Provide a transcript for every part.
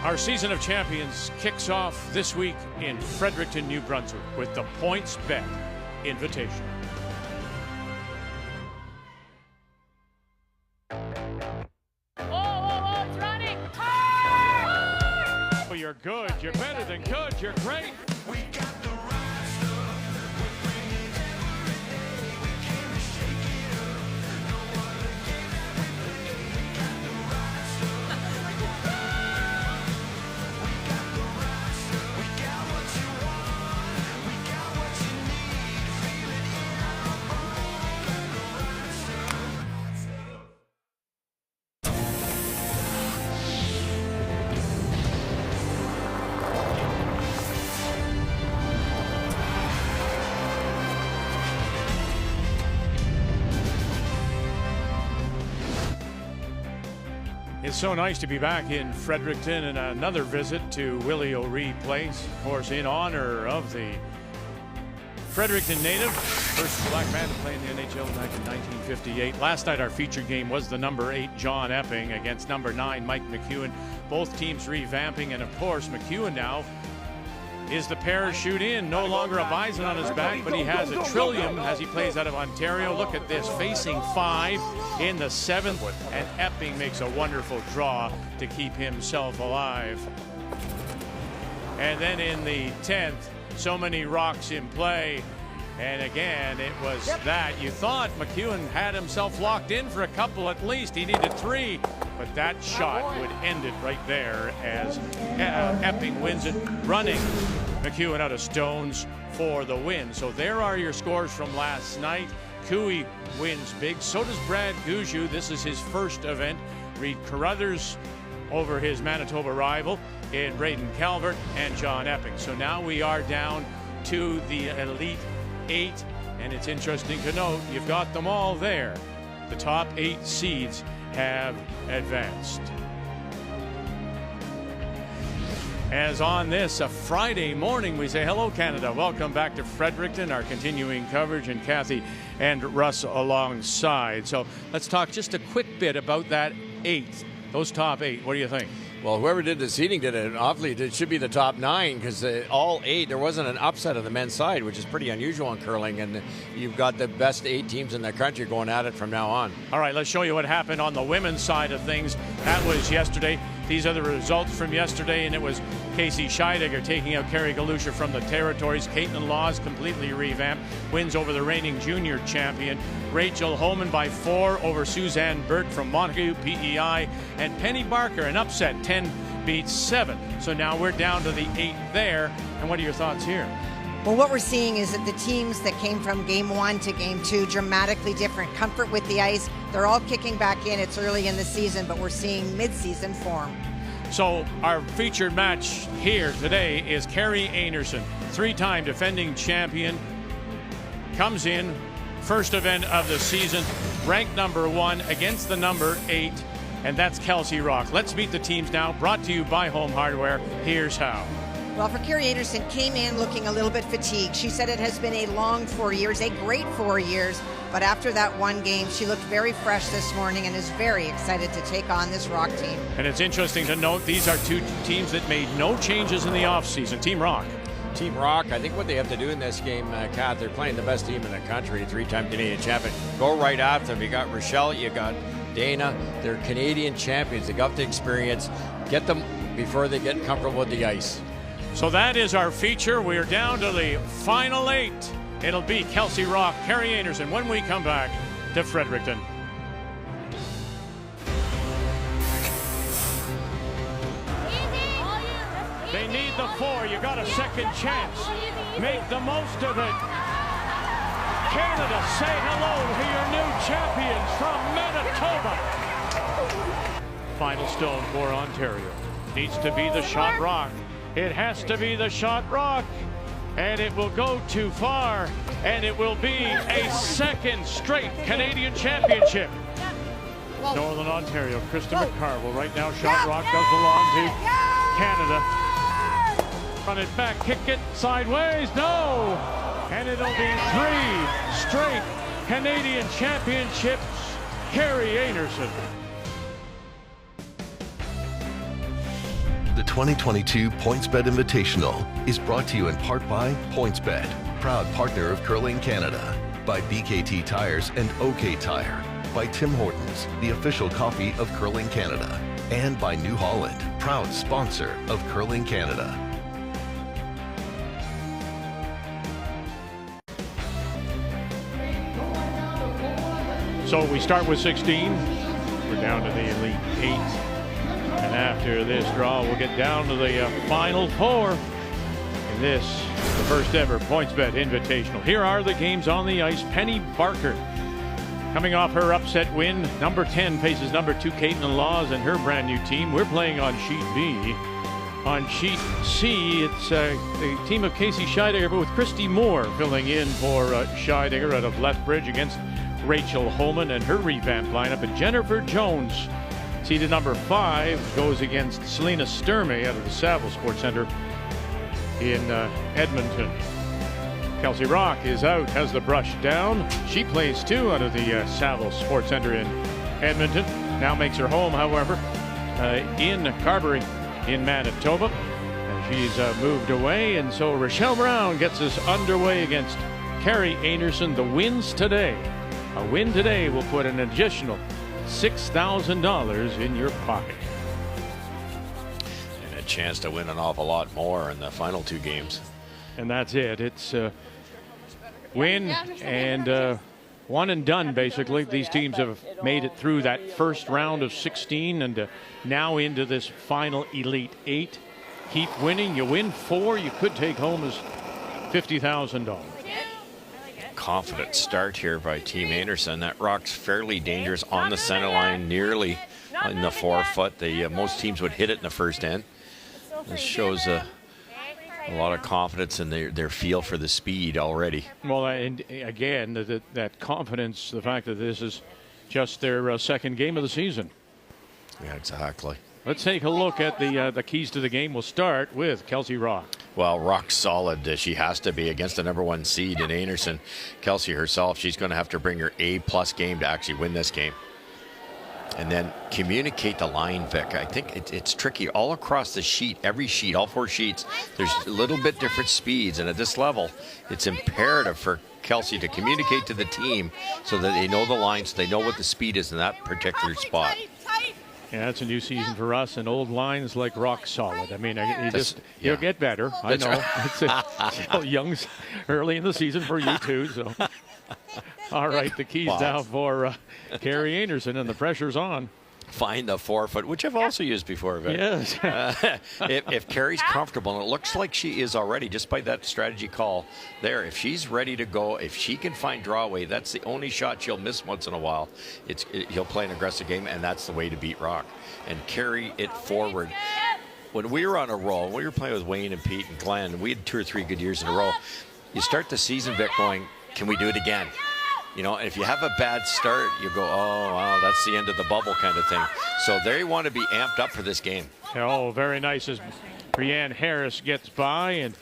Our season of champions kicks off this week in Fredericton, New Brunswick with the PointsBet Invitational. Oh, it's running! Ah! Oh, you're good. You're better than good. You're great. We got the right stuff. We bring it every day. We came to shake it up. No other game that we play. We got the right stuff. We got the right stuff. We got what you want. We got what you need. Feel it in our bones. Got the right stuff. It's so nice to be back in Fredericton and another visit to Willie O'Ree Place, of course, in honor of the Fredericton native, first black man to play in the NHL back in 1958. Last night our featured game was the number 8 John Epping against number 9 Mike McEwen. Both teams revamping, and of course McEwen now is the parachute in, no longer a bison on his back, but he has a trillium as he plays out of Ontario. Look at this, facing 5 in the 7th, and Epping makes a wonderful draw to keep himself alive. And then in the 10th, so many rocks in play, and again it was that. You thought McEwen had himself locked in for a couple at least. He needed 3, but that shot would end it right there as Epping wins it, running McEwen out of stones for the win. So there are your scores from last night. Cooey wins big. So does Brad Gouju. This is his first event. Reed Carruthers over his Manitoba rival in Braden Calvert and John Epping. So now we are down to the Elite 8, and it's interesting to note you've got them all there. The top 8 seeds have advanced. As on this, a Friday morning, we say hello, Canada. Welcome back to Fredericton, our continuing coverage, and Kathy and Russ alongside. So let's talk just a quick bit about that 8, those top 8. What do you think? Well, whoever did the seeding did it awfully. It should be the top 9 because all 8, there wasn't an upset on the men's side, which is pretty unusual in curling, and you've got the best 8 teams in the country going at it from now on. All right, let's show you what happened on the women's side of things. That was yesterday. These are the results from yesterday, and it was Casey Scheidegger taking out Carrie Galusha from the Territories. Caitlin Laws completely revamped, wins over the reigning junior champion. Rachel Holman by 4 over Suzanne Burt from Montague PEI, and Penny Barker, an upset, 10 beats 7. So now we're down to the 8 there. And what are your thoughts here? Well, what we're seeing is that the teams that came from game 1 to game 2, dramatically different. Comfort with the ice, they're all kicking back in. It's early in the season, but we're seeing mid-season form. So our featured match here today is Carrie Einarson, 3-time defending champion, comes in, first event of the season, ranked number 1 against the number 8, and that's Kelsey Rocque. Let's meet the teams now, brought to you by Home Hardware. Here's how. Well, for Carrie Einarson, came in looking a little bit fatigued. She said it has been a long 4 years, a great 4 years, but after that one game, she looked very fresh this morning and is very excited to take on this Rocque team. And it's interesting to note these are 2 teams that made no changes in the offseason. Team Rocque. Team Rocque, I think what they have to do in this game, Kat, they're playing the best team in the country, 3-time Canadian champion. Go right after them. You got Rochelle, you got Dana. They're Canadian champions. They got the experience. Get them before they get comfortable with the ice. So that is our feature. We're down to the final 8. It'll be Kelsey Rocque, Carrie Einarson when we come back to Fredericton. They need the 4. You got a second chance. Make the most of it. Canada, say hello to your new champions from Manitoba. Final stone for Ontario. Needs to be the shot Rocque. It has to be the shot Rocque. And it will go too far. And it will be a second straight Canadian championship. Northern Ontario, Krista McCarville. Right now, shot Rocque does belong to Canada. Run it back, kick it sideways, no! And it'll be 3 straight Canadian championships. Carrie Einarson. The 2022 PointsBet Invitational is brought to you in part by PointsBet, proud partner of Curling Canada, by BKT Tires and OK Tire, by Tim Hortons, the official coffee of Curling Canada, and by New Holland, proud sponsor of Curling Canada. So we start with 16. We're down to the Elite 8. And after this draw, we'll get down to the Final 4 in this, the first ever PointsBet Invitational. Here are the games on the ice. Penny Barker, coming off her upset win. Number 10 faces number 2 Caitlin Laws and her brand new team. We're playing on sheet B. On sheet C, it's the team of Casey Scheidegger, but with Christy Moore filling in for Scheidegger out of Lethbridge against Rachel Holman and her revamped lineup. And Jennifer Jones, seeded number 5, goes against Selena Sturmey out of the Saville Sports Center in Edmonton. Kelsey Rocque is out, has the brush down. She plays too out of the Saville Sports Center in Edmonton. Now makes her home, however, in Carberry in Manitoba. And she's moved away, and so Rochelle Brown gets us underway against Carrie Einarson. The wins today. A win today will put an additional $6,000 in your pocket. And a chance to win an awful lot more in the final 2 games. And that's it. It's win and one and done, basically. These teams have made it through that first round of 16 and now into this final Elite 8. Keep winning. You win 4, you could take home as $50,000. Confident start here by Team Einarson. That Rocque's fairly dangerous on the center line, nearly in the 4-foot. Most teams would hit it in the first end. This shows a lot of confidence in their feel for the speed already. Well, and again, that confidence, the fact that this is just their second game of the season. Yeah, exactly. Let's take a look at the keys to the game. We'll start with Kelsey Rocque. Well, rock solid. She has to be against the number 1 seed in Einarson. Kelsey herself, she's going to have to bring her A+ game to actually win this game. And then communicate the line, Vic. I think it's tricky all across the sheet, every sheet, all 4 sheets. There's a little bit different speeds, and at this level, it's imperative for Kelsey to communicate to the team so that they know the lines, so they know what the speed is in that particular spot. Yeah, it's a new season for us, and old lines like rock solid. I mean, you'll get better. I know. It's still young, early in the season for you too. So, all right, the keys now for Carrie Einarson, and the pressure's on. Find the 4-foot, which I've also used before, Vic. Yes. If Carrie's comfortable, and it looks like she is already, just by that strategy call there, if she's ready to go, if she can find drawaway, that's the only shot she'll miss once in a while. He'll play an aggressive game, and that's the way to beat Rocque. And carry it forward. When we were on a roll, we were playing with Wayne and Pete and Glenn, we had 2 or 3 good years in a row. You start the season, Vic, going, can we do it again? You know, if you have a bad start, you go, oh, wow, that's the end of the bubble kind of thing. So they want to be amped up for this game. Oh, very nice as Brianne Harris gets by and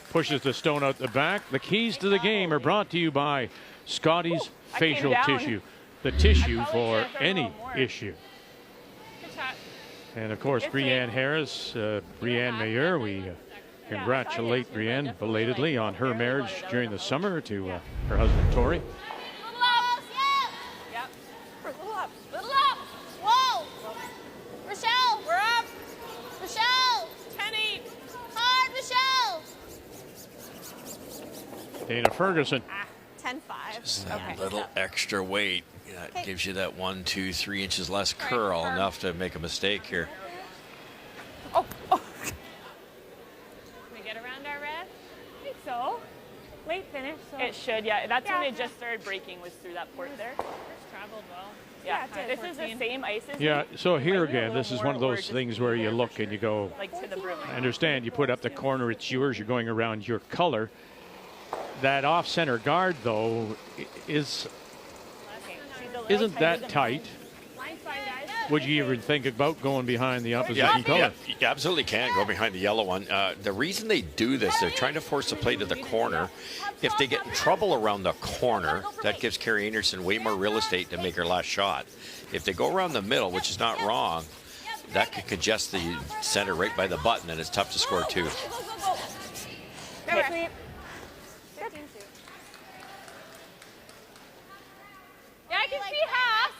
pushes the stone out the back. The keys to the game are brought to you by Scotty's Facial Tissue, the tissue for any issue. And, of course, Brianne Harris, Brianne Mayer, we congratulate Brianne belatedly on her marriage during the summer to her husband, Tori. Dana Ferguson. 10-5. Just that little extra weight. That gives you that 1, 2, 3 inches less curl, enough to make a mistake here. Oh. Can we get around our red? I think so. Late finish. So. It should, yeah. That's when it just started breaking, was through that port there. Just traveled well. Yeah, this is the same ice as Yeah, so here again, this is one of those things where you look and you go, like to the broom. I understand you put up the corner, it's yours, you're going around your color. That off-center guard, though, isn't that tight. Would you even think about going behind the opposition color? Yeah, you absolutely can go behind the yellow one. The reason they do this, they're trying to force the play to the corner. If they get in trouble around the corner, that gives Carrie Einarson way more real estate to make her last shot. If they go around the middle, which is not wrong, that could congest the center right by the button, and it's tough to score two. Okay. Yeah, I can see half.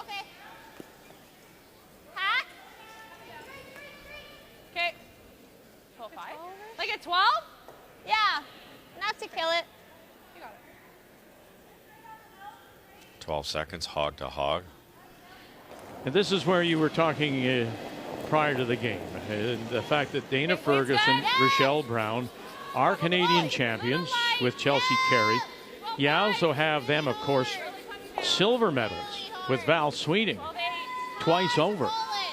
Okay. Hack. Okay. 12-5. Like a 12? Yeah. Enough to kill it. 12 seconds, hog to hog. And this is where you were talking prior to the game. The fact that Dana Ferguson, Rochelle Brown are Canadian champions with Chelsea Carey. You also have them, of course, silver medals with Val Sweeting twice over.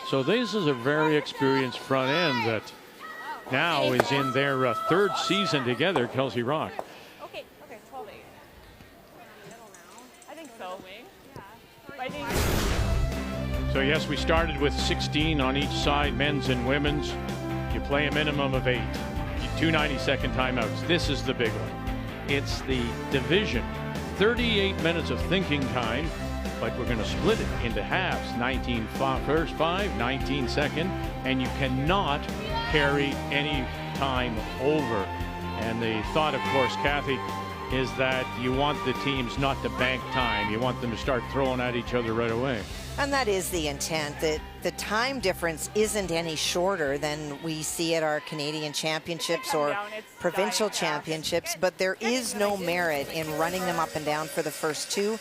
So this is a very experienced front end that now is in their third season together, Kelsey Rocque. Okay, 12-8. I think so. I think So yes, we started with 16 on each side, men's and women's. You play a minimum of 8. 2 90-second timeouts. This is the big one. It's the division. 38 minutes of thinking time, but we're going to split it into halves. 19 first 5, 19 second, and you cannot carry any time over. And the thought, of course, Kathy, is that you want the teams not to bank time. You want them to start throwing at each other right away. And that is the intent, that the time difference isn't any shorter than we see at our Canadian championships or provincial championships, but there is no merit in running them up and down for the first 2.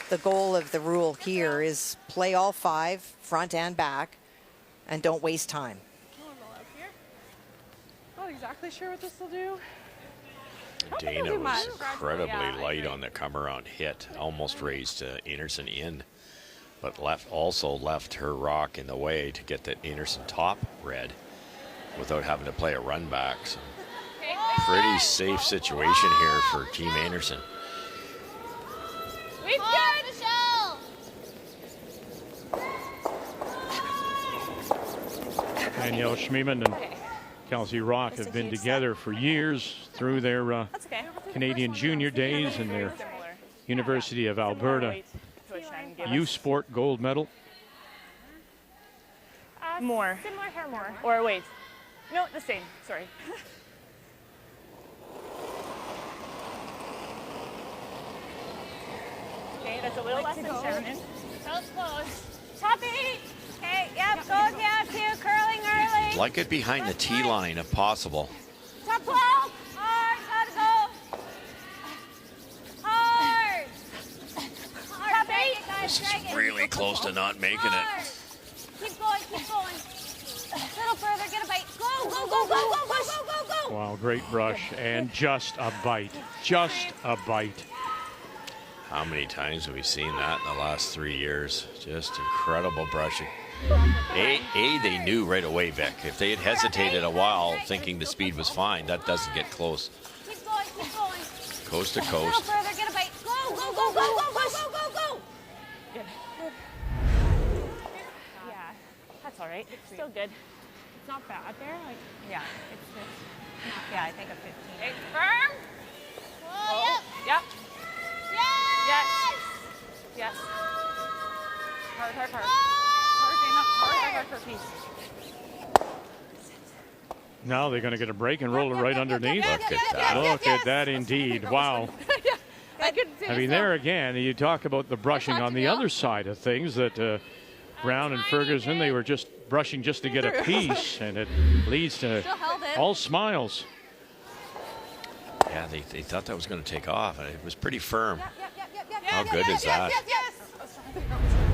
The goal of the rule here is play all 5, front and back, and don't waste time. not exactly sure what this will do. Dana was incredibly light on the come around hit, almost raised Einarson in, but also left her Rocque in the way to get the Einarson top red without having to play a run back. So pretty safe situation here for Team Einarson. We've got Michelle. Danielle Schmiemann and Kelsey Rocque have been together for years through their Canadian junior days and their University of Alberta U Sport gold medal. More. Similar hair, more. Or wait. No, the same. Sorry. Okay, that's a little less than Shannon. So close. Top 8. Okay, yep, go down to curling early. Like it behind the tee line if possible. Top 12. Hard, gotta go. Hard. Top 8. This is really close to not making it. Keep going, keep going. A little further, get a bite. Go, go, go, go, go, go, go, go, go. Wow, great brush and just a bite. Just a bite. How many times have we seen that in the last 3 years? Just incredible brushing. They knew right away, Vic. If they had hesitated a while thinking the speed was fine, that doesn't get close. Keep going, keep going. Coast to A little coast. further, get a bite. Go, go, go, go, go, go, go, go, go. Yeah, that's all right. It's still good. It's not bad there. Like, yeah, it's just. Yeah, I think a 15. Hey, firm. Oh, yep. Yep. Yes. Yes. Hard, hard, hard. Hard. Hard, please. Now they're going to get a break and roll it right underneath. Look at that. Look at that indeed. Wow. I mean, there again, you talk about the brushing on the other side of things that Brown and Ferguson, they were just brushing just to get a piece, and it leads to all smiles. Yeah, they thought that was going to take off, and it was pretty firm. How good is that?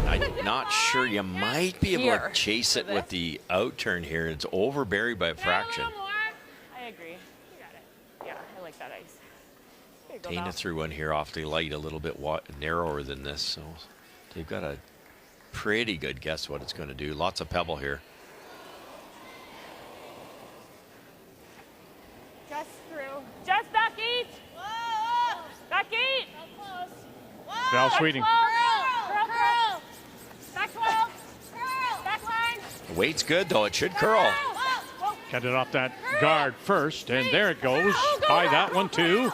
I'm not sure. You might be able to chase it with the outturn here. It's over buried by a fraction. I agree. You got it. Yeah, I like that ice. Here you go, Dana Val. threw one here off the light, a little bit narrower than this, so they've got a pretty good guess what it's going to do. Lots of pebble here. Just through. Just back 8. Whoa. Back 8. So close. Whoa. Val Sweeting. Curl. Back 12. Curl. Back line. The weight's good, though. It should curl. Whoa. Get it off that guard first, and there it goes. By that one, too.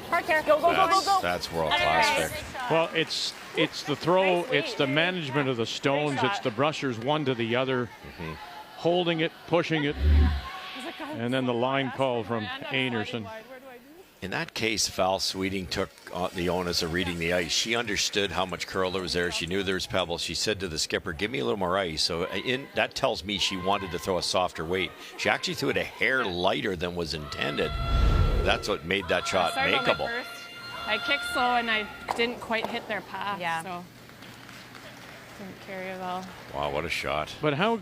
Hard care. Go, go, go, go, go. That's world class, Vic. Well, it's it's the throw, Nice it's weight. the management of the stones, Great it's shot. the brushers one to the other, holding it, pushing it, and then the line call from Einarson. In that case, Val Sweeting took the onus of reading the ice. She understood how much curl there was there. She knew there was pebbles. She said to the skipper, give me a little more ice. So that tells me she wanted to throw a softer weight. She actually threw it a hair lighter than was intended. That's what made that shot Sorry about my makeable. first. I kicked slow and I didn't quite hit their path. Yeah. So didn't carry it well. Wow, what a shot. But how,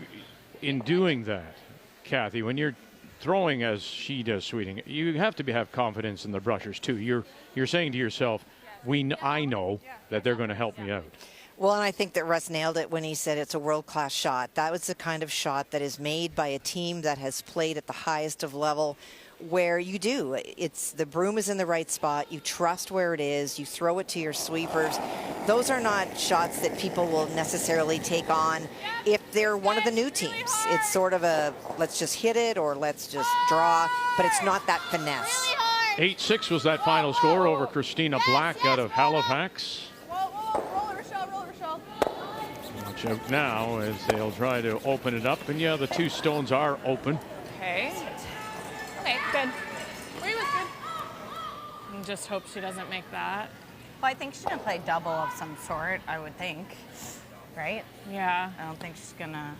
in doing that, Kathy, when you're throwing as she does, Sweeting, you have to have confidence in the brushers too. You're saying to yourself, I know that they're going to help me out. Well, and I think that Russ nailed it when he said it's a world-class shot. That was the kind of shot that is made by a team that has played at the highest of level, where you do. It's the broom is in the right spot. You trust where it is. You throw it to your sweepers. Those are not shots that people will necessarily take on if they're one of the new teams. It's sort of a let's just hit it or let's just draw, but it's not that finesse. 8-6 was that final score over Christina Black out of Halifax. Roll it, Rochelle, roll it, Rochelle. Watch out now as they'll try to open it up. And yeah, the two stones are open. Okay. Okay, good. Where was good. And just hope she doesn't make that. Well, I think she's gonna play double of some sort, I would think. Right? Yeah. I don't think she's gonna.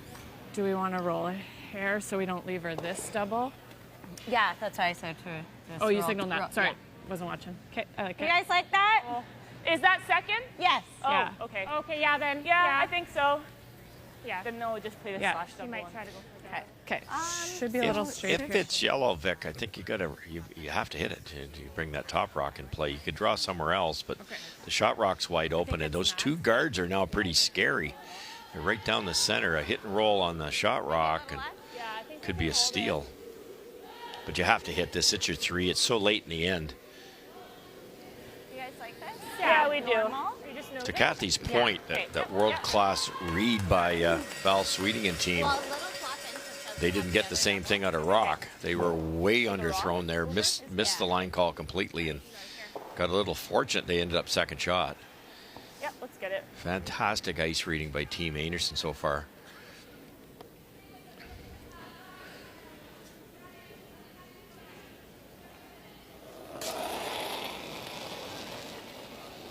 Do we want to roll a hair so we don't leave her this double? Yeah, that's what I said too. Oh, you signaled that. Sorry. Wasn't watching. Okay, I like You it. guys like that? Is that second? Yes. Oh, Yeah. okay. Okay, yeah, then. Yeah, I think so. Yeah. Then no, just play the Yeah. slash She double might one. try to go for that. Okay. Should be a little straight If here. it's yellow, Vic, I think you have to hit it. You bring that top rock in play. You could draw somewhere else, but the shot rock's wide open, and those two guards are now pretty scary. They're right down the center. A hit and roll on the shot rock and could be a steal. But you have to hit this. It's your three. It's so late in the end. You guys like this? Yeah, we do. Normal? You just know To that? Kathy's point, that world-class read by Val Sweeting and team, they didn't get the same thing out of Rocque. They were way underthrown there, missed the line call completely, and got a little fortunate they ended up second shot. Yep, let's get it. Fantastic ice reading by Team Einarson so far.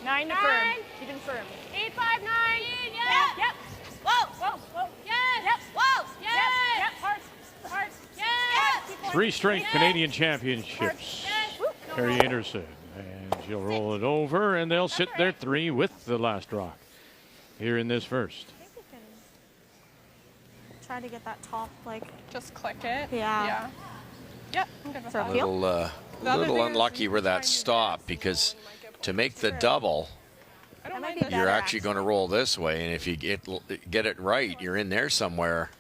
Nine to firm. Keeping firm. 8, 5, 9. Yeah. Yep. Whoa. Whoa, whoa. Yes. Yep. Whoa. Yes. Yep, hearts. Hearts. Yes. Three straight Canadian championships. Carrie Einarson. And she'll roll it over, and they'll sit there three with the last rock here in this first. Try to get that top, like, Just click it. Yeah. Yep, I'm good with For a that. feel? Little unlucky where that stopped, because to make the double, I don't might mind be this. better. you're actually going to roll this way, and if you get it right, you're in there somewhere.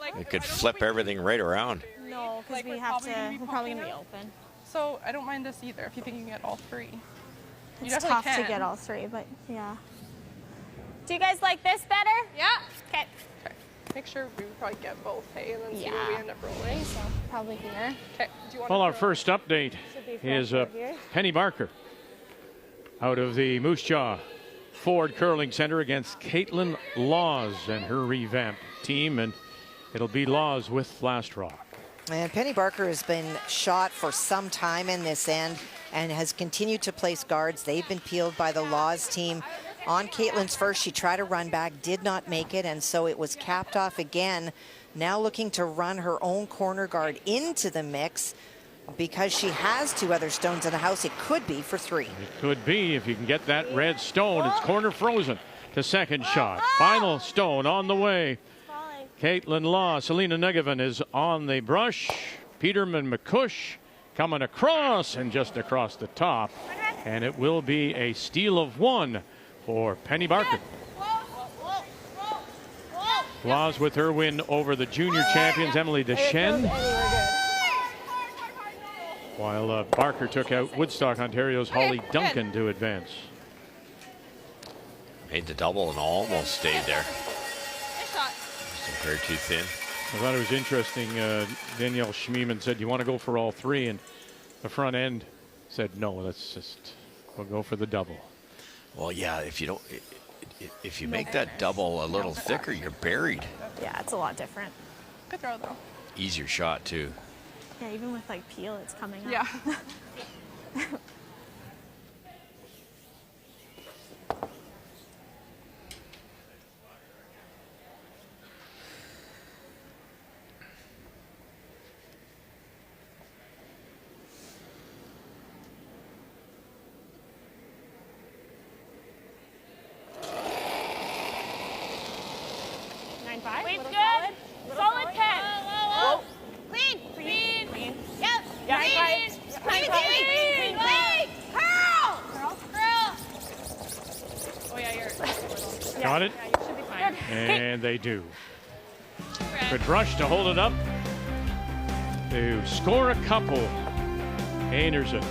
Like, It could I don't flip think we- everything right around. no, because Like, we we're have probably gonna to, be we're probably going to be popping open. So I don't mind this either if you think you can get all three. You It's definitely tough to can. get all three, but yeah. Do you guys like this better? Yeah. Okay. Okay. Make sure we probably get both, hey, and then see where Yeah. we end up rolling. So, Probably here. okay. Do you want Well, to our first update is Penny Barker out of the Moose Jaw Ford Curling Center against Caitlin Laws and her revamped team, and it'll be Laws with last rock. And Penny Barker has been shot for some time in this end and has continued to place guards. They've been peeled by the Laws team. On Caitlin's first, she tried to run back, did not make it, and so it was capped off again. Now looking to run her own corner guard into the mix because she has two other stones in the house. It could be for three. It could be if you can get that red stone. It's corner frozen to second shot. Final stone on the way. Caitlin Law, Selena Negovan is on the brush. Peterman McCush coming across and just across the top. And it will be a steal of one for Penny Barker. Laws with her win over the junior champions Emily Deschênes. While Barker took out Woodstock, Ontario's Holly Duncan to advance. Made the double and almost stayed there. Just compared too thin. I thought it was interesting. Danielle Schmiemann said, "You want to go for all three?" And the front end said, "No, we'll go for the double." Well, yeah, if you don't, if you make that double a little thicker, you're buried. Yeah, it's a lot different. Good throw though. Easier shot too. Yeah, even with like peel, it's coming up. Yeah. Weight's good. Solid 10. Whoa. Clean. Clean. Clean. Yep. Yeah, Clean. right. Clean. Clean. Clean. Curl. Curl. Oh yeah, you're. Got it? Yeah, you should be fine. And they do. Good rush to hold it up. To score a couple. Einarson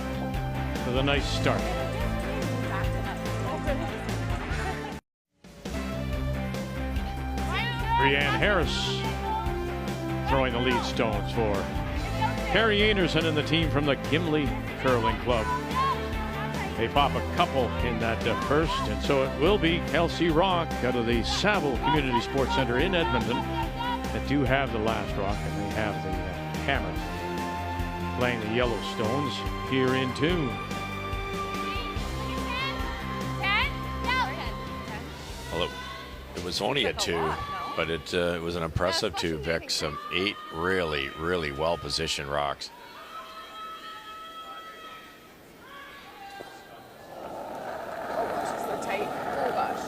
with a nice start. Brianne Harris throwing the lead stones for Carrie Einarson and the team from the Gimli Curling Club. They pop a couple in that first, and so it will be Kelsey Rocque out of the Saville Community Sports Center in Edmonton that do have the last rock, and they have the Hammers playing the Yellowstones here in tune. Well, it was only a 2, but it was an impressive 2, Vic. Some 8 really, really well-positioned rocks. They're tight. Oh gosh.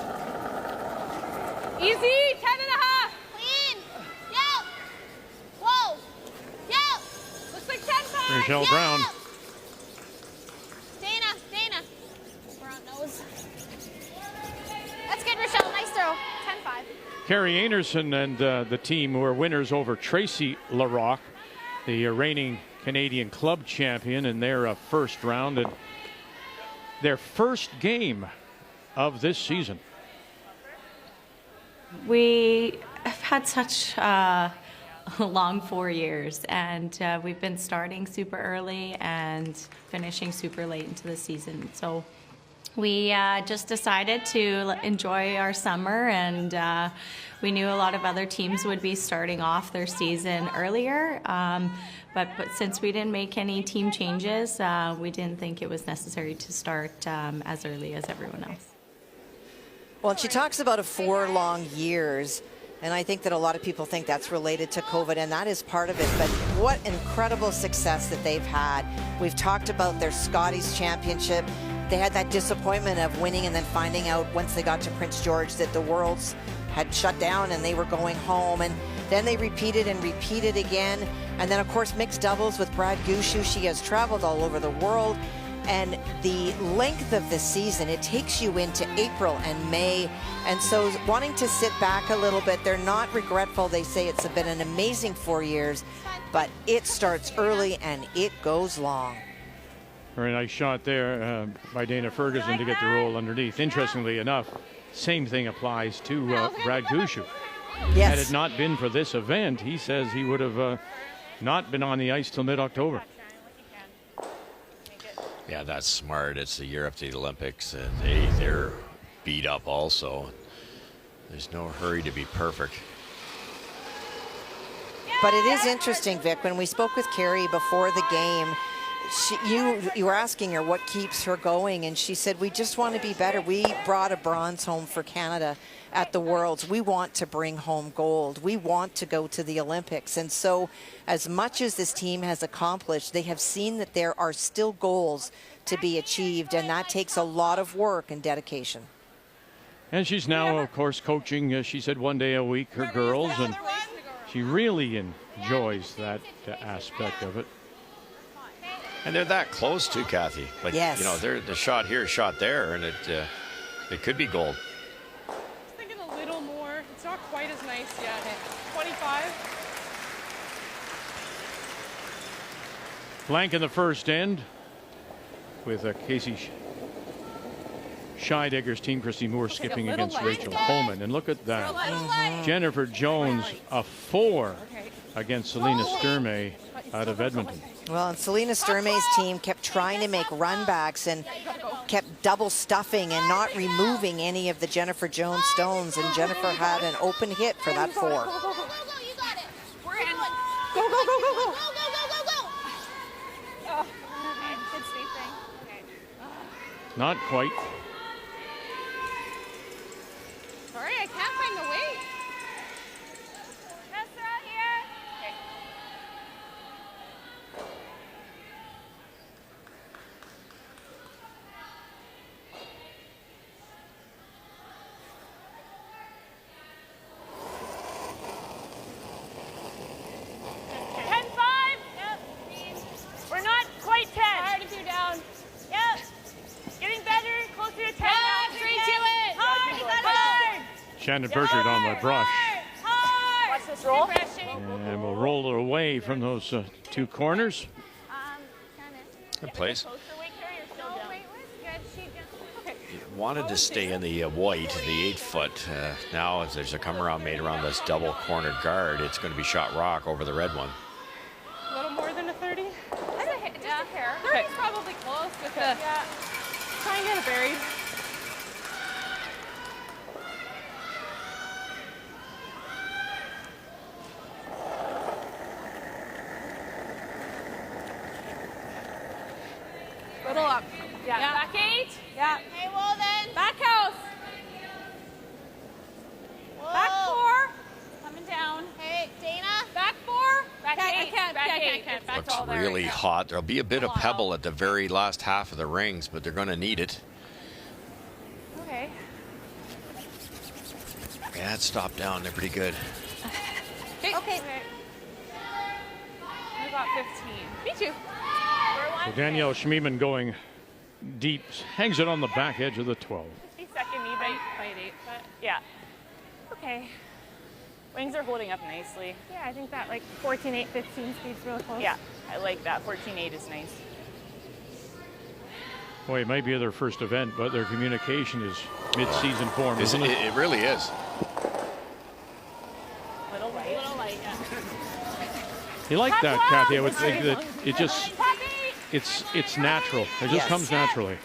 Easy. 10.5. Clean. Yep. Whoa. Yep. Looks like 10.5. Michelle Brown. Dana. Front nose. That's good, Rochelle. Nice throw. 10-5. Carrie Einarson and the team were winners over Tracy LaRocque, the reigning Canadian club champion, in their first round and their first game of this season. We have had such a long 4 years, and we've been starting super early and finishing super late into the season. So we just decided to enjoy our summer, and we knew a lot of other teams would be starting off their season earlier. But since we didn't make any team changes, we didn't think it was necessary to start as early as everyone else. Well, and she talks about 4 long years, and I think that a lot of people think that's related to COVID, and that is part of it. But what incredible success that they've had. We've talked about their Scotties Championship. They had that disappointment of winning and then finding out once they got to Prince George that the Worlds had shut down and they were going home. And then they repeated and repeated again. And then, of course, mixed doubles with Brad Gushue. She has traveled all over the world. And the length of the season, it takes you into April and May. And so wanting to sit back a little bit, they're not regretful. They say it's been an amazing 4 years, but it starts early and it goes long. Very nice shot there by Dana Ferguson to get the roll underneath. Interestingly enough, same thing applies to Brad Gushue. Yes. Had it not been for this event, he says he would have not been on the ice till mid-October. Yeah, that's smart. It's the year up to the Olympics. They're beat up also. There's no hurry to be perfect. But it is interesting, Vic, when we spoke with Carrie before the game, you were asking her what keeps her going, and she said, we just want to be better. We brought a bronze home for Canada at the Worlds. We want to bring home gold. We want to go to the Olympics. And so as much as this team has accomplished, they have seen that there are still goals to be achieved, and that takes a lot of work and dedication. And she's now, of course, coaching, she said, 1 day a week, her girls, and she really enjoys that aspect of it. And they're that close too, Kathy. Like, yes. You know, they're the shot here, shot there, and it could be gold. I was thinking a little more. It's not quite as nice yet. 25. Blank in the first end with Casey Scheidegger's team, Christy Moore skipping against Rachel Coleman. And look at that. Jennifer Jones, a 4 against Selena Sturmey. out of Edmonton. Well, and Selena Sturmay's team kept trying to make runbacks and kept double stuffing and not removing any of the Jennifer Jones stones, and Jennifer had an open hit for that 4. Go, you got it. We're in. Go, go, go, go, go. Oh, okay. Good sweeping. Okay. Not quite. Sorry, I can't find the weight. Yes, they're out here. Okay. We're not quite 10. Hard if you're down. Yep. Getting better. Closer to 10 now. 3 to it. Hard. Hard. Shannon Burchard on the brush. Hard. Watch this roll. And we'll roll it away from those 2 corners. Good place. Closer, wait, Carrie, you're still down. Wait, was good. She just. Wanted to stay in the white, the 8-foot. Now, as there's a come around made around this double cornered guard, it's going to be shot Rocque over the red one. A little more than a 30. Just a hair. 30's probably close with the. Yeah. Try and get it buried. Little up. Yeah. Back 8. Yeah. Hey, well then. Back house. Whoa. Back 4. Coming down. Hey, Dana. Back 4. Back I 8. can't. Back I 8. can't. Back Looks all there. really Yeah. hot. There'll be a bit of Wow. pebble at the very last half of the rings, but they're going to need it. Okay. Yeah, it's stopped down. They're pretty good. Okay. I got 15. Me too. We're So 1. Danielle Schmiemann going deep, hangs it on the back edge of the 12. 52nd even. Fight 8. But yeah. Okay. Wings are holding up nicely. Yeah, I think that like 14-8, 15 speed's really close. Yeah, I like that. 14-8 is nice. Boy, it might be their first event, but their communication is mid-season form, isn't it? It really is. Little light. Little light, yeah. You like that, Kathy? I would think that it just, it's natural. It just Yes. comes naturally.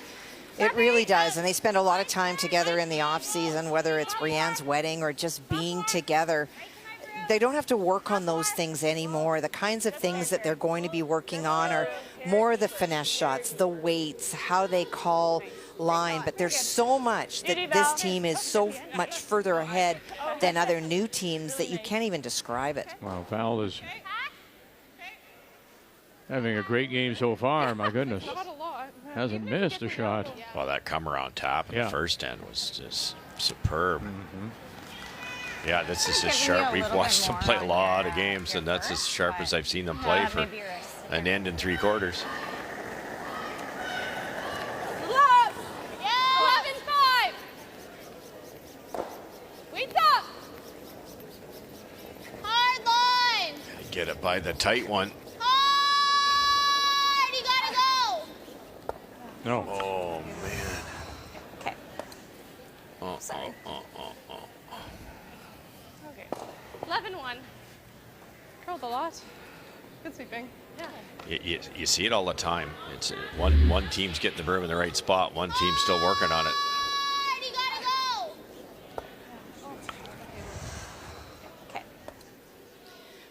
It really does, and they spend a lot of time together in the off season, whether it's Brianne's wedding or just being together. They don't have to work on those things anymore. The kinds of things that they're going to be working on are more the finesse shots, the weights, how they call line. But there's so much that this team is so much further ahead than other new teams that you can't even describe it. Wow, Val is having a great game so far. My goodness, Not a lot. hasn't missed a shot. Well, that come around tap in Yeah. the first end was just superb. Yeah, this is as sharp. We've watched them play a lot of games, and that's as sharp as I've seen them play for an end in 3 quarters. Up. Yeah. 11-5. Weights up. Hard line. Get it by the tight one. Hard. You gotta go. No. Oh, man. Okay. Sorry. 11-1. Curled a lot. Good sweeping. Yeah. You see it all the time. It's one team's getting the broom in the right spot. One team's still working on it. Hard. You gotta go. Okay.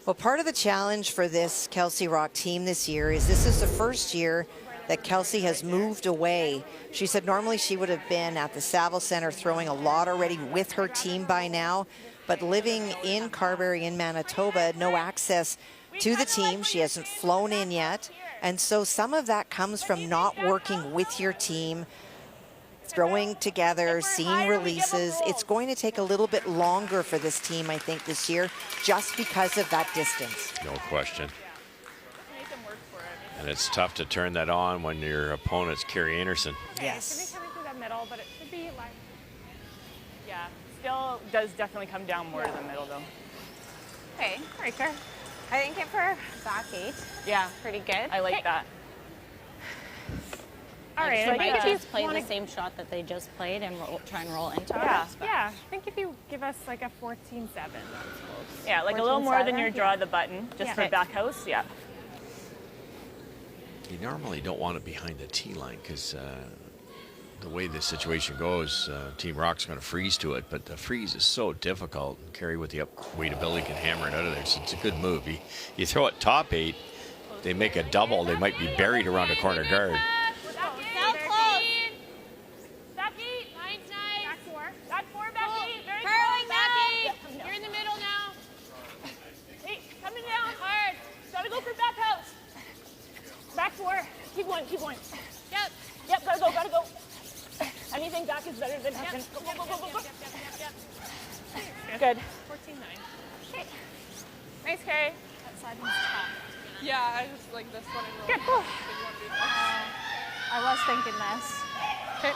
Well, part of the challenge for this Kelsey Rocque team this year is this is the first year that Kelsey has moved away. She said normally she would have been at the Saville Center throwing a lot already with her team by now, but living in Carberry in Manitoba, no access to the team. She hasn't flown in yet. And so some of that comes from not working with your team, throwing together, seeing releases. It's going to take a little bit longer for this team, I think, this year, just because of that distance. No question. Make them work for it. And it's tough to turn that on when your opponent's Carrie Einarson. It should be coming through that middle, but it should be live. Yeah, still does definitely come down more to the middle though. Okay, Riker. I think it for back 8. Yeah, Pretty good. I like that. All right, So I might think if just you play want the same shot that they just played and try and roll into Yeah. us. Yeah, I think if you give us like a 14-7, that's close. Yeah, like a little more than 14-7, your draw the button, just Yeah. for back house. Yeah. You normally don't want it behind the tee line because the way this situation goes, Team Rocque's going to freeze to it, but the freeze is so difficult. Kerry with the up weight ability can hammer it out of there, so it's a good move. You throw it top 8, they make a double, they might be buried around a corner guard. You're in the middle now. Hey, coming down hard. Gotta go for back house. Back 4. Keep going, keep going. Yep, gotta go. Anything back is better than nothing. Go. Good. 14-9. Okay. Nice carry. That side one's tough. Yeah, I just like this one. Good. I was thinking this. Okay.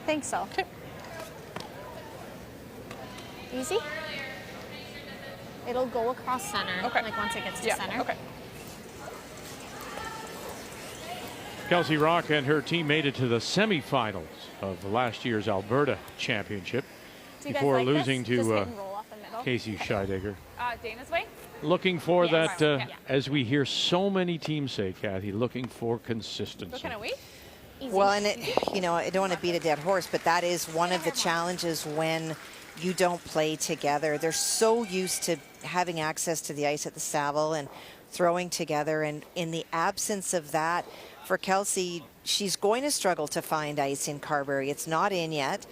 Think so. Okay. Easy. It'll go across center. Okay. Like once it gets to Yeah. center. Okay. Kelsey Rocque and her team made it to the semifinals of last year's Alberta Championship Do you guys before like losing this? Just to hit and roll off the middle. Casey Scheidegger. Dana's way? Looking for Yes. that, Yeah. as we hear so many teams say, Kathy, looking for So consistency. can I wait? Easy. Well, and I don't want to beat a dead horse, but that is one of the challenges when you don't play together. They're so used to having access to the ice at the Saville and throwing together, and in the absence of that, for Kelsey, she's going to struggle to find ice in Carberry. It's not in yet,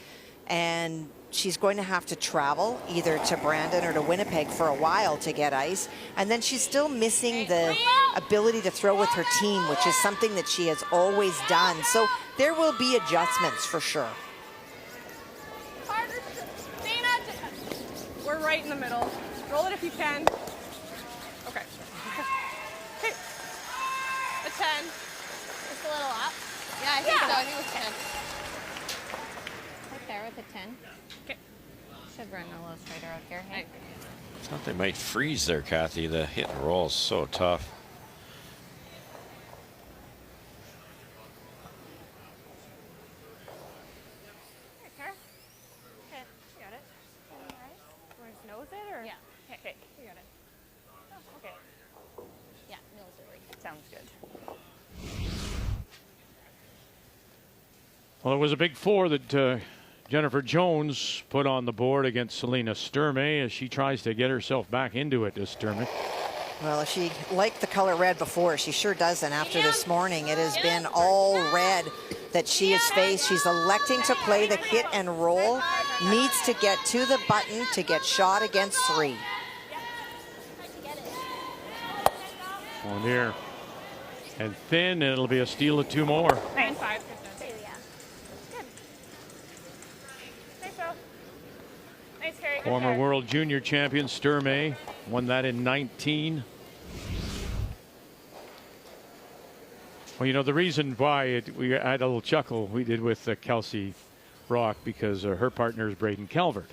and she's going to have to travel either to Brandon or to Winnipeg for a while to get ice, and then she's still missing the ability to throw with her team, which is something that she has always done. So there will be adjustments for sure. We're right in the middle. Roll it if you can. Okay. Okay. A 10. Just a little up. Yeah, I think so. I think it was 10. Right there with a 10. Okay. Should run a little straighter out here. Hey. I thought they might freeze there, Kathy. The hit and roll is so tough. Okay. Okay, you got it. All right. Where's nose it or? Yeah. Okay, you got it. Oh, okay. Yeah, nose it right. Sounds good. Well, it was a big 4 that Jennifer Jones put on the board against Selena Sturmey as she tries to get herself back into it, this Sturmey. Well, if she liked the color red before, she sure doesn't after this morning. It has been all red that she has faced. She's electing to play the hit and roll, needs to get to the button to get shot against 3. One here. And thin, and it'll be a steal of 2 more. Nice. 5%. Nice throw. Nice carry. Good Former carry. world junior champion Sturmey won that in 19. Well, you know, the reason why we had a little chuckle we did with Kelsey Rocque because her partner is Braden Calvert,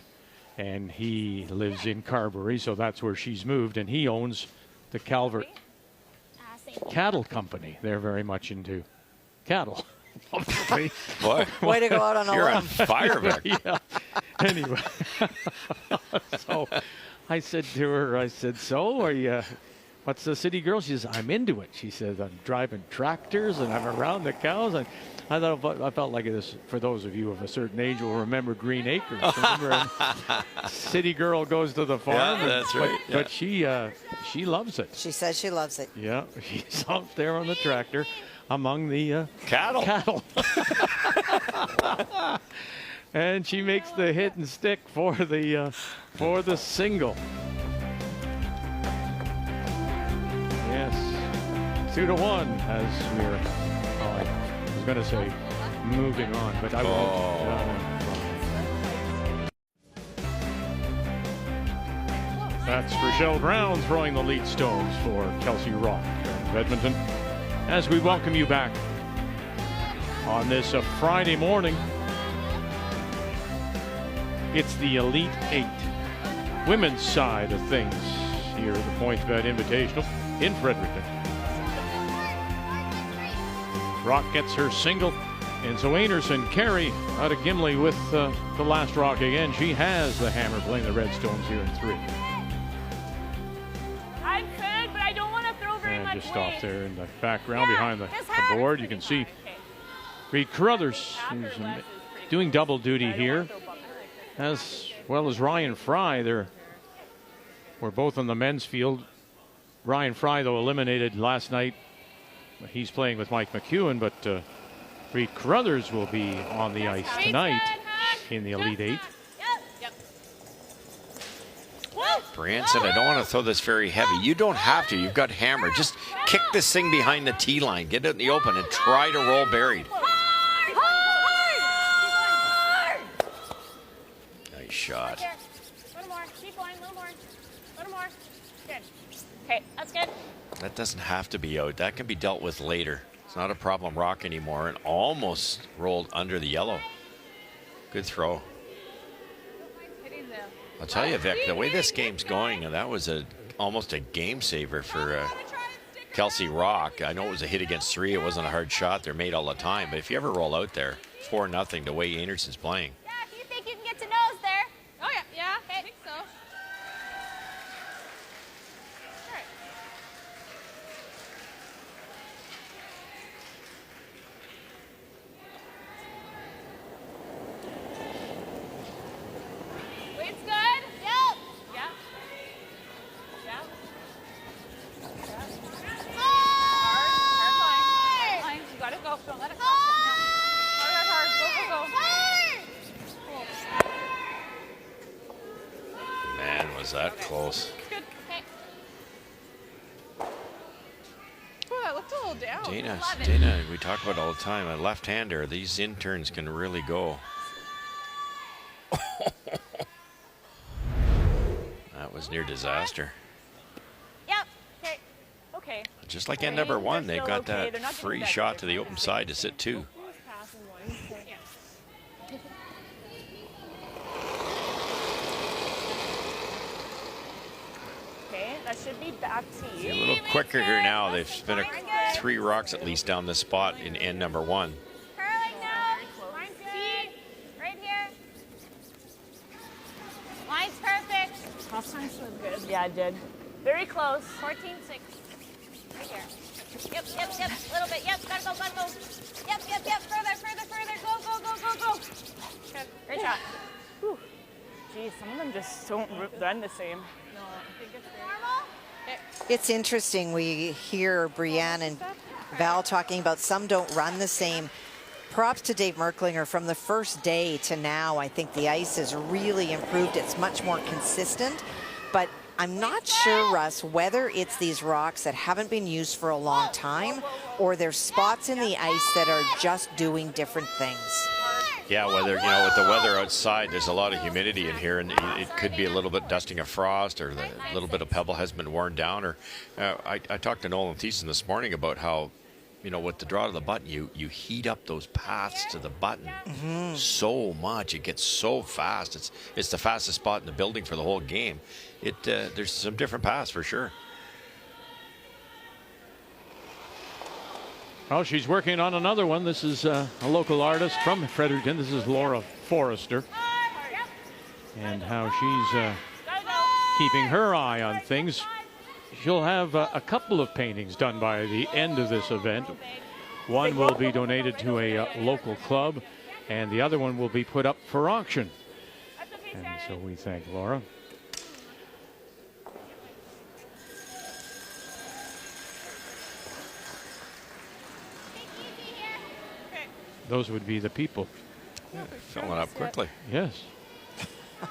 and he lives in Carberry, so that's where she's moved, and he owns the Calvert Cattle Company. They're very much into cattle. Boy, Way to go out on a you're limb. on fire, Vic. Yeah. Anyway, so I said to her, I said, so are you, what's the city girl? She says, I'm into it. She says, I'm driving tractors and I'm around the cows. And I felt like this, for those of you of a certain age will remember Green Acres. Remember, city girl goes to the farm. Yeah, that's right. But she loves it. She says she loves it. Yeah, she's out there on the tractor among the Cattle. And she makes the hit and stick for the single. Yes, 2-1 as we're. I was going to say moving on, but I won't. That's Rochelle Brown throwing the lead stones for Kelsey Rocque of Edmonton. As we welcome you back on this Friday morning. It's the Elite 8 women's side of things here at the PointsBet Invitational in Fredericton. Rocque gets her single, and so Einarson carry out of Gimli with the last rock again. She has the hammer playing the Redstones here in 3. just off there in the background behind the board. You can see Reed Carruthers, who's doing double duty here, as well as Ryan Fry. We're both on the men's field. Ryan Fry, though, eliminated last night. He's playing with Mike McEwen, but Reed Carruthers will be on the ice tonight in the Elite Eight. Brianne said, I don't want to throw this very heavy. You don't have to. You've got hammer. Just kick this thing behind the tee line. Get it in the open and try to roll buried. Nice shot. A little more. Keep going. A little more. A little more. Good. Okay, that's good. That doesn't have to be out. That can be dealt with later. It's not a problem Rocque anymore, and almost rolled under the yellow. Good throw. I'll tell you, Vic, the way this game's going, and that was almost a game saver for Kelsey Rocque. I know it was a hit against 3. It wasn't a hard shot. They're made all the time. But if you ever roll out there, 4-0, the way Einarson's playing. Yeah, if you think you can get to nose there. Oh, yeah. Yeah, I think so. Weight's good. Yep. Yeah. Yeah. Hard. Line. You gotta go. Don't let it go. Hard. Hard. Go, go, go. Hard. Man, was that close. Good. Okay. Oh, that looked a little down. Dana, we talk about it all the time. A left-hander, these interns can really go. That was near disaster. Yep. Okay. Okay. Just like end number 1, They're they've still got okay. that They're not free doing that shot good. to the open side to sit 2. Who's passing one? Okay, that should be back to you. A little quicker here now. They've spent 3 rocks at least down this spot in end number 1. Curling now. Line's good. Right here. Line's perfect. Last time swim good. Yeah, I did. Very close. 14-6. Right here. Yep. Little bit. Yep. Gotta go. Yep. Further. Go. Good. Great shot. Whew. Geez, some of them just don't run the same. No, I think it's Normal. It's interesting. We hear Brianne and Val talking about some don't run the same. Props to Dave Merklinger. From the first day to now, I think the ice has really improved. It's much more consistent. But I'm not sure, Russ, whether it's these rocks that haven't been used for a long time or there's spots in the ice that are just doing different things. Yeah, whether, with the weather outside, there's a lot of humidity in here, and it could be a little bit dusting of frost, or the little bit of pebble has been worn down. Or I talked to Nolan Thiessen this morning about how, with the draw to the button, you heat up those paths to the button so much. It gets so fast. It's the fastest spot in the building for the whole game. There's some different paths for sure. Well, she's working on another one. This is a local artist from Fredericton. This is Laura Forrester. And how she's keeping her eye on things. She'll have a couple of paintings done by the end of this event. One will be donated to a local club, and the other one will be put up for auction. And so we thank Laura. Those would be the people. Yeah, filling up quickly. Yes. I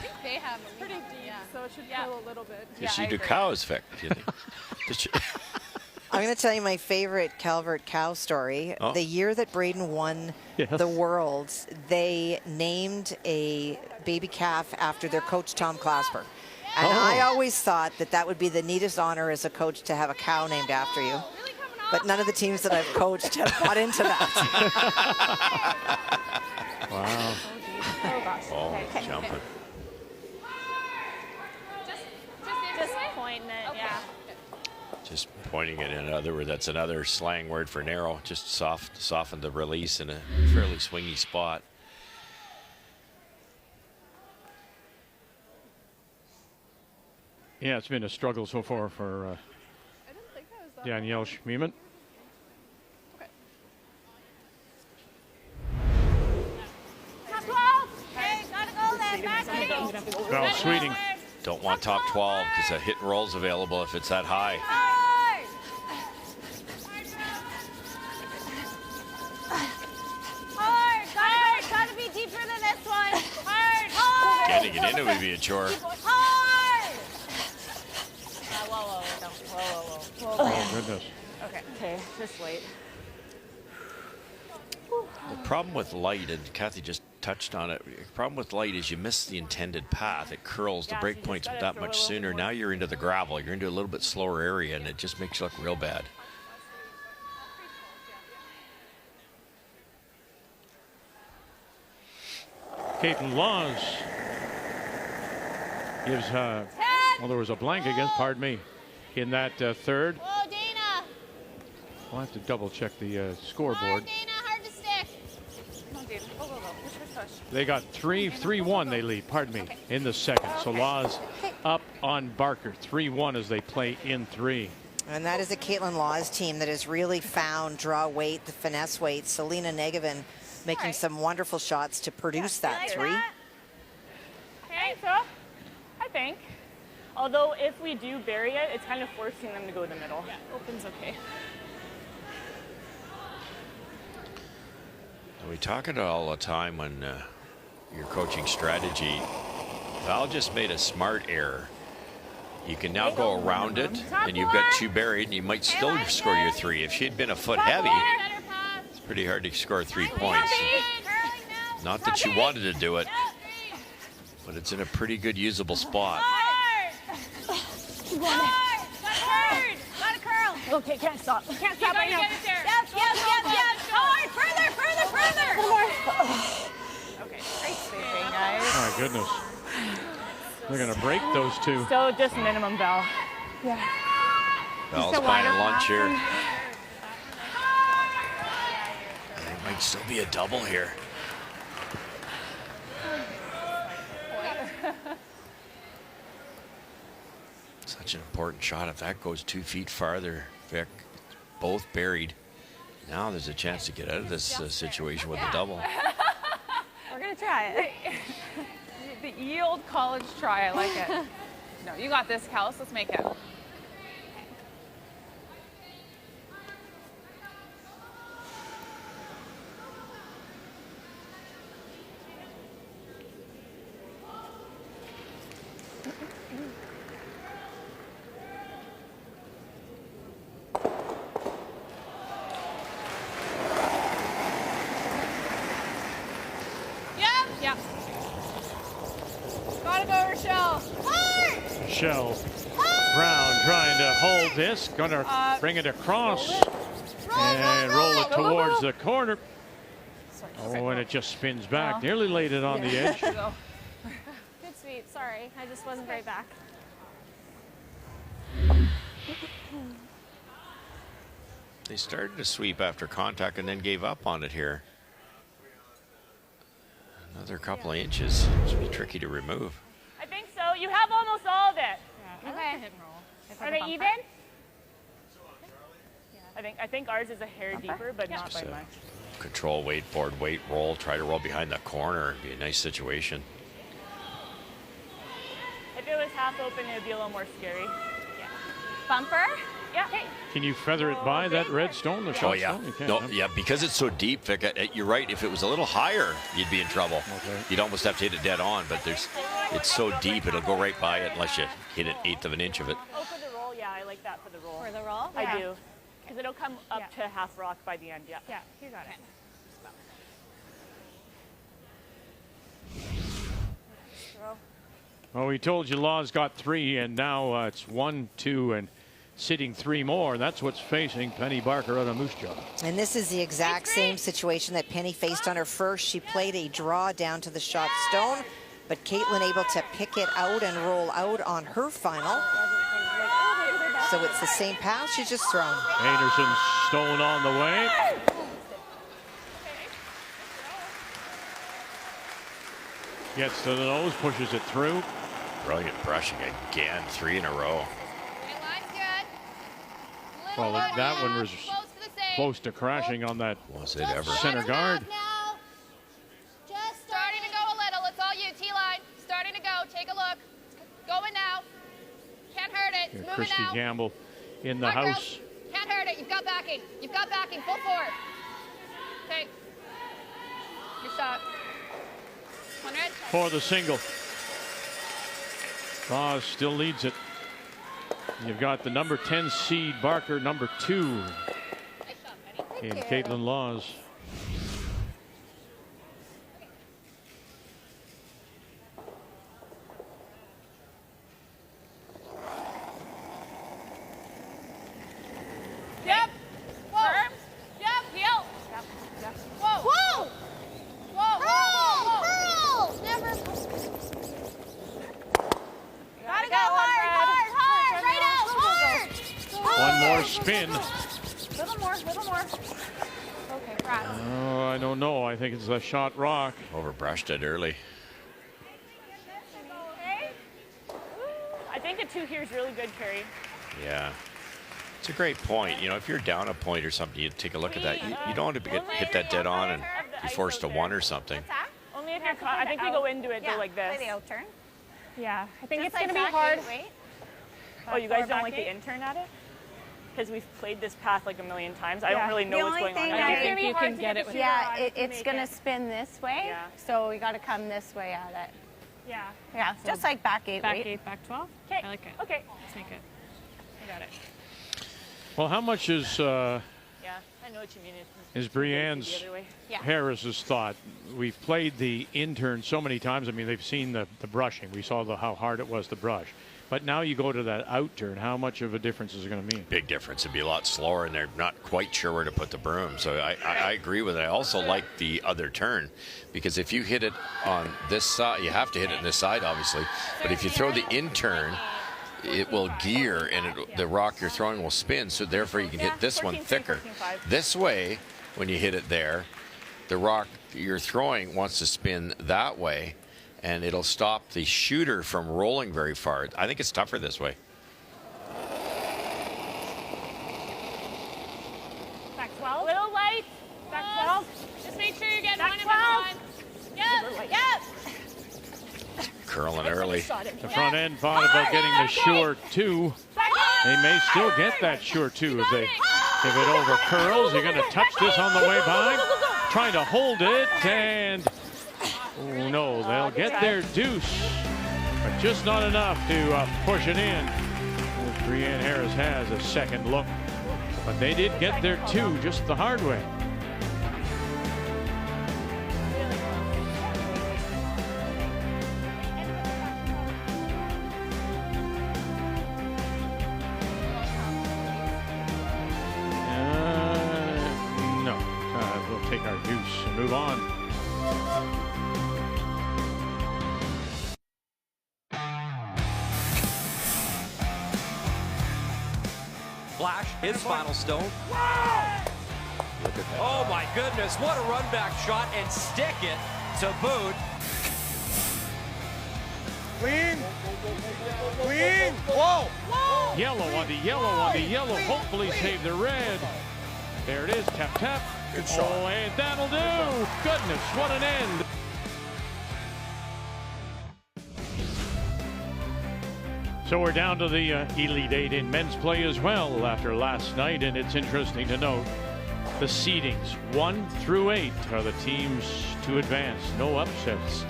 think they have a pretty deep, so it should pull a little bit. Did she do cows, Vic? Do you think? Did she? I'm going to tell you my favorite Calvert cow story. Oh. The year that Braden won the Worlds, they named a baby calf after their coach, Tom Klasper. And I always thought that would be the neatest honor as a coach to have a cow named after you. But none of the teams that I've coached have bought into that. Wow. Oh, gosh. Oh, jumping. Just pointing it, yeah. Just pointing it in other words, that's another slang word for narrow. Just soften the release in a fairly swingy spot. Yeah, it's been a struggle so far for Danielle Schmiemann. Top 12. Okay, gotta go then. Back, gotta go. Val Sweeting. Don't want top 12 because a hit and roll's available if it's that high. Hard. Hard. Gotta be deeper than this one. Hard. Getting it into would be a chore. Hard. Whoa. Don't. Whoa. Oh, goodness. Okay, just wait. The problem with light, and Kathy just touched on it, the problem with light is you miss the intended path. It curls, the Yeah, break so you point's just that gotta much throw it a sooner. little Now more. you're into the gravel. You're into a little bit slower area, and it just makes you look real bad. Caitlin Laws gives, well, there was a blank against, pardon me, in that third. Whoa, Dana. I'll have to double check the scoreboard. Hard, Dana. Hard to stick. Come on, Dave. Go. Push. They got 3-1 they lead, pardon me, in the second. So Laws up on Barker, 3-1 as they play in 3. And that is a Caitlin Laws team that has really found draw weight, the finesse weight. Selena Negevin making some wonderful shots to produce that 3. Okay, so I think. Although if we do bury it, it's kind of forcing them to go to the middle. Yeah, open's okay. We talk it all the time when you're coaching strategy. Val just made a smart error. You can now go around it, and you've got 2 buried, and you might still score your 3. If she'd been a foot heavy, it's pretty hard to score 3 points. Not that she wanted to do it, but it's in a pretty good usable spot. Gotta curl. Okay, can't stop. Can't stop right now. Yep. Hard. Further. Okay, great spacing, guys. My goodness. They're going to break those 2. So just minimum, Val. Val's buying lunch here. It might still be a double here. Such an important shot. If that goes 2 feet farther, Vic, both buried. Now there's a chance to get out of this situation with a double. We're gonna try it. The yield college try, I like it. No, you got this, Kels. Let's make it. Yep. Gotta go, Rochelle. Hard. Michelle Brown trying to hold this, going to bring it across and roll it towards the corner. Oh, and it just spins back. Nearly laid it on the edge. Good sweep. Sorry, I just wasn't right back. They started to sweep after contact and then gave up on it here. Another couple of inches. Should be tricky to remove. I think so. You have almost all of it. Okay. Are they even? I think ours is a hair deeper, but not by Just much. control, weight, board, weight, roll. Try to roll behind the corner. It'd be a nice situation. If it was half open, it would be a little more scary. Yeah. Bumper. Yeah. Hey. Can you feather it by that red stone? The Oh shot yeah, stone? You can't, no, huh? yeah, because it's so deep, Vic. You're right. If it was a little higher, you'd be in trouble. Okay. You'd almost have to hit it dead on. But it's so deep, it'll go right by it unless you hit an 1/8 of an inch of it. Oh, for the roll, yeah, I like that for the roll. For the roll. I do. Because it'll come up to half rock by the end, yeah. Yeah, you got it. Well, we told you Laws got 3, and now it's 1, 2, and sitting 3 more. That's what's facing Penny Barker out of Moose Jaw. And this is the exact same situation that Penny faced on her first. She played a draw down to the shot stone, but Caitlin able to pick it out and roll out on her final. So it's the same pass, she's just thrown. Einarson stone on the way. Gets to the nose, pushes it through. Brilliant brushing again, 3 in a row. Okay, line's good. Well, that one was close to crashing on that Was it ever? center guard. Just starting to go a little. It's all you, T-line. Starting to go. Take a look. Going now. Can't hurt it. It's moving Christy now. Gamble in the Come on, house. girls. Can't hurt it. You've got backing. You've got backing. Full forward. Okay. Your shot. 100. For the single. Laws still leads it. You've got the number 10 seed Barker, number 2 in Caitlin Laws. Yep. Whoa. Yep. Heel. Whoa. Whoa. Whoa. Whoa. Whoa. Never. Gotta go hard. Right out. Hard. One more spin. Little more. Okay, Brad. Oh, I don't know. I think it's a shot Rocque. Overbrushed it early. I think a 2 here is really good, Carrie. Yeah. It's a great point. You know, if you're down a point or something, you take a look at that. You don't want to hit that dead on and be forced to 1 or something. Only if you're caught. I think we go into it though like this. Play the out turn. Yeah, I think Just it's going to be back hard. 8, wait. Oh, you guys don't back like the 8? intern at it? Because we've played this path like a million times. I don't really know The what's only going on. thing I I think it's think gonna be you hard can to get the it with- shooter Yeah, on to it's make going to it. spin this way. Yeah. So we got to come this way at it. Yeah. Yeah, just like back 8, Back wait. 8, back 12. Okay. I like it. Okay. Let's make it. I got it. Well, how much is Yeah, I know what you mean. Is It's the Brienne's other way. Yeah. Harris's thought? We've played the intern so many times. I mean, they've seen the brushing. We saw how hard it was to brush. But now you go to that out turn. How much of a difference is it going to mean? Big difference. It'd be a lot slower, and they're not quite sure where to put the broom. So I agree with it. I also like the other turn, because if you hit it on this side, you have to hit it on this side, obviously. But if you throw the in turn, it will gear, and the rock you're throwing will spin. So therefore, you can hit this one 14-3, thicker. 14-5. This way, when you hit it there, the rock you're throwing wants to spin that way, and it'll stop the shooter from rolling very far. I think it's tougher this way. Back 12. Little light. Back 12. Just make sure you're getting Back one of 12. them on. Yep. Yep. Curling early. The front end thought about getting the sure 2. They may still get that sure 2 if it over curls. You're going to touch this on the way by. Trying to hold it, and oh no, they'll get their deuce, but just not enough to push it in. As Brienne Harris has a second look, but they did get their 2 just the hard way. No, we'll take our deuce and move on. Flash, his final stone. Look at that. Oh my goodness, what a run back shot, and stick it to boot. Clean. Clean. Whoa. Yellow on the yellow on the yellow. Hopefully save the red. There it is. Tap, tap. Good shot. Oh, and that'll do. Goodness, what an end. So we're down to the Elite 8 in men's play as well after last night, and it's interesting to note the seedings 1 through 8 are the teams to advance. No upsets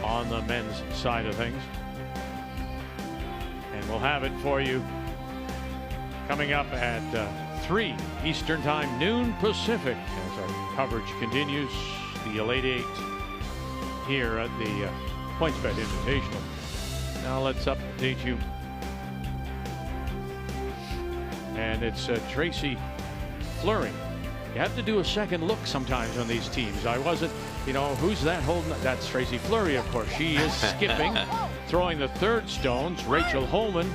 on the men's side of things. And we'll have it for you coming up at 3 Eastern Time, noon Pacific, as our coverage continues. The Elite 8 here at the PointsBet Invitational. Now let's update you. And it's Tracy Fleury. You have to do a second look sometimes on these teams. I wasn't, who's that holding? That's Tracy Fleury, of course. She is skipping, throwing the third stones. Rachel Holman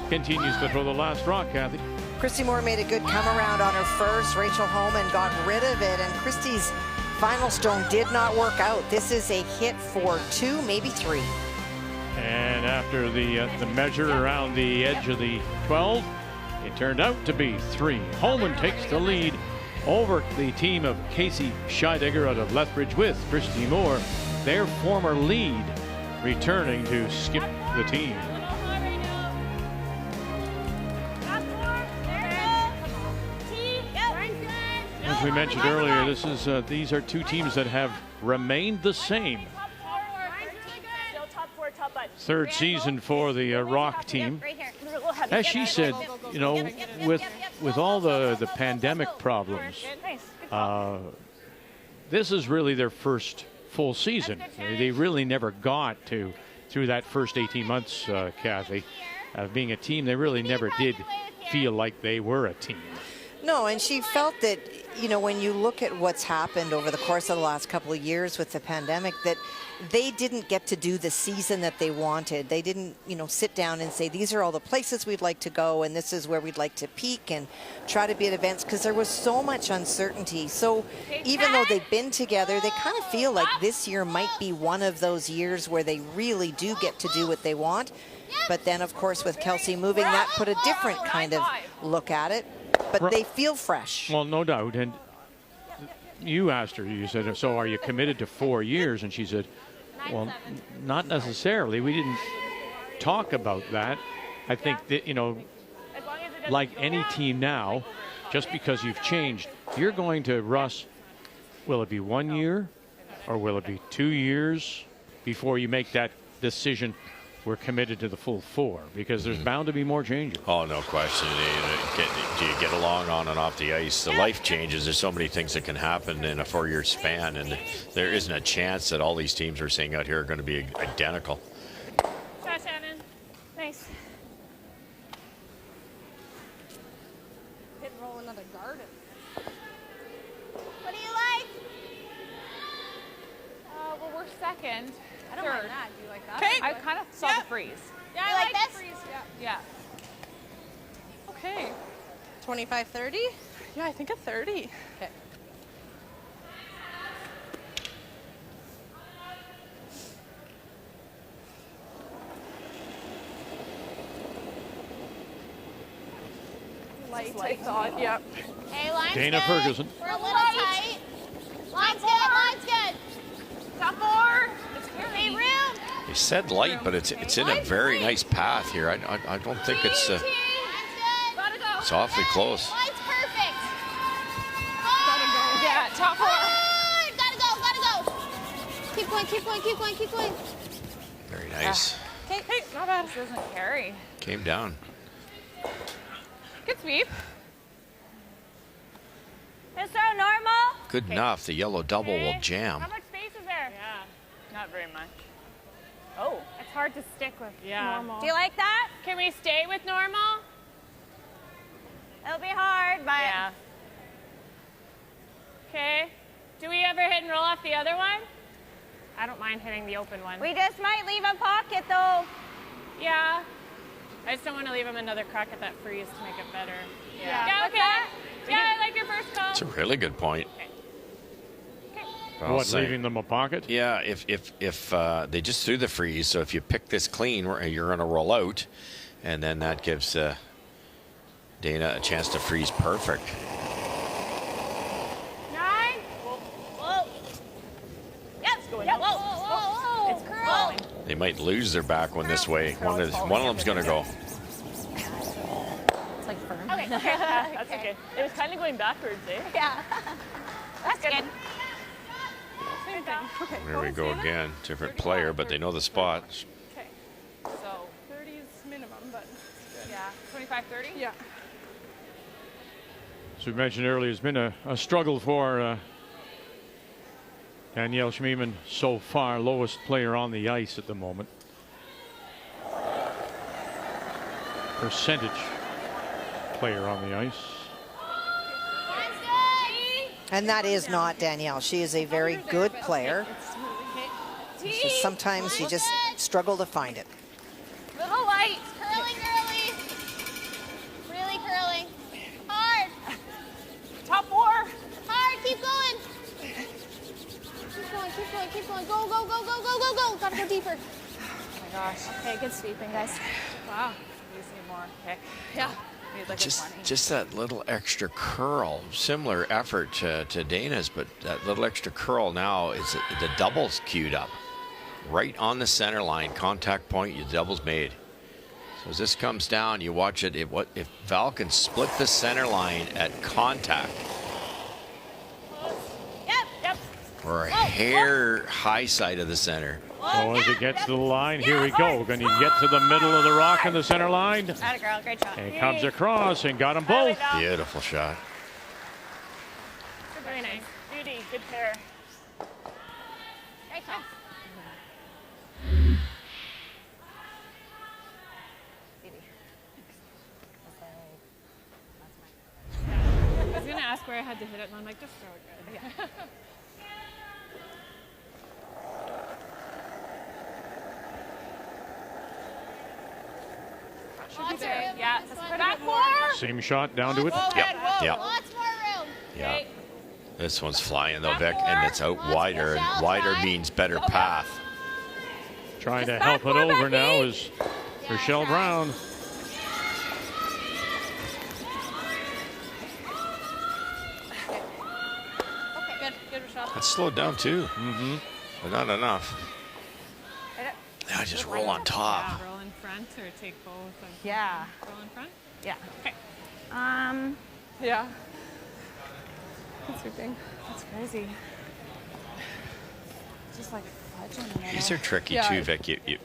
continues to throw the last rock, Kathy. Christy Moore made a good come around on her first. Rachel Holman got rid of it, and Christy's final stone did not work out. This is a hit for 2, maybe 3. And after the measure around the edge of the 12, It turned out to be 3. Holman takes the lead over the team of Casey Scheidegger out of Lethbridge with Christy Moore, their former lead, returning to skip the team. As we mentioned earlier, these are two teams that have remained the same. Third season for the Rocque team. As she said, you know, with all the pandemic problems, this is really their first full season. They really never got through that first 18 months, Kathy, of being a team. They really never did feel like they were a team. No, and she felt that, you know, when you look at what's happened over the course of the last couple of years with the pandemic, that they didn't get to do the season that they wanted. They didn't, you know, sit down and say, these are all the places we'd like to go and this is where we'd like to peak and try to be at events, because there was so much uncertainty. So even though they've been together, they kind of feel like this year might be one of those years where they really do get to do what they want. But then, of course, with Kelsey moving, that put a different kind of look at it. But they feel fresh. Well, no doubt. And you asked her, you said, so are you committed to 4 years? And she said, well, not necessarily. We didn't talk about that. I think that, you know, like any team now, just because you've changed, you're going to, Russ, will it be 1 year or will it be 2 years before you make that decision? We're committed to the full 4, because there's bound to be more changes. Oh, no question. Do you get along on and off the ice? The life changes. There's so many things that can happen in a 4-year span, and there isn't a chance that all these teams we're seeing out here are going to be identical. Shot, Shannon. Nice. Hit and roll another garden. What do you like? Well, we're second. I don't mind that. Do you like that? I kind of saw the freeze. Yeah, I like this? Yeah. Okay. 25-30? Yeah, I think a 30. Okay. Light, I thought. Yep. Hey, line's Dana good. Ferguson. We're a little tight. Line's good. Line's good. Top 4. Hey, room. They said light, but it's in a very nice path here. I don't think it's Line's good. it's awfully close. Line's perfect. Yeah, top 4. Hard. Gotta go. Keep going, keep going, keep going, keep going. Very nice. Okay, hey, not bad. This doesn't carry. Came down. Good sweep. Is that normal? Good enough. The yellow double will jam. How much space is there? Yeah, not very much. Oh, it's hard to stick with normal. Do you like that? Can we stay with normal? It'll be hard, but Yeah. Okay. Do we ever hit and roll off the other one? I don't mind hitting the open one. we just might leave a pocket though. Yeah. I just don't want to leave him another crack at that freeze to make it better. Yeah. Yeah, What's okay. that? Yeah, I like your first call. It's a really good point. I'll What, say- leaving them a pocket? Yeah, if they just threw the freeze, so if you pick this clean, you're going to roll out, and then that gives Dana a chance to freeze perfect. 9. Whoa. Yep. It's going. Yep. Whoa. It's curling. They might lose their back one this way. One of them's going to go. It's like firm. Okay. That's okay. It was kind of going backwards, eh? Yeah. That's good. Same thing. Okay. There we go again. Different player, but they know the spot. Okay. So, 30 is minimum, but it's good. yeah, 25-30? Yeah. As we mentioned earlier, it's been a struggle for Danielle Schmiemann so far, lowest player on the ice at the moment. Percentage player on the ice. And that is not Danielle. She is a very good player. It's just sometimes you just struggle to find it. Little light. Curling early. Really curling. Hard. Top 4. Hard. Keep going. Keep going. Keep going. Keep going. Go, go, go, go, go, go, go. Gotta go deeper. Oh my gosh. Okay, good sweeping, guys. Wow. You just need more. Okay. Yeah. Need like a Just 20. just that little extra curl, similar effort to Dana's, but that little extra curl now is the doubles queued up. Right on the center line, contact point, your double's made. So as this comes down, you watch it. If Val can split the center line at contact, or a hair high side of the center. So as it gets to the line, here we go. Going to get to the middle of the rock in the center line. Atta girl, great shot. And comes across and got them both. Beautiful shot. Very nice. Judy, good pair. Right, Tom. I was going to ask where I had to hit it, and I'm like, just throw it good. Yeah. Lots of room. Yeah, This just one. put Back it more. Same shot down to it. Yep. Lots more room. Yeah. This one's flying though, Vic, and it's out wider, and wider means better path. Trying to help it over now is Rochelle Brown. Okay, good. Good, Rochelle. That's slowed down too. Mm-hmm. But not enough. Now just roll on top. Yeah, roll in front or take both. Yeah. Roll in front? Yeah. Okay. Yeah. That's your thing. That's crazy. Just like fudge in the middle. These are tricky Yeah. too, Vic. You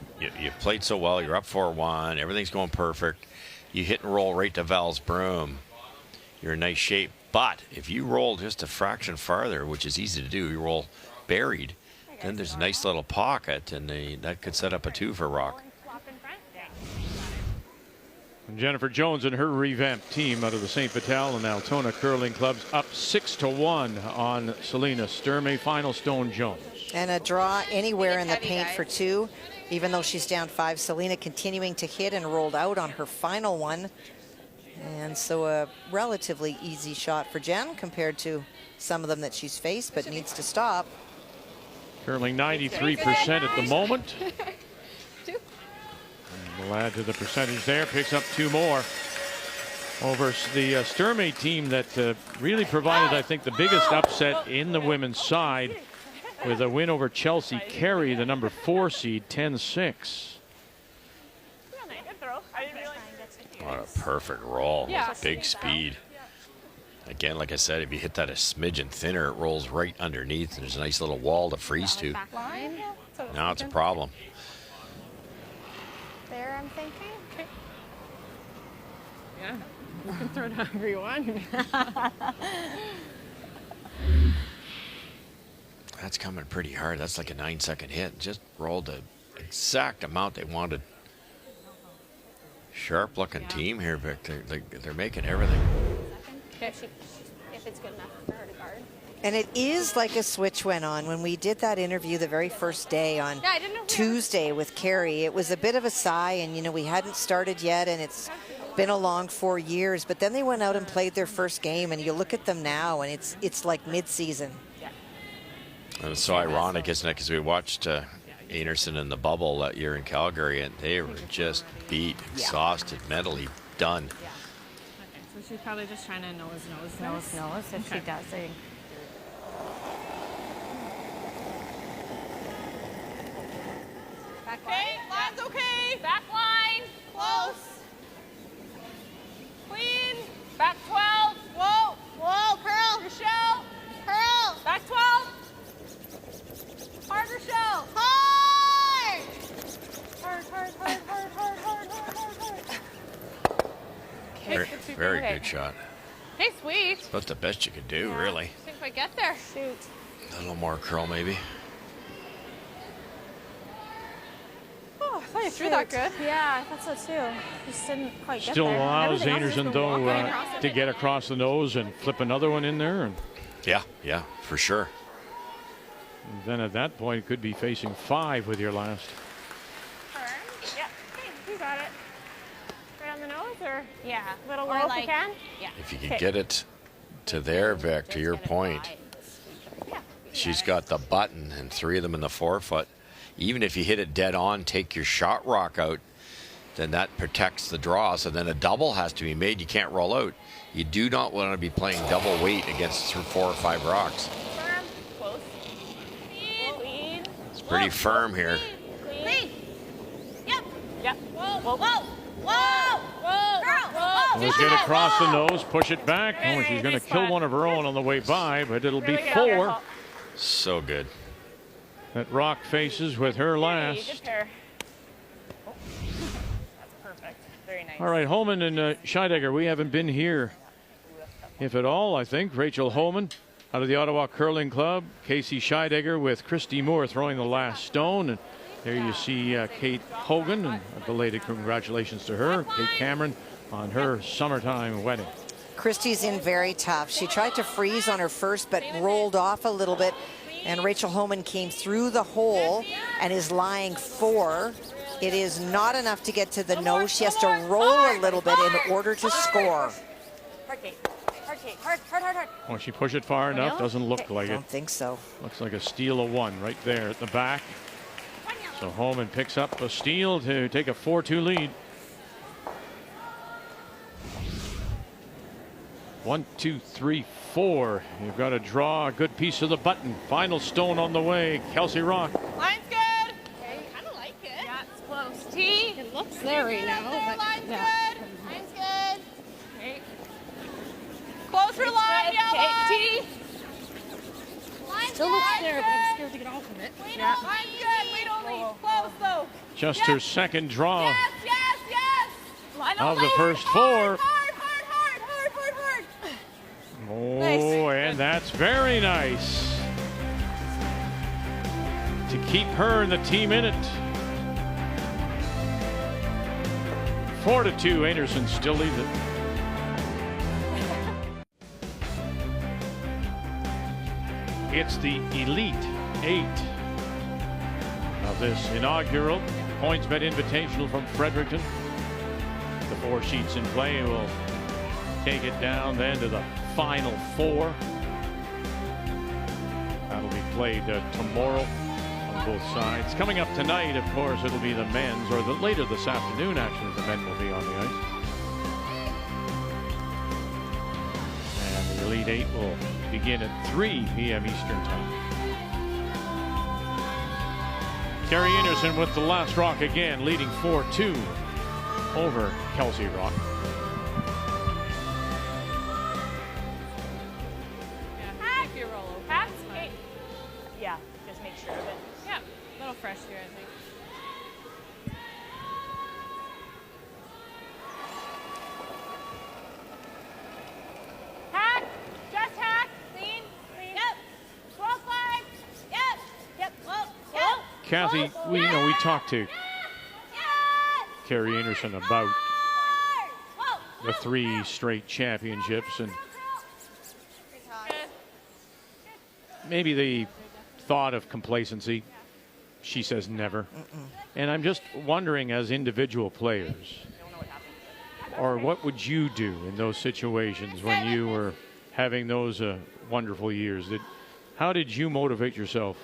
played so well. You're up 4-1. Everything's going perfect. You hit and roll right to Val's broom. You're in nice shape. But if you roll just a fraction farther, which is easy to do, you roll buried, then there's a nice little pocket, and that could set up a 2 for Rocque. Flop in front? Yeah. And Jennifer Jones and her revamped team out of the St. Vital and Altona curling clubs up 6-1 on Selena Sturmey. Final Stone Jones. And a draw anywhere in the paint for 2, even though she's down 5. Selena continuing to hit and rolled out on her final one. And so a relatively easy shot for Jen compared to some of them that she's faced, but needs to stop. Curling 93% at the moment. And we'll add to the percentage there. Picks up 2 more over the Sturmey team that really provided, I think, the biggest upset in the women's side with a win over Chelsea Carey, the number 4 seed, 10-6. Good throw. I didn't realize. What a perfect roll. Yeah. Big speed. Again, like I said, if you hit that a smidgen thinner, it rolls right underneath, and there's a nice little wall to freeze to. Back line. Now it's a problem. There, I'm thinking. Okay. Yeah. You can throw it however you want. That's coming pretty hard. That's like a 9-second hit. Just rolled the exact amount they wanted. Sharp looking team here, Vic. They're making everything. If it's good enough for her to guard. And it is like a switch went on when we did that interview the very first day on Yeah, I didn't know Tuesday with Carrie. It was a bit of a sigh, and we hadn't started yet, and it's been a long 4 years. But then they went out and played their first game, and you look at them now, and it's like mid-season. And it's so ironic, isn't it? Because we watched Einarson in the bubble that year in Calgary, and they were just beat, exhausted, mentally done. Okay, so she's probably just trying to nose. If she does, Okay, line's okay. Back line. Close. Clean. Back 12. Whoa. Whoa, curl. Rochelle. Curl. Back 12. Hard, Rochelle. Hard. Very good shot. Hey, sweet. That's the best you could do, really. I think if I get there. Shoot. A little more curl, maybe. Oh, I thought you threw that good. Yeah, I thought so too. Just didn't quite get Still there. allows Everything else has Einarson, been though, walking across to get across the nose and flip another one in there. And Yeah, for sure. then at that point, it could be facing 5 with your last. Turn. Yeah. Okay, you got it. Right on the nose or Yeah. little Or low if like- you can? Yeah. If you could get it to there, Vic, to your point, she's got the button and 3 of them in the forefoot. Even if you hit it dead on, take your shot rock out, then that protects the draw. So then a double has to be made. You can't roll out. You do not want to be playing double weight against 4 or 5 rocks. Firm. Close. Clean. It's pretty firm here. Clean. Yep. Yep. Whoa. Whoa. Whoa. Whoa. Girl. Whoa. She's going to cross the nose, push it back. Oh, she's going to kill one of her own on the way by, but it'll be 4 So good. that Rocque faces with her Good last. pair. Oh. That's perfect. Very nice. All right, Holman and Scheidegger, we haven't been here, if at all, I think. Rachel Holman out of the Ottawa Curling Club. Casey Scheidegger with Christy Moore throwing the last stone. And there you see Kate Hogan, and a belated congratulations to her. Kate Cameron on her summertime wedding. Christy's in very tough. She tried to freeze on her first, but rolled off a little bit. And Rachel Holman came through the hole and is lying 4. It is not enough to get to the nose. She has to roll a little bit in order to score. Hard, Kate. Hard, Kate. Hard. Will she push it far enough? Doesn't look like I it. don't think so. Looks like a steal of 1 right there at the back. So Holman picks up a steal to take a 4-2 lead. 1, 2, 3, 4. You've got to draw a good piece of the button. Final stone on the way. Kelsey Rocque. Line's good. Okay, kind of like it. Yeah, it's close. T. It looks there right now. But Line's no. good. Mine's good. Okay. Closer line, yellow. T. Line's Still looks there, but I'm scared to get off of it. Yeah. Line's good. Wait only. Close though. Just her second draw Yes. Line of the only. first 4. Hard. Oh, and that's very nice to keep her and the team in it. 4-2. Einarson still leads it. It's the Elite 8 of this inaugural PointsBet Invitational from Fredericton. The 4 sheets in play will take it down then to the final 4. That'll be played tomorrow on both sides. Coming up tonight, of course, it'll be the men's, or later this afternoon, actually, the men will be on the ice. And the Elite 8 will begin at 3 p.m. Eastern Time. Carrie Einarson with the last rock again, leading 4-2 over Kelsey Rocque. Yeah, just make sure of it. Yeah, a little fresh here, I think. Hack. Just hack. Clean. Yep. 12-5. Yep. Whoa. Kathy, we talked to Carrie Einarson about the 3 straight championships, and maybe the thought of complacency. She says never. And I'm just wondering, as individual players, or what would you do in those situations when you were having those wonderful years? How did you motivate yourself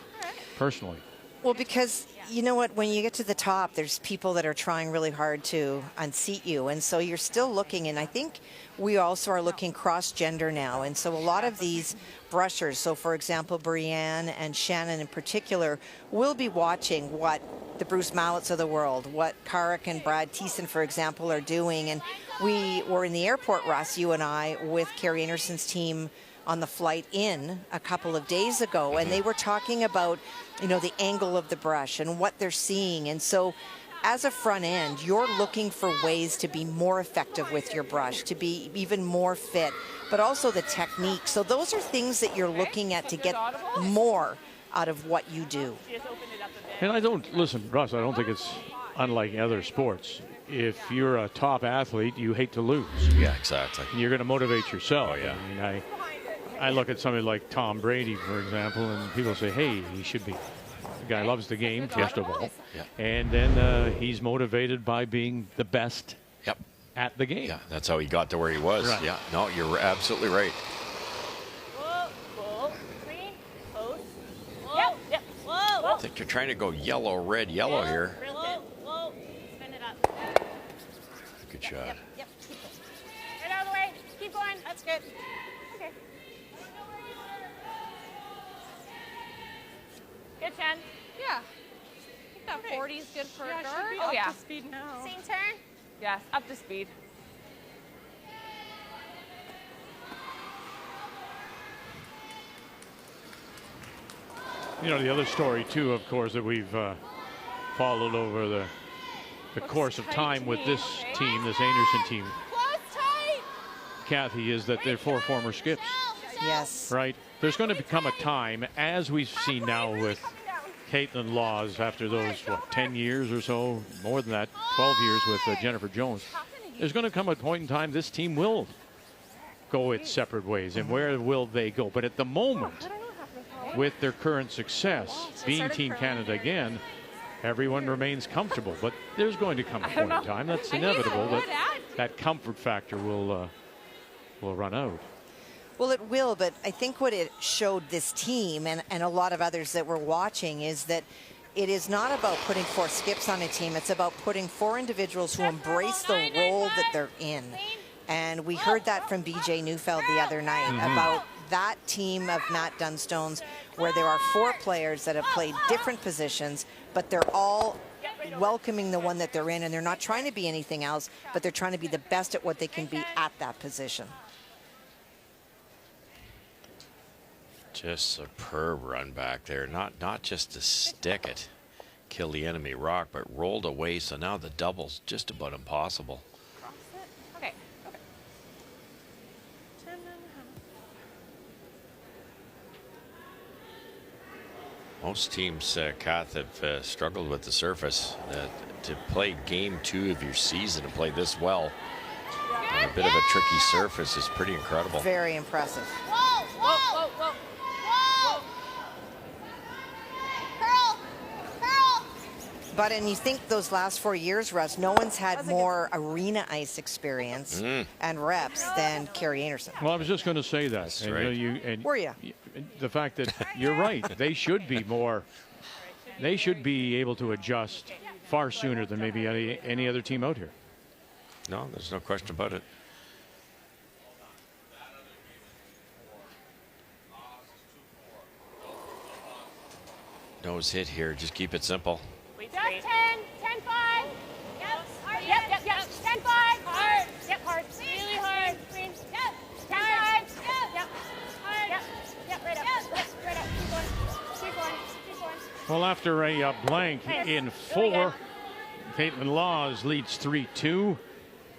personally? Well, because you know what, when you get to the top, there's people that are trying really hard to unseat you. And so you're still looking, and I think we also are looking cross-gender now. And so a lot of these brushers, so for example, Brianne and Shannon in particular, will be watching what the Bruce Mallets of the world, what Karik and Brad Thiessen, for example, are doing. And we were in the airport, Russ, you and I, with Carrie Einarson's team on the flight in a couple of days ago, and they were talking about, the angle of the brush and what they're seeing. And so as a front end, you're looking for ways to be more effective with your brush, to be even more fit, but also the technique. So those are things that you're looking at to get more out of what you do. And I don't, listen, Russ, I don't think it's unlike other sports. If you're a top athlete, you hate to lose. Yeah, exactly. And you're going to motivate yourself. Oh, yeah. I mean, I look at somebody like Tom Brady, for example, and people say, hey, he should be. The guy loves the game, first of all. Yeah. And then he's motivated by being the best at the game. Yeah, that's how he got to where he was. Right. Yeah, no, you're absolutely right. Whoa. Clean. Close. Yep. Whoa. I think you're trying to go yellow, red, yellow here. Whoa. Spin it up. Good shot. Yep. Keep going. Right out of the way. Keep going. That's good. Okay. Good, Chen. Yeah. I think that 40 is good for a guard. Oh, yeah. Speed now. Same turn. Yes, up to speed. You know, the other story, too, of course, that we've followed over the course of time with this team, this Einarson team, Kathy, is that they're 4 former skips. Yes. Right? There's going to become a time, as we've seen now with Caitlin Laws after those, 10 years or so, more than that, 12 years with Jennifer Jones. There's going to come a point in time this team will go its separate ways. And where will they go? But at the moment, with their current success, being Team Canada again, everyone remains comfortable. But there's going to come a point in time, that's inevitable, that comfort factor will run out. Well, it will, but I think what it showed this team and a lot of others that were watching is that it is not about putting 4 skips on a team. It's about putting 4 individuals who embrace the role that they're in. And we heard that from BJ Neufeld the other night about that team of Matt Dunstone's, where there are 4 players that have played different positions, but they're all welcoming the one that they're in, and they're not trying to be anything else, but they're trying to be the best at what they can be at that position. Just superb run back there. Not just to stick it, kill the enemy Rocque, but rolled away. So now the double's just about impossible. Okay. Most teams, Kath, have struggled with the surface. To play game 2 of your season and play this well on a bit of a tricky surface is pretty incredible. Very impressive. Whoa, whoa, whoa, whoa. But, and you think those last 4 years, Russ, no one's had more arena ice experience and reps than Carrie Einarson. Well, I was just going to say that. That's and, right. Were you? The fact that you're right, they should be able to adjust far sooner than maybe any other team out here. No, there's no question about it. Nose hit here. Just keep it simple. Just 10, 10, 5. Yep, hard. Yep. 10, 5. Hard. Yep, hard. Really hard. Clean. Yep. 10, 5. Yep. Hard. Yep, right up. Yep, right up. Keep going. Well, after a blank in 4, Caitlin Laws leads 3-2.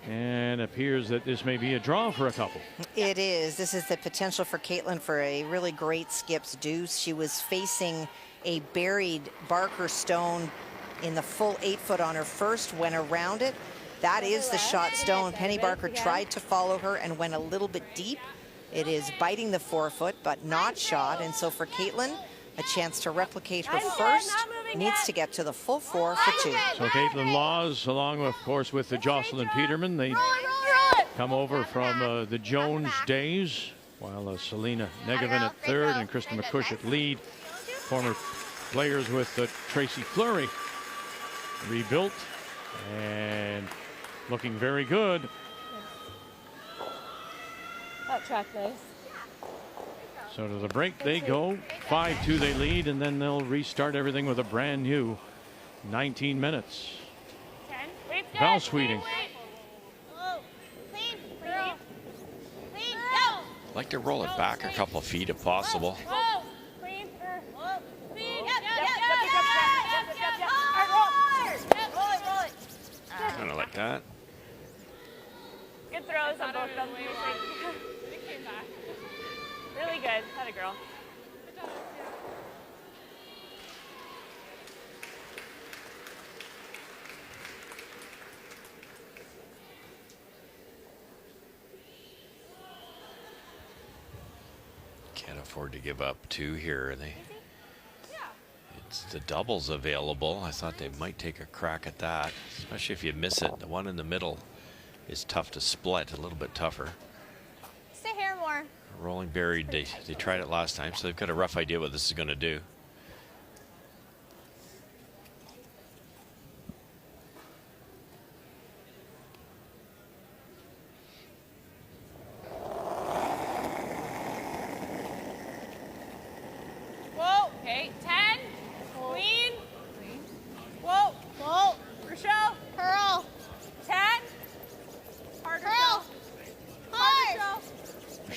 And appears that this may be a draw for a couple. It is. This is the potential for Caitlin for a really great skips deuce. She was facing a buried Barker stone in the full 8-foot on her first, went around it. That is the shot stone. Penny Barker tried to follow her and went a little bit deep. It is biting the 4-foot, but not shot. And so for Caitlin, a chance to replicate her first, needs to get to the full 4 for 2. So Caitlin Laws, along of course with the Jocelyn Peterman, they come over from the Jones days, while Selena Negevin at 3rd and Krista McCush at lead. Former players with Tracy Fleury rebuilt and looking very good. That track nice. So to the break they go. 5-2 they lead, and then they'll restart everything with a brand new 19 minutes. Val Sweeting. Like to roll it back a couple of feet if possible. Kind of like that. Good throws on both of them. Really good. Had a girl. Can't afford to give up 2 here. It's the doubles available. I thought they might take a crack at that, especially if you miss it. The one in the middle is tough to split, a little bit tougher. Stay here more. Rolling buried, they tried it last time, so they've got a rough idea what this is going to do.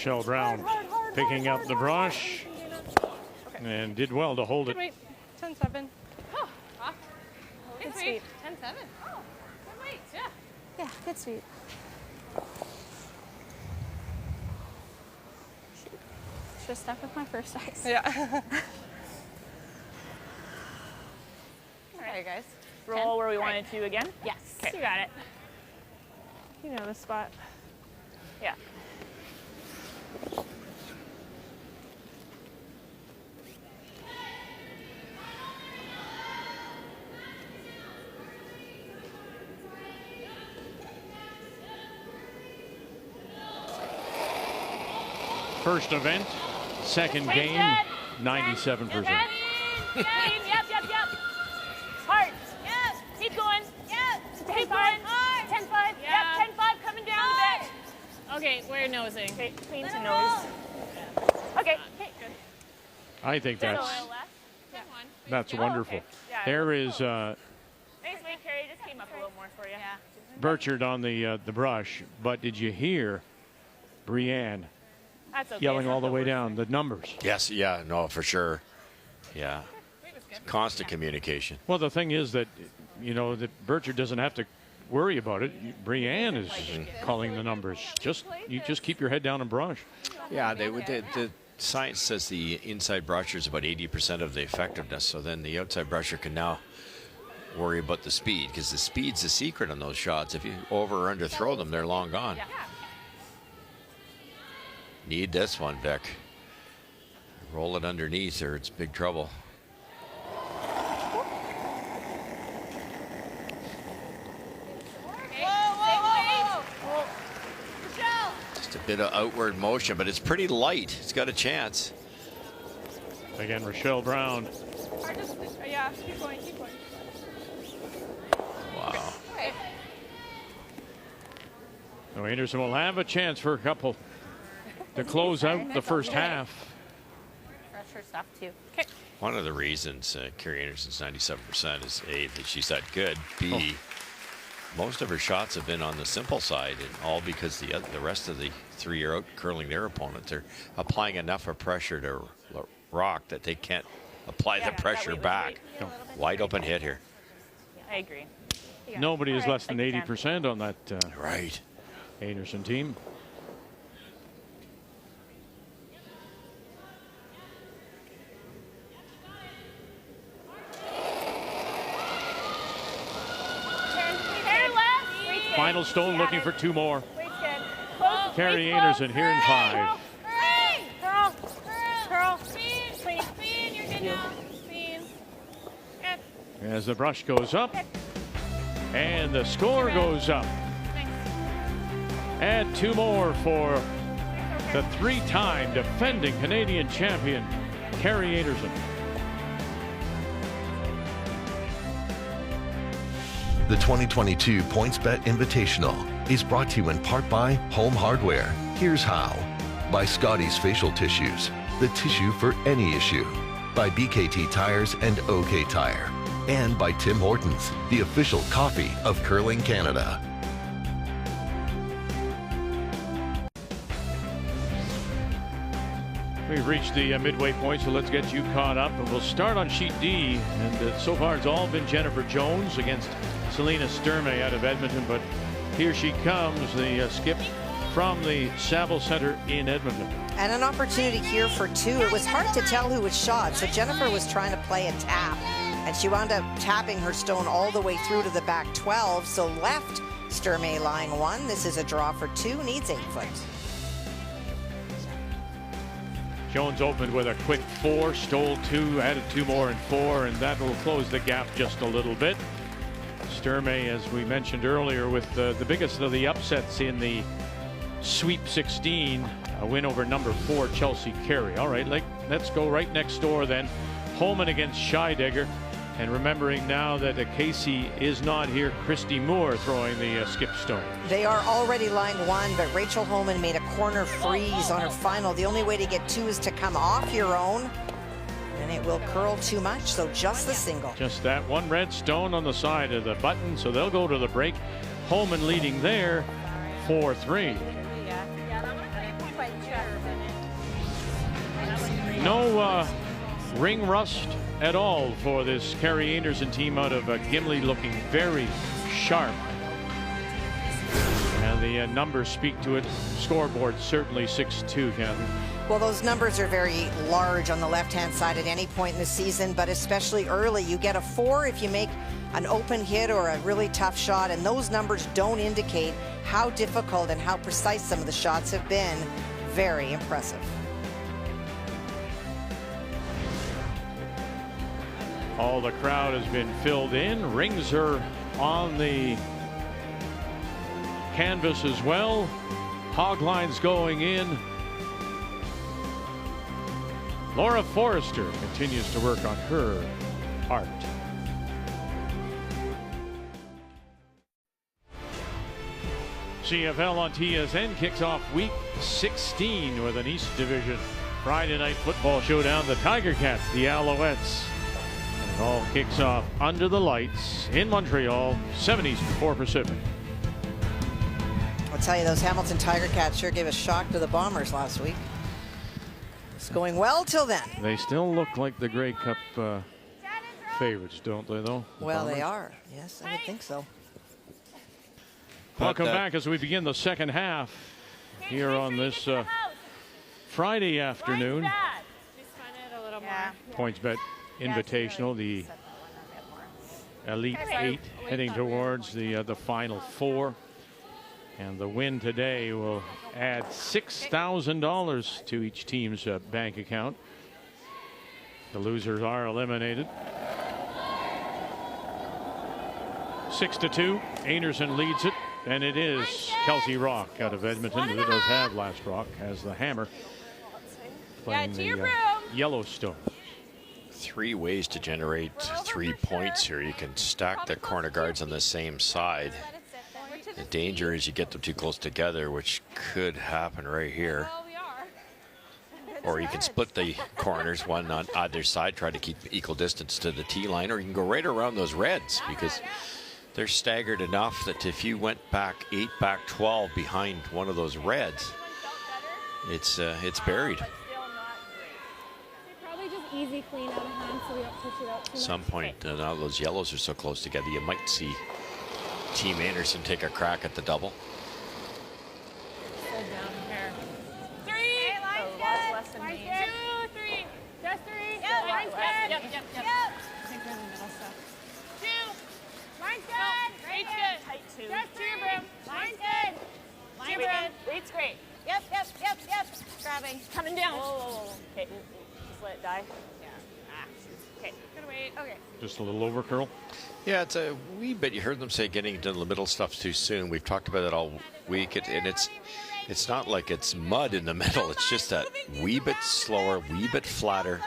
Rochelle Brown picking up the brush and did well to hold it. Wait, 10-7. Oh, Good sweep. sweep. 10-7. Oh, good weight. Yeah. Yeah, good sweep. Should have stuck with my first ice. Yeah. Okay, guys. Roll where we wanted to again? Yes. You got it. You know the spot. Yeah. First event, second game, 97%. Yep. Hard. Yes. Keep going. Yes. 10-5. 10-5. Yeah. Yep. 10-5 coming down a bit. Okay, we're nosing. Okay, clean to nose. Okay. Good. I think that's wonderful. Okay. Yeah, There is nice weight carry. Just came up a little more for you. Yeah. Burchard on the brush, but did you hear Brianne That's okay. yelling It's not all the way worst down thing. the numbers? Yes, yeah, no, for sure. Yeah. Constant communication. Well, the thing is that, you know, that Burchard doesn't have to worry about it. Brianne is calling the numbers. You just keep your head down and brush. Yeah, the science says the inside brusher is about 80% of the effectiveness. So then the outside brusher can now worry about the speed, because the speed's the secret on those shots. If you over or underthrow them, they're long gone. Need this one, Vic. Roll it underneath or it's big trouble. Just a bit of outward motion, but it's pretty light. It's got a chance. Again, Rochelle Brown. Yeah, keep going, keep going. Wow. So Einarson will have a chance for a couple to close out the first half. Pressure stuff too. Okay. One of the reasons Carrie Anderson's 97% is A, that she's that good. B, most of her shots have been on the simple side, and all because the rest of the three are out curling their opponent. They're applying enough of pressure to Rocque that they can't apply the pressure back. Wide open hit here. I agree. Nobody is less than 80% on that right Einarson team. Final stone looking for two more. Carrie Einarson here in 5. Curl. Spin. You're good now. Spin. As the brush goes up and the score goes up. Add two more for the three-time defending Canadian champion, Carrie Einarson. The 2022 PointsBet Invitational is brought to you in part by Home Hardware. Here's how. By Scotty's Facial Tissues, the tissue for any issue. By BKT Tires and OK Tire. And by Tim Hortons, the official coffee of Curling Canada. We've reached the midway point, so let's get you caught up. And we'll start on sheet D. And so far it's all been Jennifer Jones against Selena Sturmey out of Edmonton. But here she comes, the skip from the Saville Center in Edmonton. And an opportunity here for two. It was hard to tell who was shot, so Jennifer was trying to play a tap, and she wound up tapping her stone all the way through to the back 12, so left Sturmey lying 1. This is a draw for 2, needs 8 foot. Jones opened with a quick 4, stole 2, added 2 more and 4, and that will close the gap just a little bit. Sturmey, as we mentioned earlier, with the biggest of the upsets in the Sweep 16, a win over number 4 Chelsea Carey. All right, let's go right next door then. Holman against Scheidegger, and remembering now that Casey is not here, Christy Moore throwing the skip stone. They are already lying 1, but Rachel Holman made a corner freeze on her final. The only way to get 2 is to come off your own, and it will curl too much, so just the single. Just that one red stone on the side of the button, so they'll go to the break. Holman leading there 4-3. No ring rust at all for this Carrie Einarson team out of Gimli, looking very sharp. And the numbers speak to it. Scoreboard certainly 6-2, Catherine. Well, those numbers are very large on the left-hand side at any point in the season, but especially early. You get a 4 if you make an open hit or a really tough shot, and those numbers don't indicate how difficult and how precise some of the shots have been. Very impressive. All the crowd has been filled in. Rings are on the canvas as well. Hog lines going in. Laura Forrester continues to work on her art. CFL on TSN kicks off week 16 with an East Division Friday night football showdown. The Tiger Cats, the Alouettes. And it all kicks off under the lights in Montreal, 7 Eastern, 4 Pacific. I'll tell you, those Hamilton Tiger Cats sure gave a shock to the Bombers last week. It's going well till then. They still look like the Grey Cup favorites, don't they, though? Well, they are. Yes, I would think so. Welcome back as we begin the second half here on this Friday afternoon. PointsBet Invitational, the Elite 8 heading towards the Final 4. And the win today will add $6,000 to each team's bank account. The losers are eliminated. 6-2. Einarson leads it, and it is Kelsey Rocque out of Edmonton, who does have last Rocque, has the hammer, playing the Yellowstone. 3 ways to generate 3 points here. You can stack the corner guards on the same side. The danger is you get them too close together, which could happen right here. Or you can split the corners, one on either side, try to keep equal distance to the T line, or you can go right around those reds because they're staggered enough that if you went back 8, back 12 behind one of those reds, it's buried. Probably just easy clean out of hand so we don't push it out too much. At some point, now those yellows are so close together, you might see Team Einarson take a crack at the double. Hold down here. 3. Hey, line's good. Less than me. 2, 3. Just 3. Yep, line's good. Yep. I think we're in the middle stuff. 2. Line's good. Right good. Tight 2. Just 2, Broom. Line's good. Line's good. Weight's great. Yep. Grabbing. Coming down. Whoa. Okay. Just let it die. Yeah. Okay. Good weight. Okay. Just a little over curl. Yeah, it's a wee bit. You heard them say getting into the middle stuff's too soon. We've talked about it all week, and it's not like it's mud in the middle. It's just that wee bit slower, wee bit flatter.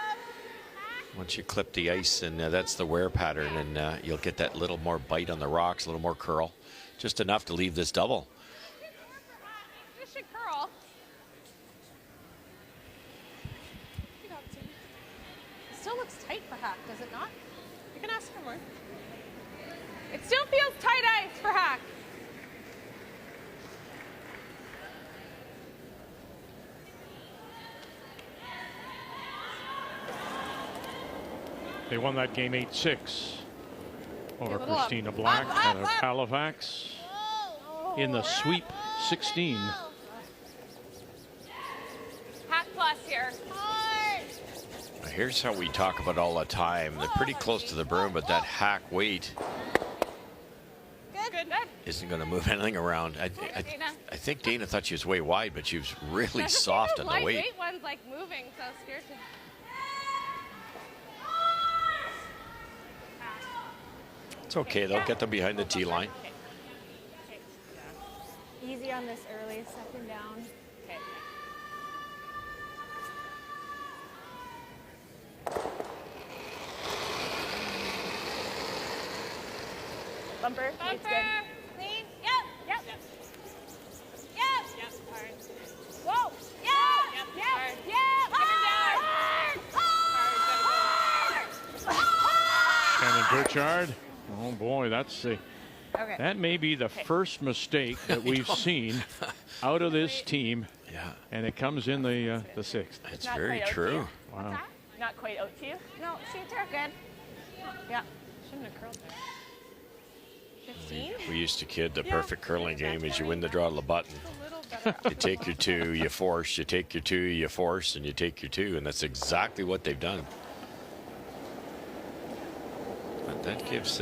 Once you clip the ice, and that's the wear pattern, and you'll get that little more bite on the rocks, a little more curl, just enough to leave this double. This should curl. It still looks tight for Hack, does it not? You can ask for more. It still feels tight ice for Hack. They won that game 8-6 over Christina Black out of Halifax in the sweep 16. Hack plus here. Here's how we talk about all the time. They're pretty close to the broom, but that Hack weight isn't going to move anything around. I think Dana thought she was way wide, but she was really soft on the weight. The one's like moving, so I was scared to. It's okay, though. Get them behind the T line. Easy on this early, second down. Okay. Bumper. It's good. Clean. Yep. Hard. Whoa. Shannon Burchard. Oh boy, that may be the first mistake that we've seen out of this team Yeah. And it comes in the sixth. It's Not very quite out to true. you? Wow. Not quite out to you? No, she took it. Yeah. Shouldn't have curled there. 15? We used to kid the perfect curling game is you win the draw to the button. You take your 2, you force, you take your 2, you force, and you take your 2, and that's exactly what they've done. But that gives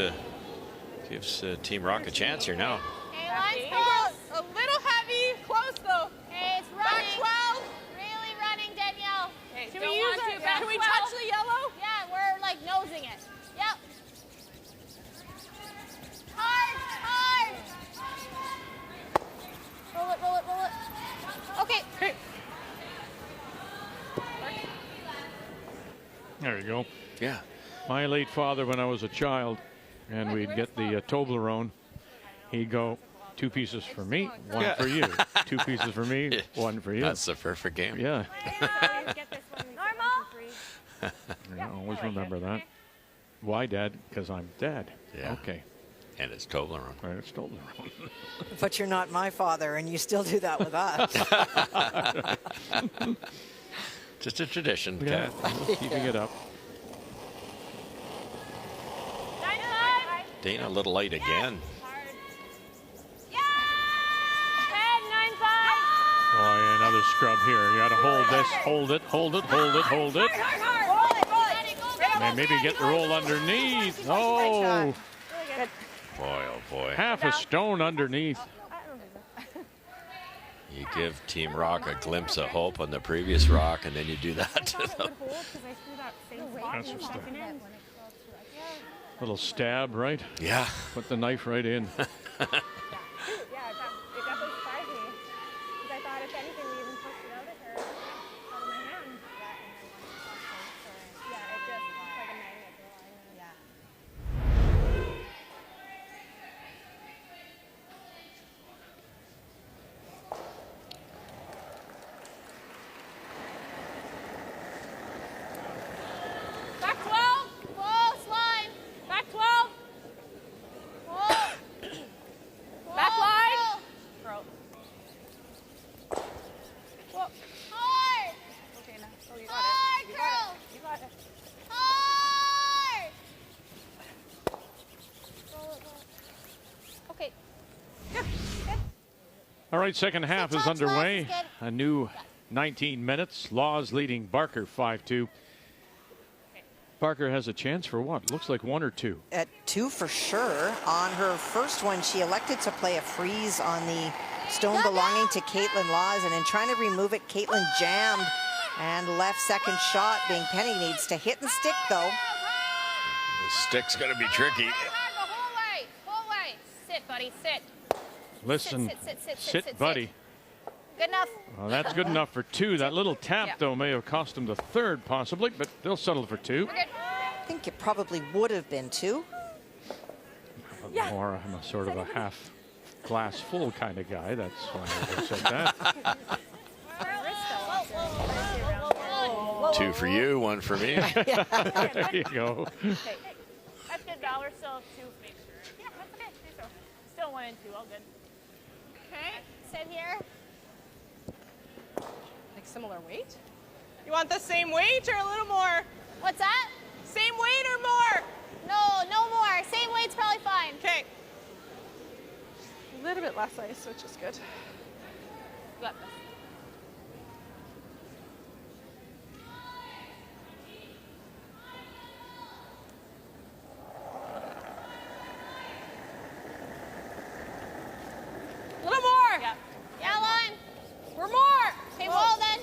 Team Rocque a chance here now. Hey, line's close. A little heavy. Close, though. Hey, it's running. Back 12. Really running, Danielle. Okay, Should don't we use want our to. back Can we 12? touch the yellow? Yeah, we're like nosing it. Yep. Hard, hard. Roll it, roll it, roll it. Okay. There you go. Yeah. My late father, when I was a child, and we'd get the Toblerone, he'd go, 2 pieces for me, 1 for you. 2 pieces for me, 1 for you. That's the perfect game. Yeah. Normal. I always remember that. Why, Dad? Because I'm Dad. Yeah. Okay. And it's Toblerone. Right, it's Toblerone. But you're not my father, and you still do that with us. Just a tradition, Yeah, Kat. keeping it up. Dana a little light again. Boy, another scrub here. You got to hold this, hold it, hold it, hold it, hold it. And maybe get the roll underneath. Oh, Boy, oh boy. half a stone underneath. You give Team Rocque a glimpse of hope on the previous rock, and then you do that to them. That's just a little stab, right? Yeah. Put the knife right in. Yeah, it definitely surprised me. Because I thought if anything, we even pushed it out of her, out of my hand. Yeah, it just, like a magnet drawing. Yeah. Back 12. Close line. Back 12. Close. Back line. Curl. Whoa. Hard. Okay, now. Oh, you got Hard, it. You got curl. it. You got it. Hard. Okay. All right, second half is touch, underway. Laws, is A new 19 minutes. Laws leading Barker 5-2. Barker has a chance for what? Looks like 1 or 2. At 2 for sure. On her first one, she elected to play a freeze on the stone belonging to Caitlin Laws, and in trying to remove it, Caitlin jammed and left second shot being Penny. Needs to hit and stick, though. The stick's going to be tricky. Hard the whole way. Whole way. Sit, buddy. Sit. Listen, Sit, buddy. Good enough. Well, that's good enough for 2. That little tap, though, may have cost him the 3rd, possibly, but they'll settle for 2. We're good. I think it probably would have been 2. Or I'm a sort of a half glass full kind of guy. That's why I just said that. 2 for you, 1 for me. There you go. Okay. That's good, Val. We're still 2. Make sure. Yeah, that's okay. So, still 1 and 2. All good. Okay. Sit here. Like similar weight? You want the same weight or a little more? What's that? Same weight or more? No, no more. Same weight's probably fine. Okay. A little bit less ice, which is good. Got this. A little more. Yeah. Yeah, line. We're more. Okay, wall then.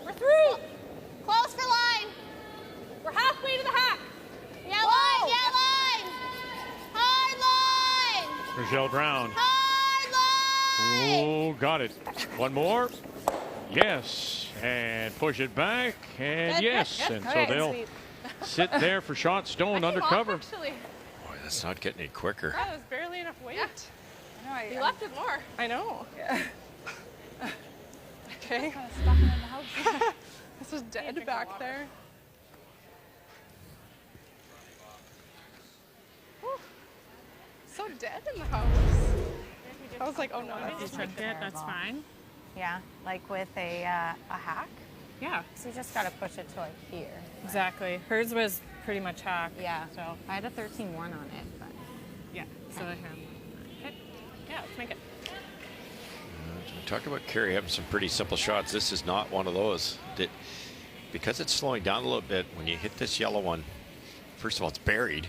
We're through. Close for line. We're halfway to the hack. Yeah, line. Yeah, line. Hard line. Rochelle Brown. Hard line. Oh, got it. 1 more. Yes. And push it back. And Good, yes. good, good. And All so right, they'll sweet. sit there for shot stone under cover. Actually, Boy, that's not getting any quicker. that was barely enough weight. I know, You left it more. I know. Yeah. Okay. Kind of stuck in the house. This was dead back there. Whew. So dead in the house. I was like, oh no, that's That's fine. Yeah, like with a hack. Yeah. So you just got to push it to like here. Exactly. Hers was pretty much hack. Yeah. So I had a 13-1 on it, but yeah. So here. Okay. Yeah, let's make it. Talk about Carey having some pretty simple shots. This is not one of those. Because it's slowing down a little bit, when you hit this yellow one, first of all, it's buried.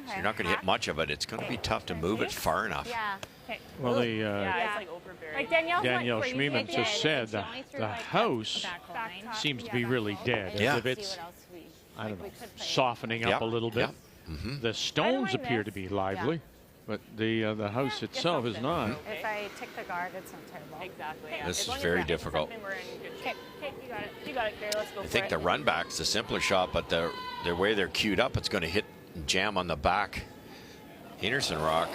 So you're not going to hit much of it. It's going to be tough to move it far enough. yeah. Well, Yeah, it's like overburied. Like Danielle Schmiemann just said the house seems to be really dead. Yeah. As if it's, I don't know, softening up a little bit. The stones appear to be lively, but the house itself is not. If I tick the guard, it's not terrible. Exactly. This is very difficult. We're in good shape. Okay, you got it. You got it, Carey. Let's go I for think it. the run back's the simpler shot, but the way they're queued up, it's going to hit and jam on the back. Einarson Rocque.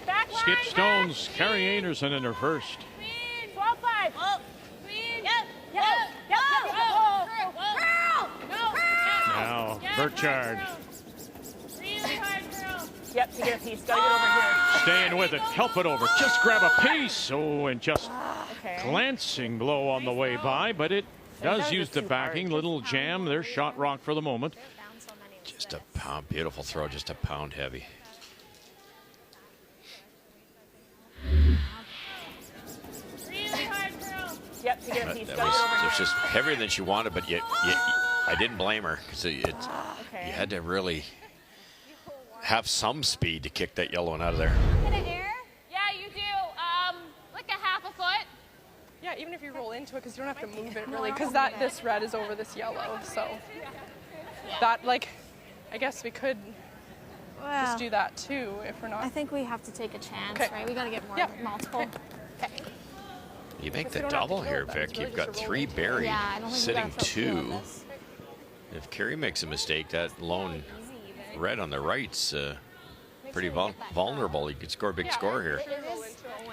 Back Skip Stones, Carey Einarson in her first. 12-5. Oh. Yep. Now, Burchard Really hard, girl. Yep, to get a piece. Gotta get over here. staying with it. Help it over. Just grab a piece. Oh, and just Okay. glancing low on the way by, but it does use the backing. Little jam. There's shot rock for the moment. Just a pound. Beautiful throw. Just a pound heavy. Really hard, girl. Yep, to get a That piece. was, Gotta get over it here. was just heavier than she wanted, but yet I didn't blame her because you had to really have some speed to kick that yellow one out of there. Get an air? Yeah, you do. Like a half a foot. Yeah, even if you roll into it, because you don't have to move it really, because this red is over this yellow, so that, like, I guess we could just do that too if we're not. I think we have to take a chance, Okay. right? We got to get more Yeah. multiple. You make Because we the don't have to double kill here, it, then. Vic. It's really You've just got a roll 3 into it. buried, Yeah, I don't think we sitting got to feel 2. this. If Carey makes a mistake, that lone red on the right's pretty vulnerable. You could score a big score here.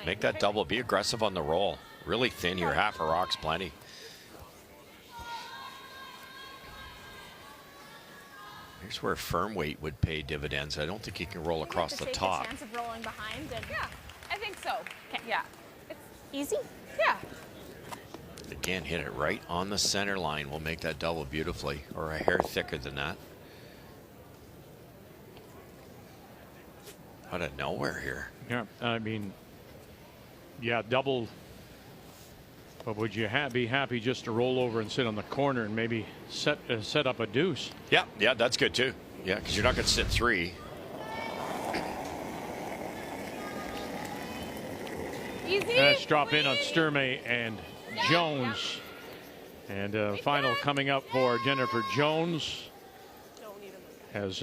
Make that double. Be aggressive on the roll. Really thin here. Half a rock's plenty. Here's where firm weight would pay dividends. I don't think you can roll across the top. Chance of rolling behind and Yeah, I think so. Yeah. easy. Yeah. Again, hit it right on the center line. We'll make that double beautifully, or a hair thicker than that. Out of nowhere here. Yeah, I mean, yeah, double. But would you be happy just to roll over and sit on the corner and maybe set up a deuce? Yeah, that's good too. Yeah, because you're not going to sit 3. Easy. Let's drop in on Sturmey and Jones. And final coming up for Jennifer Jones as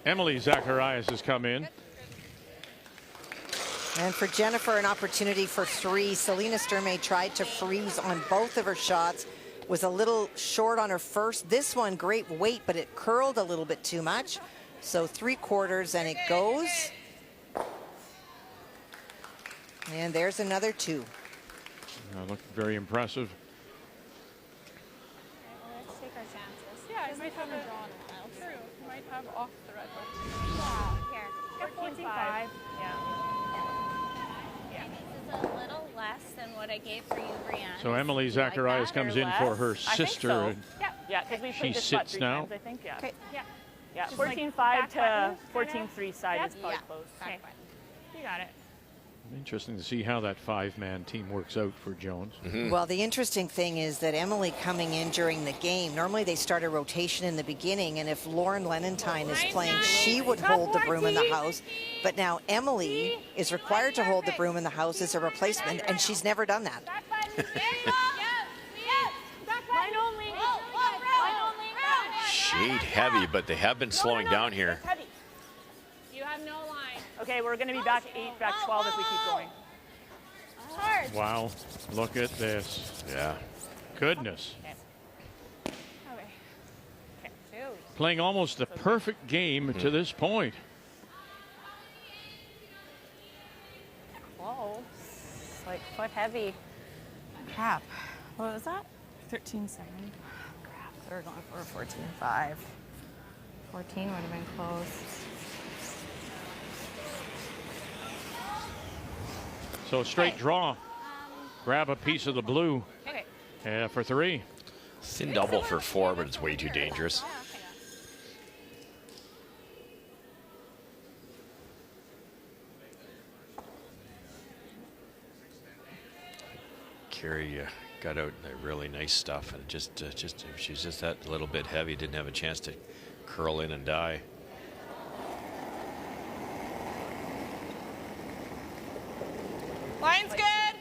Emily Zacharias has come in. And for Jennifer, an opportunity for 3. Selena Sturmey tried to freeze on both of her shots. Was a little short on her first. This one, great weight, but it curled a little bit too much. So 3/4 and it goes. And there's another 2. Looked very impressive. Let's take our chances. Yeah, it might have a draw. True. You might have off the red one. Here. 14-5. Yeah. This is a little less than what I gave for you, Brianna. So Emily Zacharias comes in for her sister. And Yeah, because we She played this spot sits 3 now. times, I think. Yeah. Okay. Yeah. Yeah, Just like 14-5 back to button, 14-3 side is probably Yeah. close. Okay. You got it. interesting to see how that 5-man team works out for Jones. Well, the interesting thing is that Emily coming in during the game, normally they start a rotation in the beginning, and if Lauren Lenentine is playing, she would hold the broom in the house. But now Emily is required to hold the broom in the house as a replacement, and she's never done that. Line only. Shade heavy, but they have been slowing down here. Heavy. You have no line. Okay, we're going to be back 8, back 12 if we keep going. Hard. Wow, look at this. Yeah. Goodness. Okay. Playing almost the perfect game to this point. Whoa. It's like foot heavy. Crap. What was that? 13-7. Crap. They were going for a 14-5. 14 would have been close. So straight draw. Grab a piece of the blue for 3. Thin double for 4, but it's way too dangerous. Carrie got out the really nice stuff, and she's just that little bit heavy. Didn't have a chance to curl in and die. Line's good.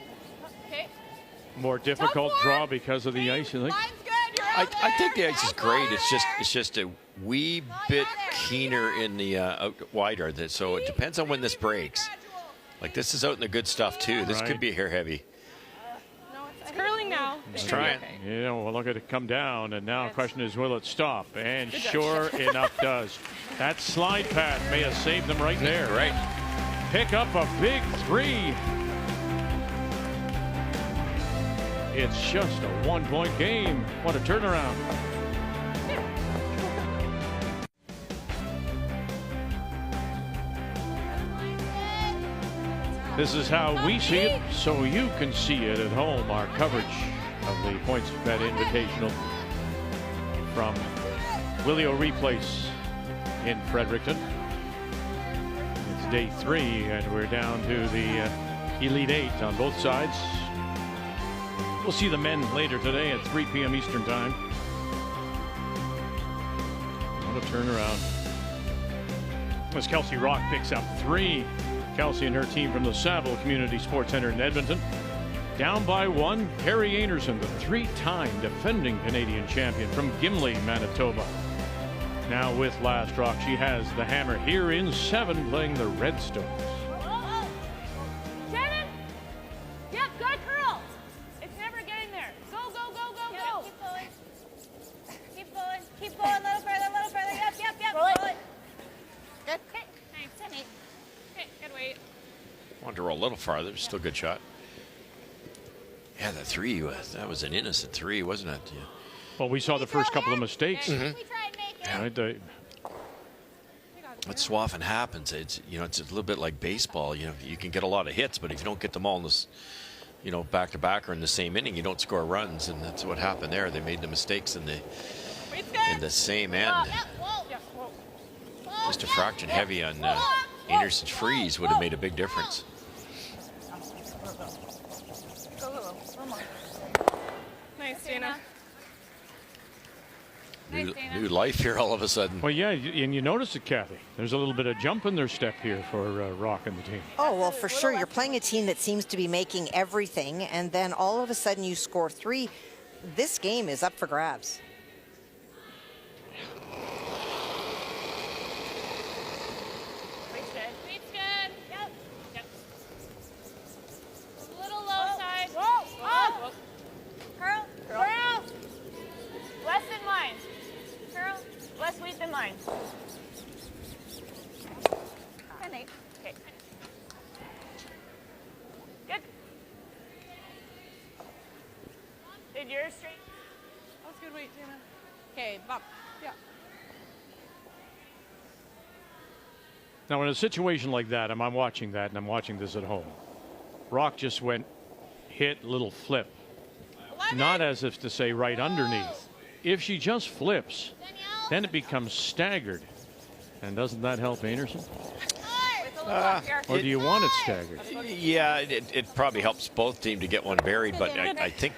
Okay. More difficult draw because of the ice, you think? Line's good. You're out I think the ice is great. It's just a wee bit keener in the out wider. So it depends on when this breaks. Like this is out in the good stuff too. This could be hair heavy. It's curling now. Just try it. You know, we'll look at it come down, and now the question is, will it stop? And sure enough does. That slide path may have saved them right there. Right. Pick up a big 3. It's just a 1-point game. What a turnaround. This is how we see it, so you can see it at home. Our coverage of the PointsBet Invitational from Willie O'Ree Place in Fredericton. It's day 3, and we're down to the Elite 8 on both sides. We'll see the men later today at 3 p.m. Eastern Time. What a turnaround. As Kelsey Rocque picks up 3. Kelsey and her team from the Saville Community Sports Center in Edmonton. Down by 1, Carrie Einarson, the 3-time defending Canadian champion from Gimli, Manitoba. Now with Last Rock, she has the hammer here in 7, playing the Redstones. Shannon! Yep, good curl. It's never getting there. Go, go, go, go, go. Keep going. Keep going. Keep going. A little further, a little further. Yep, yep, yep. Roll it. Roll it. Good. Okay. Thanks. 10-8. Okay, good weight. Wanted to roll a little farther. Still a good shot. Yeah, the 3 that was an innocent 3, wasn't it? Yeah. Well, we saw the first couple of mistakes. We try and make it. Right, What so often happens, it's it's a little bit like baseball. You can get a lot of hits, but if you don't get them all in this, back to back or in the same inning, you don't score runs, and that's what happened there. They made the mistakes in the same end. Just a fraction heavy on Anderson's freeze would have made a big difference. Nice, Dana. New life here all of a sudden. Well, yeah, and you notice it, Kathy. There's a little bit of jump in their step here for Rocque and the team. Oh, well, for sure. You're playing a team that seems to be making everything, and then all of a sudden you score 3. This game is up for grabs. Weight's good. Weight's good. Yep. Yep. A little low side. Whoa. Up. Curl. Curl. Curl. Less than mine. Curl. Less weight than mine. 10-8. Okay. Good. Did yours straight? That's good weight, Dana. Okay, bump. Yeah. Now, in a situation like that, I'm watching that, and I'm watching this at home. Rocque just went, hit, little flip. 11. Not as if to say right underneath. If she just flips, then it becomes staggered. And doesn't that help Einarson? Or do you want it staggered? Yeah, it probably helps both teams to get one buried, but I think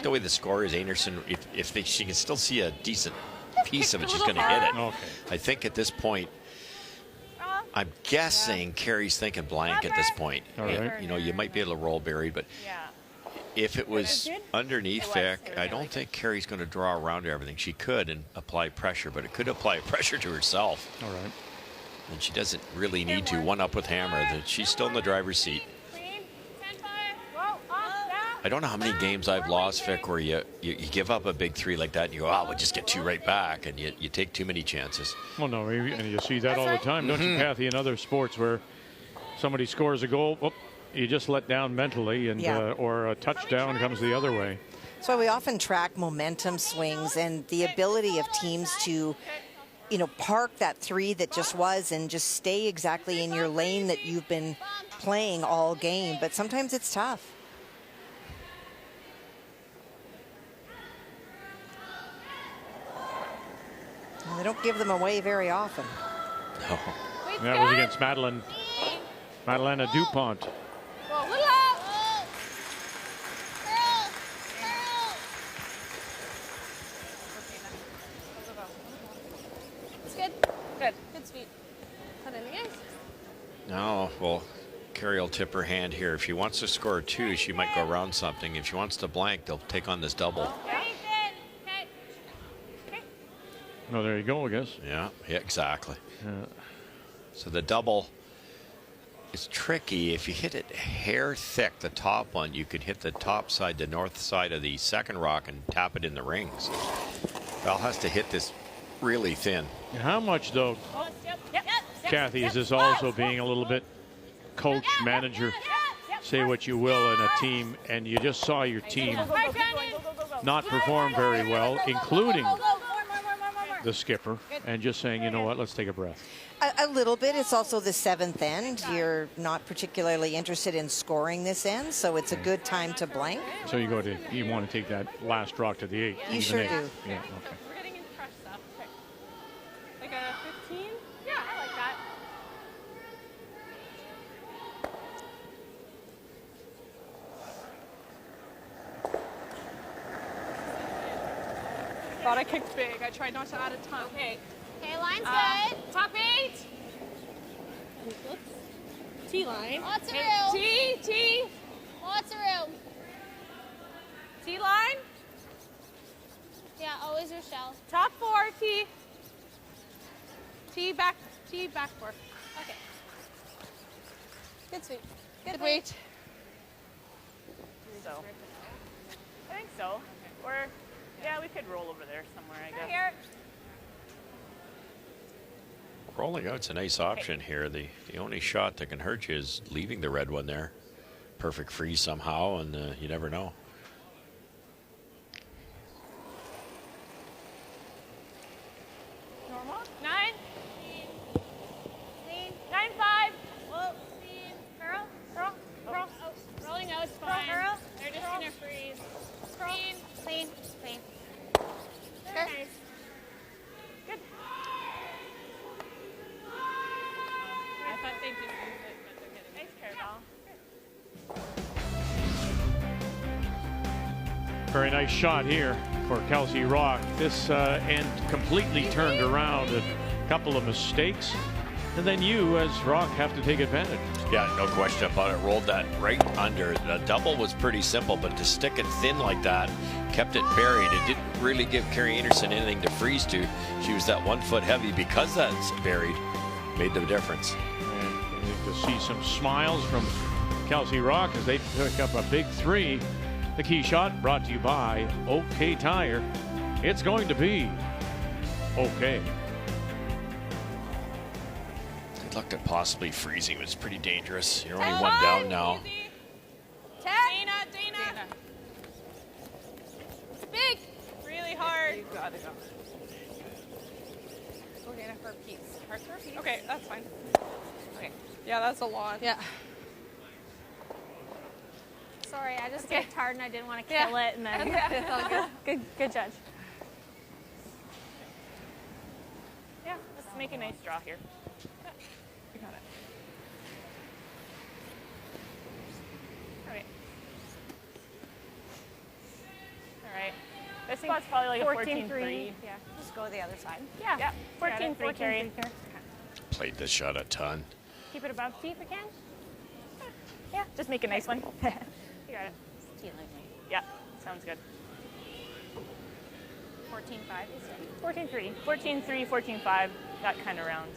the way the score is, Einarson, if she can still see a decent piece of it, she's going to hit it. Okay. I think at this point, I'm guessing Carrie's thinking blank at this point. All right. You might be able to roll buried, but if it was underneath there, I don't think Carrie's going to draw around to everything. She could and apply pressure, but it could apply pressure to herself. All right. And she doesn't really need to one up with hammer. She's still in the driver's seat. I don't know how many games I've lost, Vic, where you give up a big 3 like that and you go, we'll just get 2 right back, and you take too many chances. Well, no, and you see that all the time, don't you, Kathy, in other sports where somebody scores a goal, you just let down mentally, and or a touchdown comes the other way. So we often track momentum swings and the ability of teams to you know, park that 3 that just was and just stay exactly in your lane that you've been playing all game. But sometimes it's tough. And they don't give them away very often. No. That was against Madeleine Dupont. Whoa, little out. It's good. Good. Good speed. Put in the ice. No, well, Carrie will tip her hand here. If she wants to score 2, she might go around something. If she wants to blank, they'll take on this double. Oh, there you go, I guess. Yeah, exactly. Yeah. So the double is tricky. If you hit it hair thick, the top one, you could hit the top side, the north side of the second rock and tap it in the rings. Val has to hit this really thin. How much, though, Kathy, is this also being a little bit coach, manager, say what you will in a team, and you just saw your team not perform very well, including the skipper, and just saying, you know what, let's take a breath. A little bit. It's also the 7th end. You're not particularly interested in scoring this end, so it's a good time to blank. So you want to take that last rock to the 8. You sure do. Yeah, okay. We're getting into crush stuff. Okay. Like a 15? Yeah, I like that. Thought I kicked big. I tried not to add a ton. Okay. Okay, line's good. Top 8. T-line. Lots of room. T. Lots of room. T-line. Yeah, always Rochelle. Top 4, T. T back 4. Okay. Good sweep. Good weight. So, I think so. Or, yeah, we could roll over there somewhere, I guess. Here. Rolling out's a nice option here. The only shot that can hurt you is leaving the red one there. Perfect freeze somehow, and you never know. Normal. 9. Clean. 9-5. Whoa. Clean. Girl. Girl. Oh, rolling out's fine. Girl. They're just gonna freeze. Clean. Clean. Clean. Very nice. Good. I thought they did use it, but they're getting Nice Carabao. Very nice shot here for Kelsey Rocque. This end completely turned around. A couple of mistakes. And then you, as Rocque, have to take advantage. Yeah, no question about it. Rolled that right under. The double was pretty simple, but to stick it thin like that, kept it buried. It didn't really give Carrie Einarson anything to freeze to. She was that 1 foot heavy because that's buried. Made the difference. And to see some smiles from Kelsey Rocque as they pick up a big 3. The key shot brought to you by OK Tire. It's going to be okay. They looked at possibly freezing. It was pretty dangerous. You're only 1 down now. Dana. big. Really hard. You got it. Go Dana for a piece. Hard for a piece. Okay, that's fine. Okay. Yeah, that's a lot. Yeah. Sorry, I just kicked hard and I didn't want to kill it, and then It's all good. good judge. Yeah, let's make a nice draw here. You got it. Okay. All right. This spot's probably like a 14-3. Yeah, just go the other side. Yeah. 14-3 carry. Played this shot a ton. Keep it above T if we can. Yeah, just make a nice one. You got it. Yeah, sounds good. 14-5, you said? 14-3. 14-3, 14-5, that kind of round.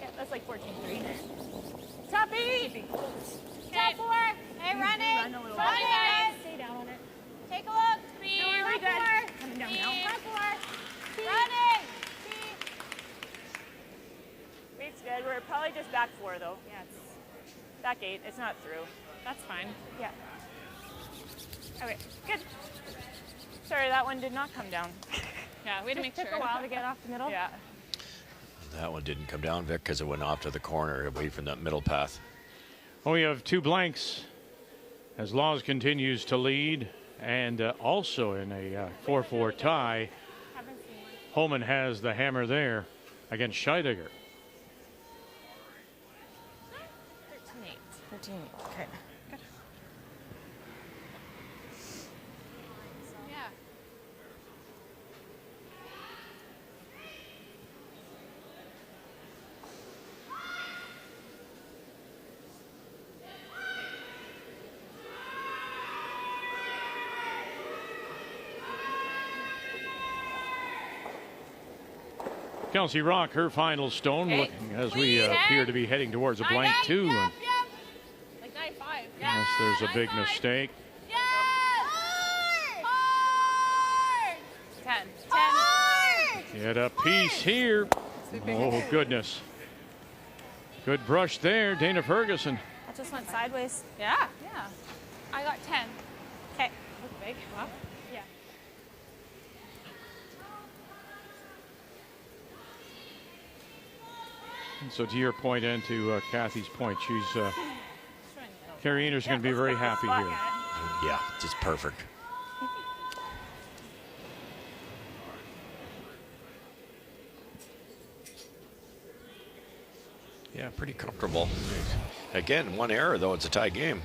Yeah, that's like 14-3. Top 8! Top 4. Hey, run it. Run a little Run bit. it. Stay down on it. Take a look. Don't worry, we're good. Coming down now. Top 4. Running. Weight's good. We're probably just back 4 though. Yeah, it's back 8. It's not through. That's fine. Yeah. Okay, good. Sorry, that one did not come down. Yeah, we had to make sure. Took a while to get off the middle. Yeah. That one didn't come down, Vic, because it went off to the corner away from that middle path. Well, we have 2 blanks as Laws continues to lead, and also in a 4-4 tie, Holman has the hammer there against Scheidegger. 13-8. Okay. Good. Yeah. Kelsey Rocque, her final stone, looking as we appear to be heading towards a blank 2. And Like 9-5. unless there's a big mistake. 10. Get a piece here. Oh, goodness. Good brush there, Dana Ferguson. That just went sideways. Yeah. Yeah. I got 10. Okay. Look big. Wow. Yeah. So to your point and to Kathy's point, she's Carrie Einarson going to be very happy here. Yeah, just perfect. Yeah, pretty comfortable. Again, 1 error, though. It's a tie game.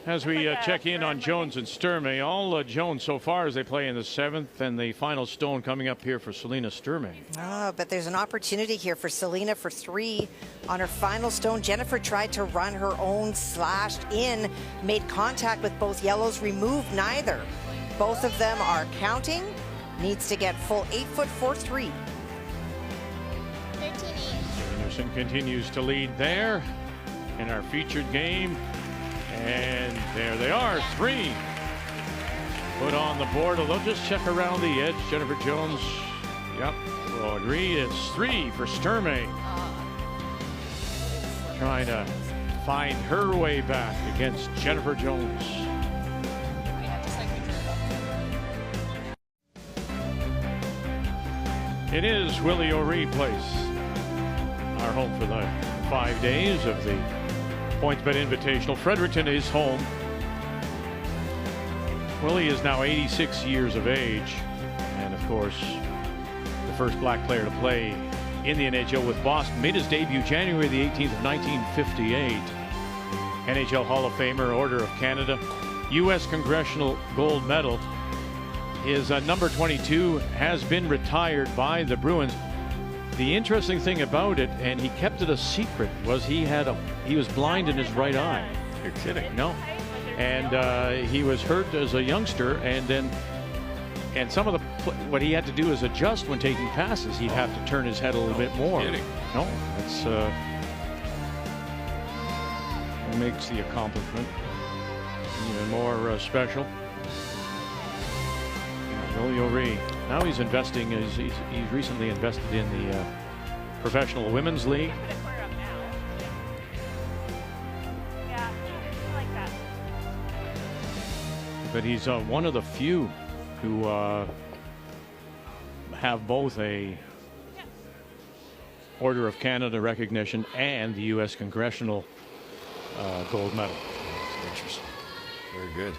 As we check in on Jones and Sturmey, all Jones so far as they play in the 7th, and the final stone coming up here for Selena Sturmey. Oh, but there's an opportunity here for Selena for 3 on her final stone. Jennifer tried to run her own, slashed in, made contact with both yellows, removed neither. Both of them are counting. Needs to get full 8-foot 4-3. 13-8. Einarson continues to lead there in our featured game. And there they are, 3 put on the board. They'll just check around the edge. Jennifer Jones, yep, we'll agree it's 3 for Sturmey. Trying to find her way back against Jennifer Jones. It is Willie O'Ree Place, our home for the 5 days of the PointsBet Invitational. Fredericton is home. Willie is now 86 years of age, and of course, the first black player to play in the NHL with Boston. Made his debut January the 18th of 1958. NHL Hall of Famer, Order of Canada, U.S. Congressional Gold Medal. His number 22 has been retired by the Bruins. The interesting thing about it, and he kept it a secret, was he was blind in his right eye. You're kidding. No. And he was hurt as a youngster, and some of what he had to do is adjust when taking passes. He'd have to turn his head a little bit more. Kidding. No, it's it makes the accomplishment even more special. Willie O'Ree. Now he's investing. He's recently invested in the Professional Women's League. Yeah, I like that. But he's one of the few who have both a Order of Canada recognition and the U.S. Congressional Gold Medal. That's interesting. Very good.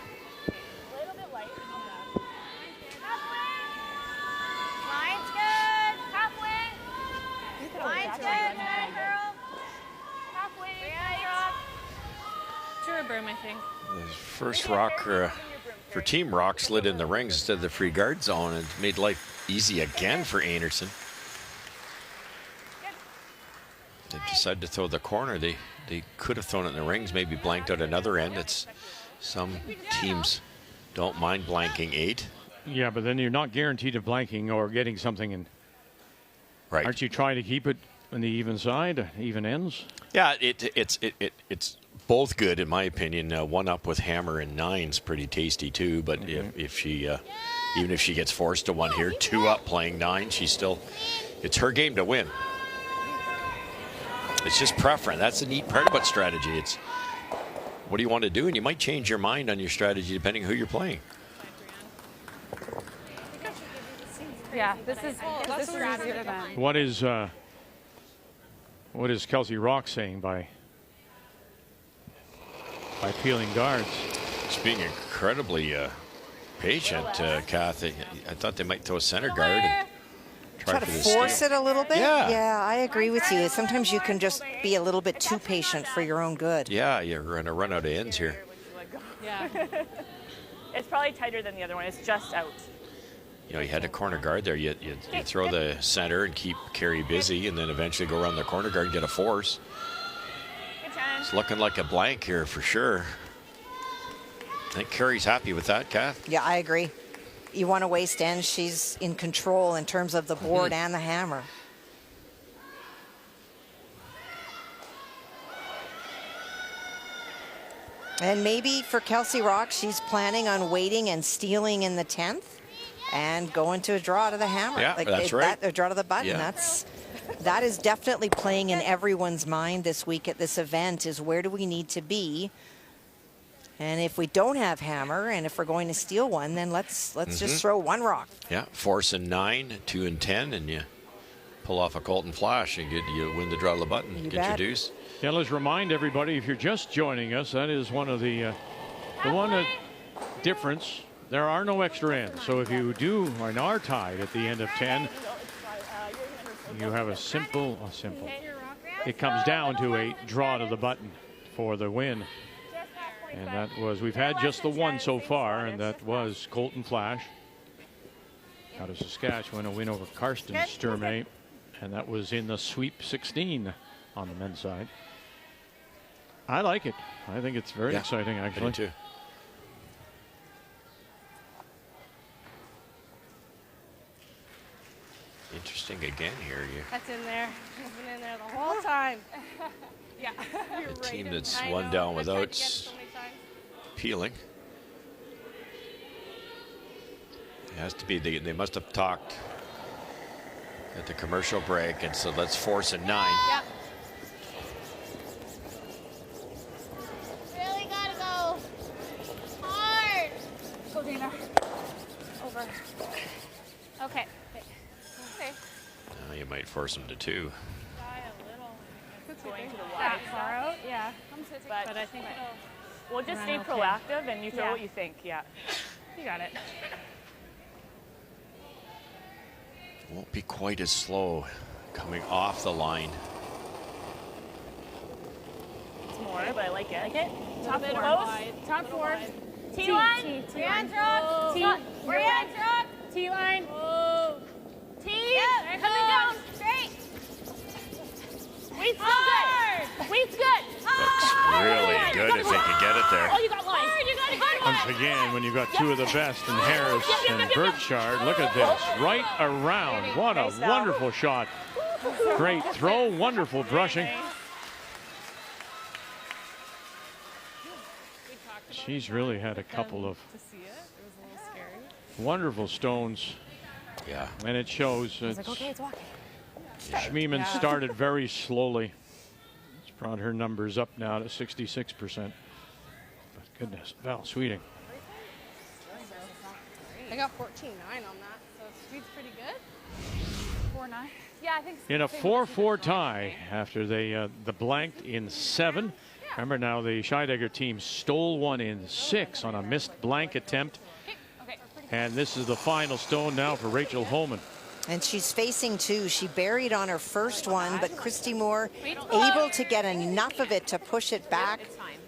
I think. The first Rocque for Team Rocque slid in the rings instead of the free guard zone and made life easy again for Einarson. They decided to throw the corner. They could have thrown it in the rings, maybe blanked out another end. It's some teams don't mind blanking 8. Yeah, but then you're not guaranteed of blanking or getting something in. Right. Aren't you trying to keep it on the even side, even ends? Yeah, it's both good in my opinion. 1 up with hammer and 9's pretty tasty too. But if she even if she gets forced to 1 here, 2 up playing 9, she's still. It's her game to win. It's just preference. That's the neat part about strategy. It's what do you want to do? And you might change your mind on your strategy depending who you're playing. Yeah, this is easier than. What is Kelsey Rocque saying by peeling guards? It's being incredibly patient, Kathy. I thought they might throw a center guard and Try to for the force steal. it a little bit? Yeah. I agree with you. Sometimes you can just be a little bit too patient for your own good. Yeah, you're going to run out of ends here. Yeah. It's probably tighter than the other one. It's just out. You know, you had a corner guard there. You throw the center and keep Carey busy, and then eventually go around the corner guard and get a force. It's looking like a blank here for sure. I think Carey's happy with that, Kath. Yeah, I agree. You want to waste ends. She's in control in terms of the board and the hammer. And maybe for Kelsey Rocque, she's planning on waiting and stealing in the 10th and going to a draw to the hammer. Yeah, that's right. A draw to the button. Yeah. That is definitely playing in everyone's mind this week at this event, is where do we need to be? And if we don't have hammer, and if we're going to steal one, then let's just throw one rock. Yeah, force in 9, 2 and 10, and you pull off a Colton flash and you win the draw of the button. You get bet. your deuce. Yeah, let's remind everybody, if you're just joining us, that is one of the one difference. There are no extra ends. So if you do and are tied at the end of 10, you have a simple. It comes down to a draw to the button for the win. And that was, we've had just the one so far, and that was Colton Flash out of Saskatchewan, a win over Karsten Sturmey, and that was in the Sweep 16 on the men's side. I like it. I think it's very exciting, actually. Me too. Interesting again here. That's in there. It's been in there the whole time. Yeah. The team that's one down without peeling. It has to be, they must have talked at the commercial break, and so let's force a 9. Yep. Really gotta go hard. Go, Dana. Over. Okay. Okay. Now you might force them to 2. Going to the That wide far out? Yeah. But I think we'll just stay run okay. proactive and you throw Yeah. what you think. Yeah. you got it. Won't be quite as slow coming off the line. It's more, but I like it. Like it? Top bit four. wide. Top 4. T line. T line. Drop. T. Brianne, drop. T line. T. Yep. Coming down. Straight. Weight's good. Weight's good. Looks really good if they can get it there. Oh, you got line. You got it. Once again, when you've got two of the best in Harris and Burchard, look at this. Right around. What a wonderful shot. Great throw. Wonderful brushing. She's really had a couple of wonderful stones. Yeah. And it shows. It's like, okay, it's walking. Schmiemann started very slowly. It's brought her numbers up now to 66%. But goodness, Val Sweeting. I got 14-9 on that, so Sweet's pretty good. 4-9. Yeah, I think so. In a 4-4 tie after they the blanked in 7. Remember now the Scheidegger team stole one in 6 on a missed blank attempt. And this is the final stone now for Rachel Holman. And she's facing 2. She buried on her first one, but Christy Moore able to get enough of it to push it back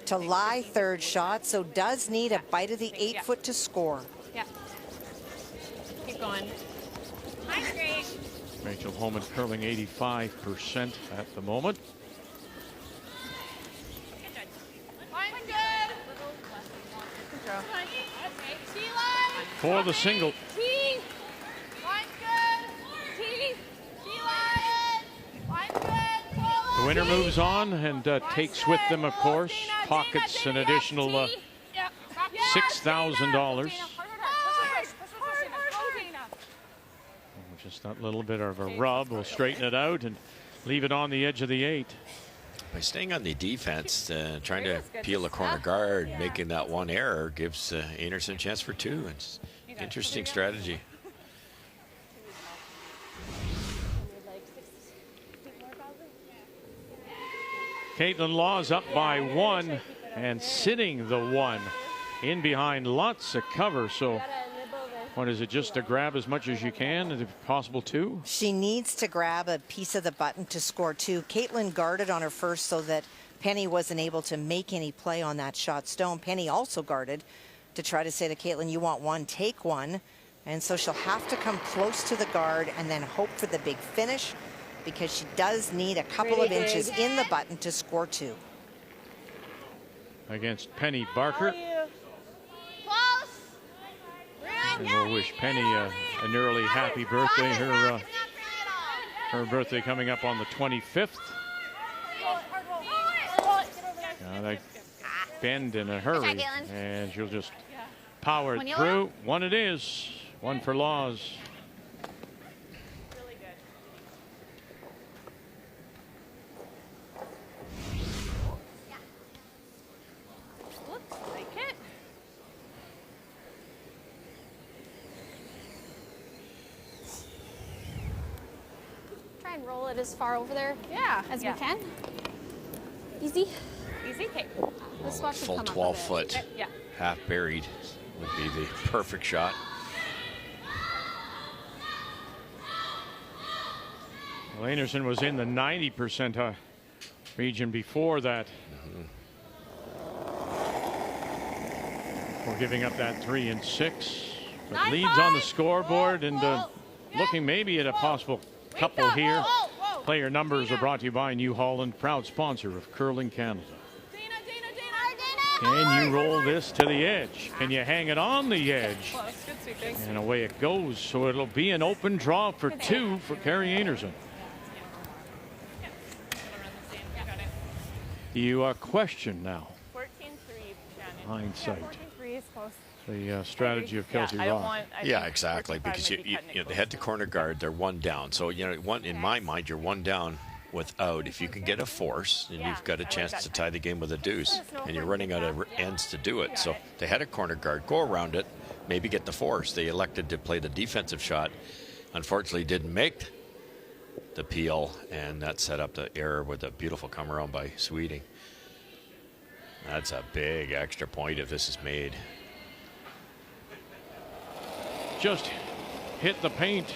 to lie third shot, so does need a bite of the 8-foot to score. Yeah. Keep going. Nice, great. Rachel Holman curling 85% at the moment. Line's good. T-line. For the single. T. Line's good. T. T-line. Line's good. The winner moves on and takes with them, of course, pockets an additional $6,000. Just that little bit of a rub. We'll straighten it out and leave it on the edge of the 8. By staying on the defense, trying to peel a corner guard, making that one error gives Einarson a chance for two. It's interesting strategy. Caitlin Law's up by 1 and sitting the 1 in behind lots of cover. So what is it, just to grab as much as you can, if possible 2? She needs to grab a piece of the button to score 2. Caitlin guarded on her first so that Penny wasn't able to make any play on that shot stone. Penny also guarded to try to say to Caitlin, you want 1, take 1. And so she'll have to come close to the guard and then hope for the big finish, because she does need a couple of inches in the button to score 2. Against Penny Barker. And we'll wish Penny an early happy birthday. Her birthday coming up on the 25th. Gotta bend in a hurry, and she'll just power it through. 1 it is. 1 for Laws. Try and roll it as far over there as we can. Easy. Easy. Okay. This spot should Full come up a 12 bit. foot, Yeah. half buried would be the perfect shot. Well, Einarson was in the 90% region before that. We're giving up that 3 and 6. But leads on the scoreboard, and looking maybe at a possible couple here. Player numbers are brought to you by New Holland, proud sponsor of Curling Canada. Can you roll this to the edge? Can you hang it on the edge? And away it goes. So it'll be an open draw for 2 for Carrie Einarson. You question now. 14-3, Shannon. Hindsight. 14-3 is close. The strategy of Kelsey Rocque. Yeah, exactly. Because you know, the head to corner guard, they're 1 down. So you know, in my mind, you're 1 down without. If you can get a force, then you've got a chance to tie the game with a deuce, and you're running out of ends to do it. So they had a corner guard, go around it, maybe get the force. They elected to play the defensive shot. Unfortunately, didn't make the peel, and that set up the error with a beautiful come around by Sweeting. That's a big extra point if this is made. Just hit the paint.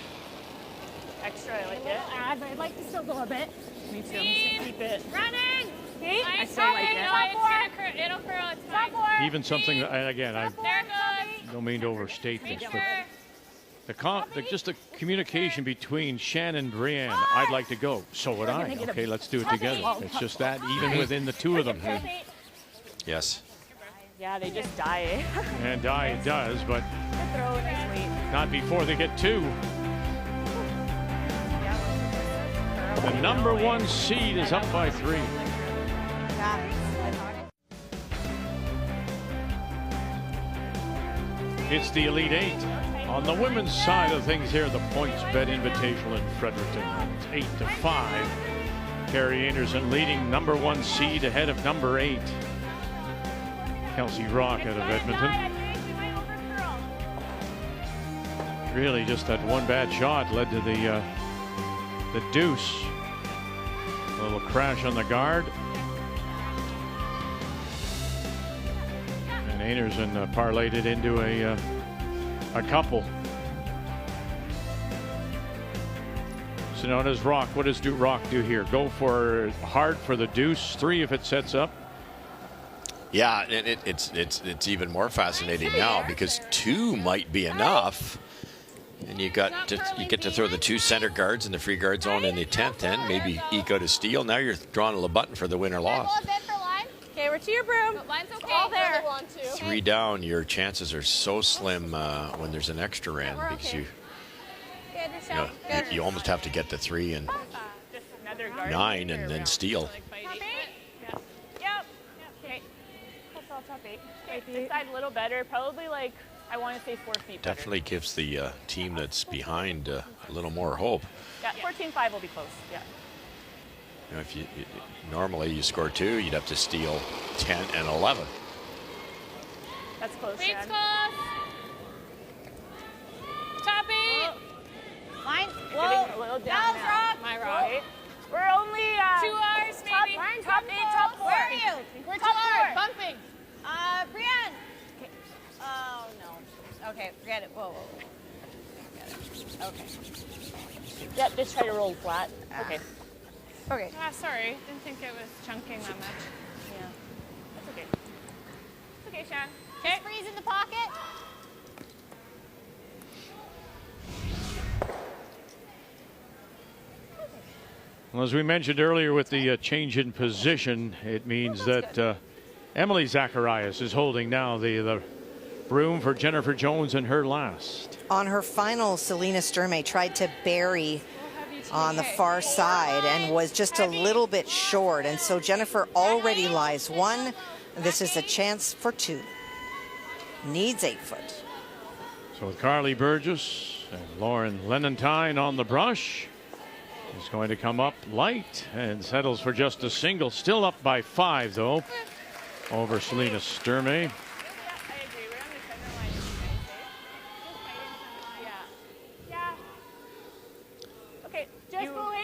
Extra, I like it. I'd like to still go a bit. Me too. I'm just gonna keep it. Running. See? I still like it. It'll curl. It's fine. Even something that, and again, I There it goes. don't mean to overstate this, but just the communication between Shannon and Brienne, I'd like to go. So would I. Okay, let's do it together. It's just that even within the 2 of them. Yes. Yeah, they just die. And die it does, but Throw a nice weight. not before they get 2. The number 1 seed is up by 3. It's the Elite 8. On the women's side of things here, the PointsBet Invitational in Fredericton. It's 8-5. Carrie Einarson leading number 1 seed ahead of number 8. Kelsey Rocque out of Edmonton. Really just that one bad shot led to the deuce. A little crash on the guard. And Einarson parlayed it into a couple. So now does Rocque, what does Rocque do here? Go for hard for the deuce, 3 if it sets up. Yeah, and it's even more fascinating now because 2 might be enough. And you get to throw the 2 center guards in the free guard zone in the 10th end, maybe eke out a steal. Now you're drawing a button for the win or loss. Okay, we're to your broom. Line's okay. All there. 3 down, your chances are so slim when there's an extra end because you almost have to get to 3 and 9 and then steal. Yep. Okay. That's all top 8. This side a little better. Probably like, I want to say 4 feet better. Definitely gives the team that's behind a little more hope. Yeah, 14-5 will be close. Yeah. You know, if you normally you score 2, you'd have to steal 10 and 11. That's close, Weight's Shan. close. Top 8. Line. Getting a little down Now's now. Rock. My Rock. We're only 2 hours, maybe. top 8, top 4. Where are you? We're 2 Top hours. 4. Bumping. Brienne. Oh, no. Okay, forget it. Whoa, whoa, whoa. Forget it. Okay. Yep, just try to roll flat. Okay. Okay. Sorry. Didn't think it was chunking that much. Yeah. That's okay. It's okay, Shan. Just freeze in the pocket. Well, as we mentioned earlier with the change in position, it means that Emily Zacharias is holding now the room for Jennifer Jones in her last. On her final, Selena Sturmey tried to bury on the far side and was just a little bit short. And so Jennifer already lies 1. This is a chance for 2. Needs 8 foot. So with Carly Burgess and Lauren Lenentine on the brush, he's going to come up light and settles for just a single. Still up by 5, though, over Selena Sturmey. Okay, just go 8.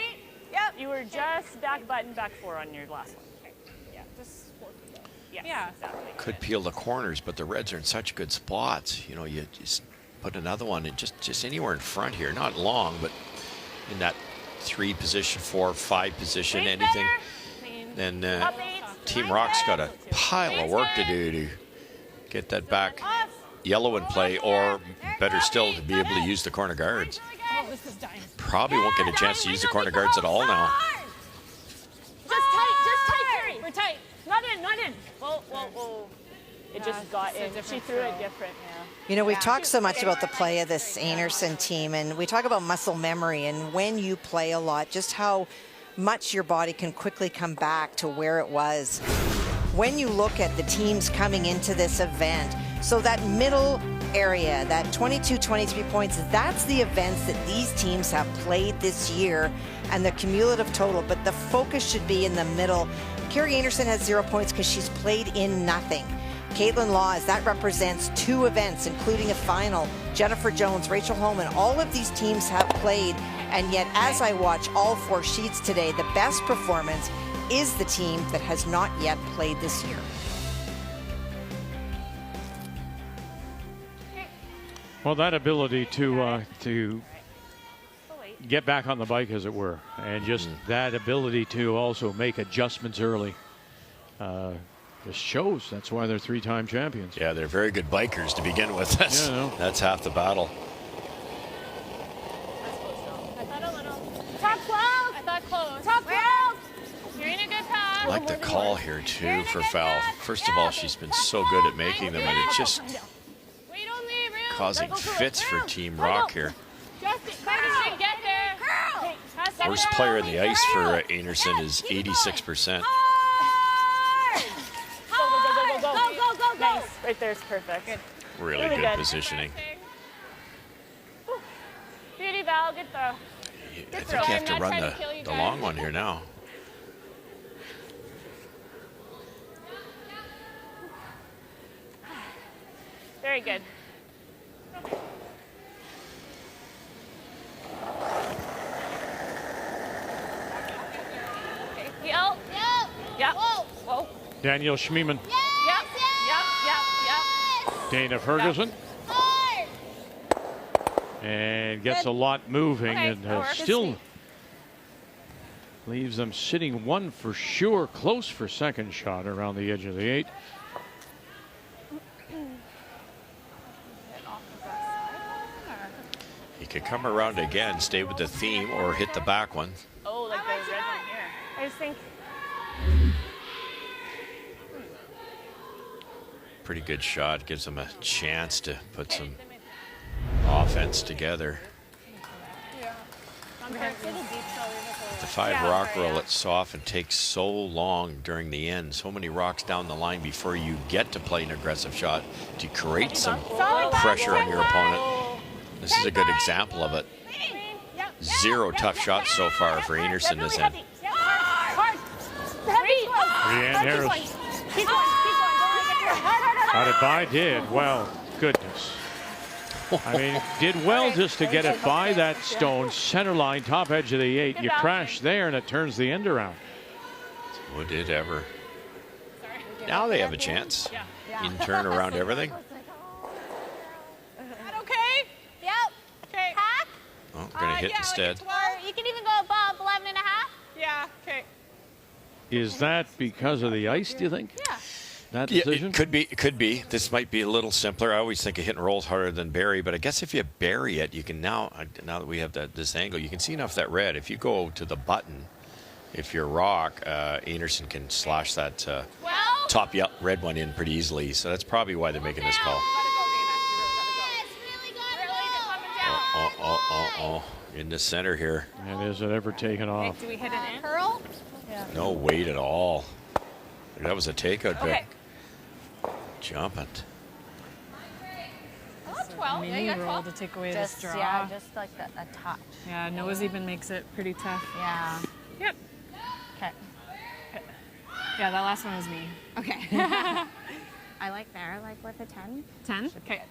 Yep. You were just back button, back 4 on your last one. Okay. Yeah, just 4 feet up. Yes, Yeah. exactly. Could peel the corners, but the Reds are in such good spots. You know, you just put another one in just anywhere in front here. Not long, but in that 3 position, 4, 5 position, Way anything. better. Then Up 8. Team Rocque's got a pile of work to do to get that back yellow in play, or better still, to be able to use the corner guards. Oh, this is dying. Probably won't get a chance to use the corner guards at all now. Just tight, Carrie. We're tight. Not in. Whoa. It just got in. She threw it different, yeah. You know, we've talked so much about the play of this Einarson team, and we talk about muscle memory, and when you play a lot, just how much your body can quickly come back to where it was. When you look at the teams coming into this event, so that middle area, that 22, 23 points, that's the events that these teams have played this year and the cumulative total, but the focus should be in the middle. Carrie Einarson has 0 points because she's played in nothing. Caitlin Laws, that represents 2 events, including a final. Jennifer Jones, Rachel Holman, all of these teams have played, and yet as I watch all 4 sheets today, the best performance is the team that has not yet played this year. Well, that ability to get back on the bike, as it were, and just that ability to also make adjustments early, just shows that's why they're 3-time champions. Yeah, they're very good bikers to begin with. That's, Yeah, I know. that's half the battle. I thought a little. Top 12. I thought close. Top 12. You're in a good path. I like the call here, too, for foul. First of all, she's been so good at making them, and it's just Wait on me, Real. causing fits for Team Rocque here. Justin, Carter, get there. Girl. Worst player in the ice for Einarson is 86%. Go. Nice. Right there's perfect. Good. Really good positioning. Beauty Val, good throw. I think you have to run the long one here now. Very good. Yep. Whoa. Danielle Schmiemann, Yep. Dana Ferguson, and gets a lot moving, Okay, and that works. still leaves them sitting 1 for sure, close for second shot around the edge of the 8. He could come around again, stay with the theme, or hit the back one. Oh, like the red one here. I just think. Pretty good shot. Gives them a chance to put some offense together. The 5 rock roll, it's soft and takes so long during the end. So many rocks down the line before you get to play an aggressive shot to create some pressure on your opponent. This is a good example of it. 0 tough shots so far for Einarson this end. Leanne Harris Keep going. Don't let it get through. got it by, did. Well, goodness. I mean, did well just to get it by that stone, center line, top edge of the 8. You crash there and it turns the end around. Would it ever? Now they have a chance. In turn around everything. Okay? Yep. Okay. Hack? Oh, going to hit instead. Or you can even go above 11 and a half. Yeah, okay. Is that because of the ice, do you think? Yeah. That Yeah, decision? it could be. It could be. This might be a little simpler. I always think a hit and roll is harder than bury, but I guess if you bury it, you can now that we have this angle, you can see enough of that red. If you go to the button, if you're Rocque, Einarson can slash that top red one in pretty easily. So that's probably why they're making this call. Oh, in the center here. And is it ever taken off? Do we hit it in? Curl? No weight at all. That was a takeout, Okay. Vic. Jumping. Oh, 12. Yeah, you got 12. To take away Just, this draw. yeah, just like a touch. Yeah, nose even makes it pretty tough. Yeah. Yep. Okay. Yeah, that last one was me. Okay. I like there, like with a 10. 10? Okay.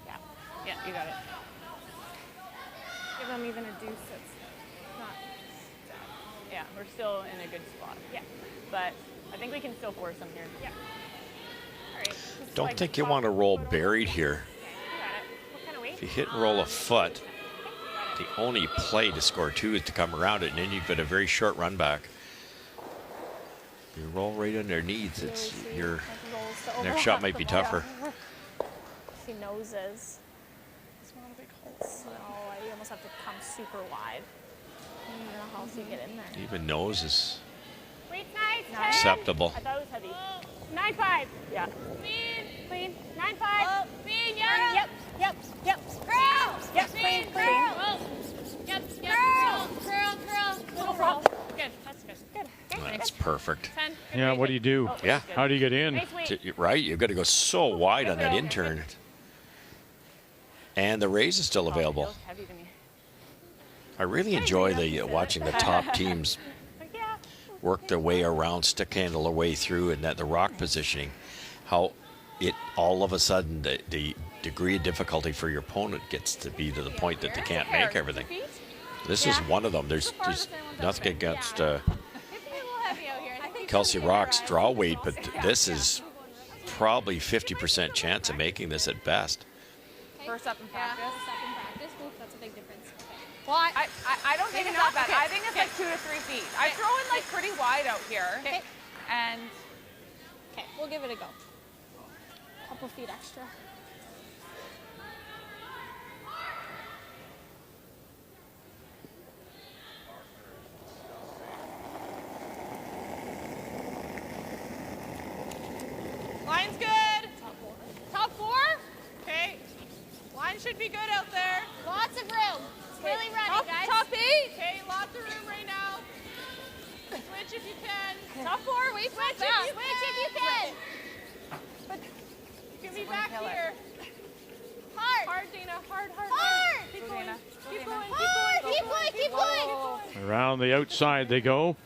Yeah, you got it. Give them even a deuce that's not. Yeah, we're still in a good spot. Yeah. But I think we can still force them here. Yeah. All right. Don't think you want to roll buried here. You got it. What kind of weight? If you hit and roll a foot, the only play to score 2 is to come around it, and then you've got a very short run back. You roll right underneath. It's your next shot might be tougher. See noses. It's one of the big holes. So you almost have to come super wide. I don't know how else you get in there. Even nose is Weight's nice. acceptable. I thought it was heavy. 9.5. Yeah. Clean. 9.5. Clean. Yeah. Yep. Curl. Yep. Clean. Curl. Yep. Curl. Little roll. Good. That's good. Good. That's perfect. 10. Yeah, what do you do? Yeah. How do you get in? Nice weight. Right? You've got to go so wide on that in-turn. And the raise is still available. Feels heavy to me. I really enjoy watching the top teams work their way around, stick handle their way through, and that the Rocque positioning, how it all of a sudden the degree of difficulty for your opponent gets to be to the point that they can't make everything. This is one of them. There's nothing against Kelsey Rocque's draw weight, but this is probably 50% chance of making this at best. First up in practice. That's a big difference. Well, I don't think it's that bad. I think it's like 2 to 3 feet. I throw in like pretty wide out here. Okay. And Okay, we'll give it a go. A couple feet extra. line's good. Top 4. Okay. Line should be good out there. Lots of room. It's really running, guys. Top 8. Okay, lots of room right now. Switch if you can. Top 4. Wait, switch if you can. Give me back here. Hard, Dana. Hard. Keep going. Keep going. Keep going. Around the outside they go.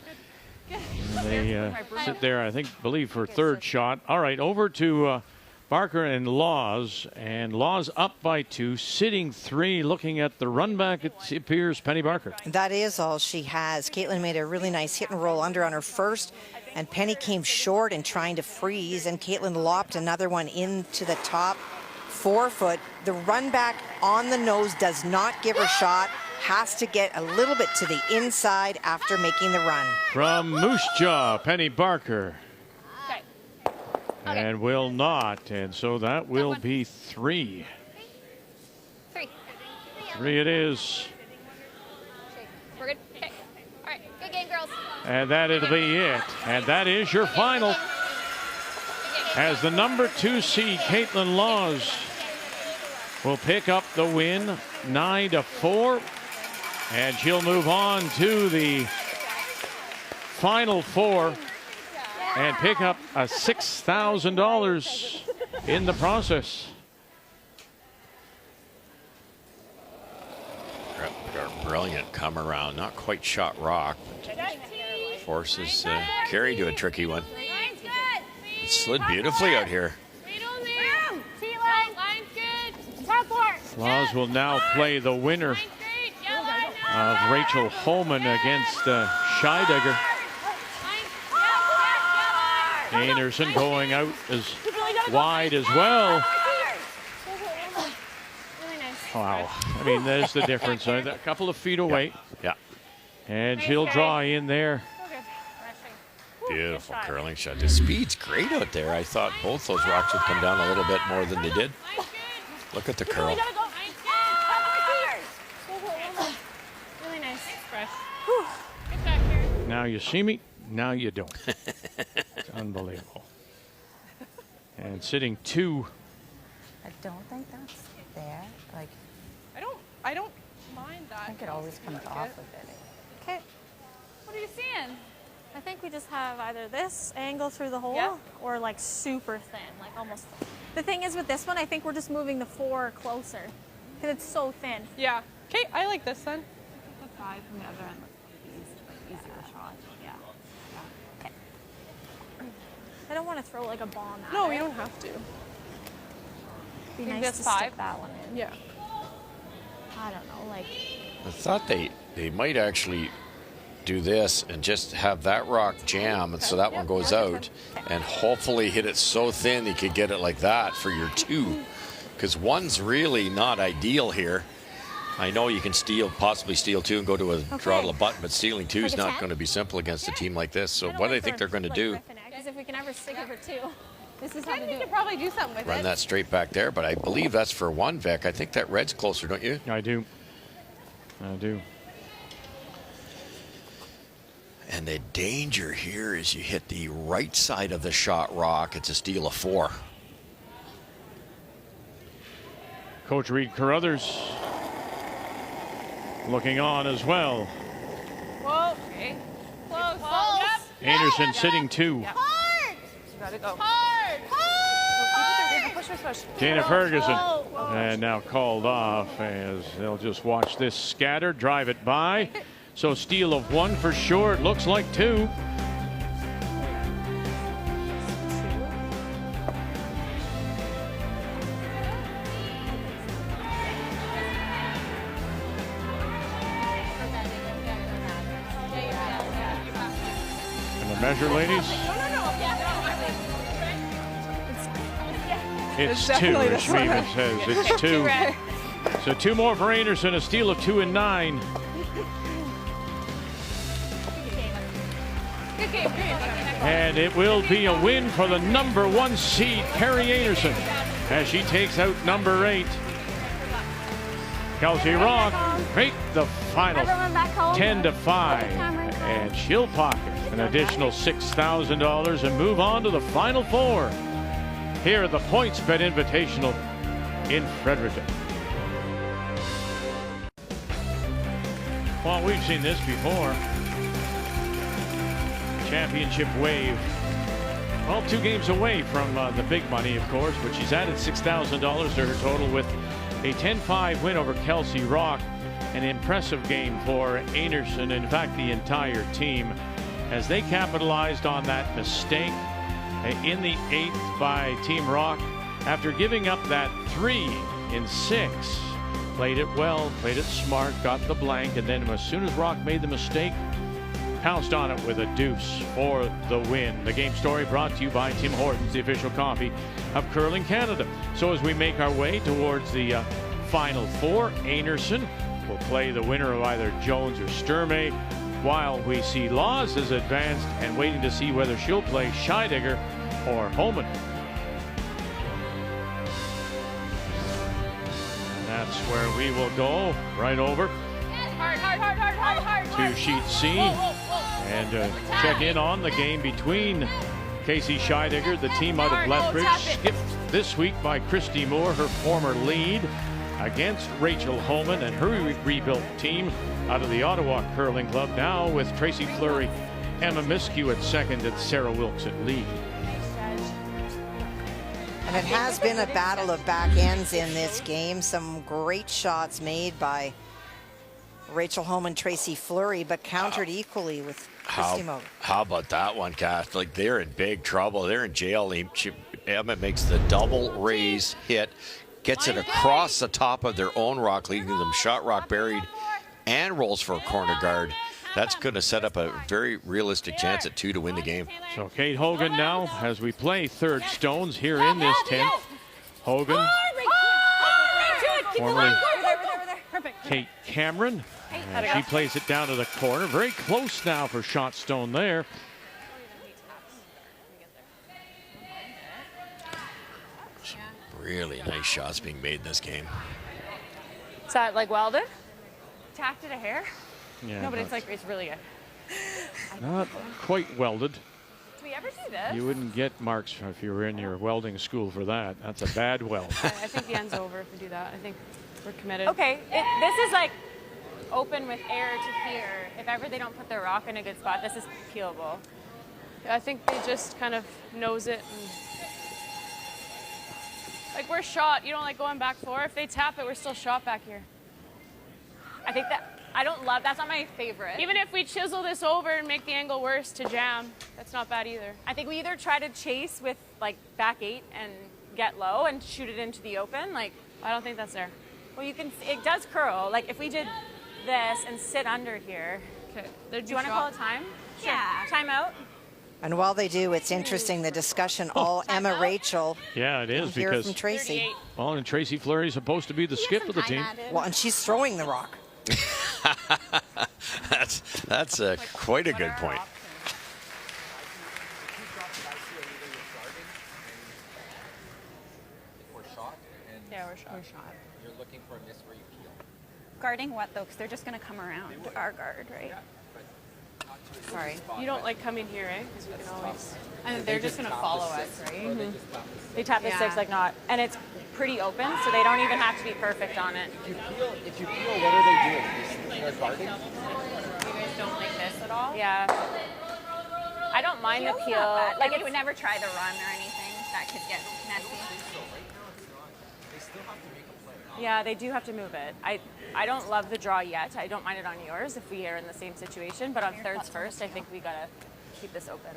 And they sit there, I believe, for third shot. All right, over to Barker and Laws. And Laws up by 2, sitting 3, looking at the run back, it appears, Penny Barker. That is all she has. Caitlin made a really nice hit and roll under on her first, and Penny came short and trying to freeze, and Caitlin lopped another one into the top 4 foot. The run back on the nose does not give her shot. Has to get a little bit to the inside after making the run. From Moose Jaw, Penny Barker. Okay. And will not, and so that will be 3. 3 it is. We're good. Okay. All right. Good game, girls. And that'll be it. And that is your final. As the number 2 seed, Caitlin Laws will pick up the win, 9-4. And she'll move on to the Final 4 and pick up a $6,000 in the process. Brilliant come around. Not quite shot Rocque, but forces Carey to a tricky one. Line's good. It slid beautifully out here. Line's good. Top four. Laws will now play the winner of Rachel Holman against Scheidegger. Einarson going out as wide as well. Wow. I mean, there's the difference. A couple of feet away. Yeah. And she'll draw in there. Beautiful curling shot. The speed's great out there. I thought both those rocks would come down a little bit more than they did. Look at the curl. Really nice. Fresh. Now you see me, now you don't. It's unbelievable. And sitting 2. I don't think that's there. Like, I don't mind that. I think it always comes off of it. Okay. What are you seeing? I think we just have either this angle through the hole or like super thin, like almost. The thing is with this one, I think we're just moving the 4 closer because it's so thin. Yeah. Okay, I like this then. The 5 from the other end. Easier shot. Yeah. Okay. I don't want to throw like a bomb at No, it. you don't have to. Be Think nice that's to 5? stick that one in. Yeah. I don't know, like. I thought they might actually do this and just have that rock jam, and so that one goes out, and hopefully hit it so thin you could get it like that for your 2, because 1's really not ideal here. I know you can possibly steal 2 and go to a draw to the button, but stealing 2 is not going to be simple against a team like this. So what I think they're going to do, Because if we can ever stick it for 2, this is I how to think do you it. could probably do something with run it. that straight back there, but I believe that's for 1, Vic. I think that red's closer, don't you? I do. I do. And the danger here is you hit the right side of the shot rock. It's a steal of 4. Coach Reed Carruthers looking on as well. Whoa. Okay. Close. Einarson sitting 2. Hard. You gotta go. Hard! Push. Dana Ferguson. And now called off as they'll just watch this scatter, drive it by. So steal of 1 for sure. It looks like 2. And the measure, ladies. It's 2, definitely as this one. Schmiemann says. It's 2. So 2 more for Einarson, a steal of 2 and 9. And it will be a win for the number 1 seed, Carrie Einarson, as she takes out number 8. Kelsey Rocque make the final 10-5, and she'll pocket an additional $6,000 and move on to the Final 4 here at the PointsBet Invitational in Fredericton. Well, we've seen this before. Championship wave. Well, 2 games away from the big money, of course, but she's added $6,000 to her total with a 10-5 win over Kelsey Rocque. An impressive game for Einarson, in fact, the entire team, as they capitalized on that mistake in the 8th by Team Rocque after giving up that 3 in 6. Played it well, played it smart, got the blank, and then as soon as Rocque made the mistake, pounced on it with a deuce for the win. The game story brought to you by Tim Hortons, the official coffee of Curling Canada. So as we make our way towards the Final 4, Einarson will play the winner of either Jones or Sturmey, while we see Laws is advanced and waiting to see whether she'll play Scheidegger or Holman. And that's where we will go, right over to sheet C and check in on the game between Casey Scheidegger, the team out of Lethbridge, skipped this week by Christy Moore, her former lead, against Rachel Holman and her rebuilt team out of the Ottawa Curling Club, now with Tracy Fleury, Emma Miskew at second, and Sarah Wilkes at lead. And it has been a battle of back ends in this game. Some great shots made by Rachel Holman, Tracy Fleury, but countered equally with How about that one, Kath? Like, they're in big trouble. They're in jail. Emma makes the double raise hit, gets it across the top of their own rock, leaving them shot rock buried, and rolls for a corner guard. That's going to set up a very realistic chance at 2 to win the game. So Kate Hogan now, as we play third stones here in this 10th. Hogan, formerly Kate Cameron. And she plays it down to the corner. Very close now for shot stone there. Really nice shots being made in this game. Is that like welded? Tacked it a hair? Yeah, no, but it's like, it's really good. Not quite welded. Do we ever do this? You wouldn't get marks if you were in your welding school for that. That's a bad weld. I think the end's over if we do that. I think we're committed. Okay, this is like open with air to here. If ever they don't put their rock in a good spot, this is peelable. I think they just kind of nose it. And like, we're shot. You don't like going back 4. If they tap it, we're still shot back here. I think that, I don't love, that's not my favorite. Even if we chisel this over and make the angle worse to jam, that's not bad either. I think we either try to chase with like back 8 and get low and shoot it into the open. Like, I don't think that's there. Well, you can, it does curl. Like, if we did this and sit under here. Okay. Do you want to call a time? Sure. Yeah. Time out. And while they do, it's interesting, the discussion, all Emma Rachel. Yeah, it is, hear because from Tracy. Well, and Tracy Fleury is supposed to be the skip of the team. Well, and she's throwing the rock. That's quite a good point. Yeah, we're shot. You're looking for a miss where you peel. Guarding what though? Because they're just going to come around our guard, right? Sorry. You don't like come in here, eh? Because we can always. And they're just going to follow us, right? They tap the 6 like not. And it's pretty open, so they don't even have to be perfect on it. If you peel, what are they doing? They're guarding? You guys don't like this at all? Yeah. I don't mind the peel. Like, it would never try the run or anything. That could get messy. Yeah, they do have to move it. I don't love the draw yet. I don't mind it on yours if we are in the same situation, but on thirds first, I think we gotta keep this open.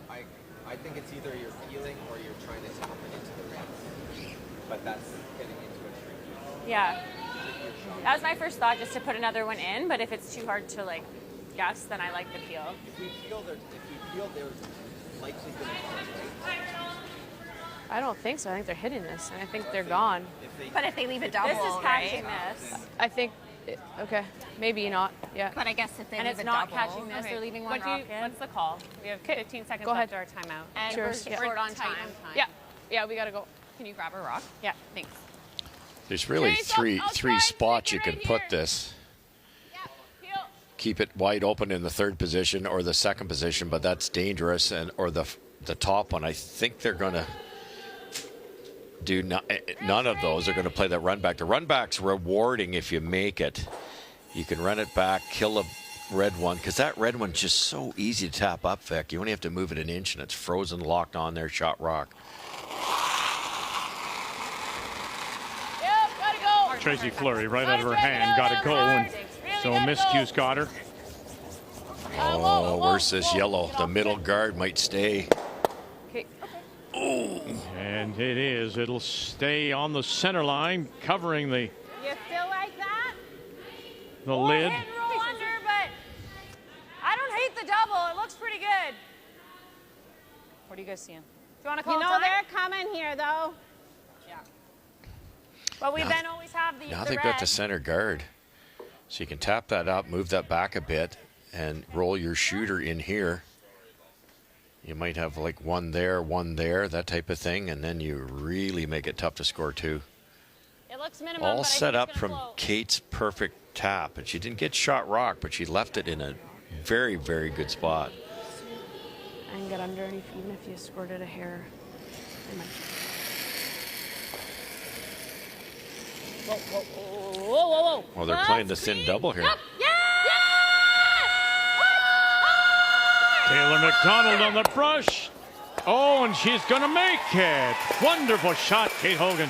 I think it's either you're peeling or you're trying to tap it into the ribs. But that's getting into a tricky. Yeah. That was my first thought, just to put another one in, but if it's too hard to like guess, then I like the peel. If we peel, there's likely going to be right? I don't think so. I think they're hitting this, and I think they're gone. But if they leave a double, this is catching right? this. I think, okay, maybe not. Yeah. But I guess if they and leave it's a not double, catching this, they're leaving one rock in. What's the call? We have 15 seconds Go left ahead. to our timeout. And Cheers. we're short on time. Yeah, we gotta go. Can you grab a rock? Yeah. Thanks. There's really three spots you can put this. Keep it wide open in the third position or the second position, but that's dangerous. Or the top one. I think they're going to do none of those. They're going to play that run back. The run back's rewarding if you make it. You can run it back, kill a red one, because that red one's just so easy to tap up, Vic. You only have to move it an inch, and it's frozen, locked on there, shot rock. Tracy Fleury right out of her hand, got a go, and so miscues got her. Oh, where's this yellow? The middle guard might stay. Okay. Ooh. And it is. It'll stay on the center line, covering the You still like that? lid. Hit and roll under, but I don't hate the double. It looks pretty good. What are you guys seeing? Do you want to call time? They're coming here, though. Yeah. But we then always have the Now the they've red. got the center guard. So you can tap that up, move that back a bit, and roll your shooter in here. You might have like one there, that type of thing, and then you really make it tough to score two. It looks minimum, All but I set think up it's from gonna float. Kate's perfect tap. And she didn't get shot rock, but she left it in a very, very good spot. I can get underneath even if you squirted a hair. I might. Whoa. Well, they're playing the thin double here. Taylor McDonald on the brush. Oh, and she's going to make it. Wonderful shot, Kate Hogan.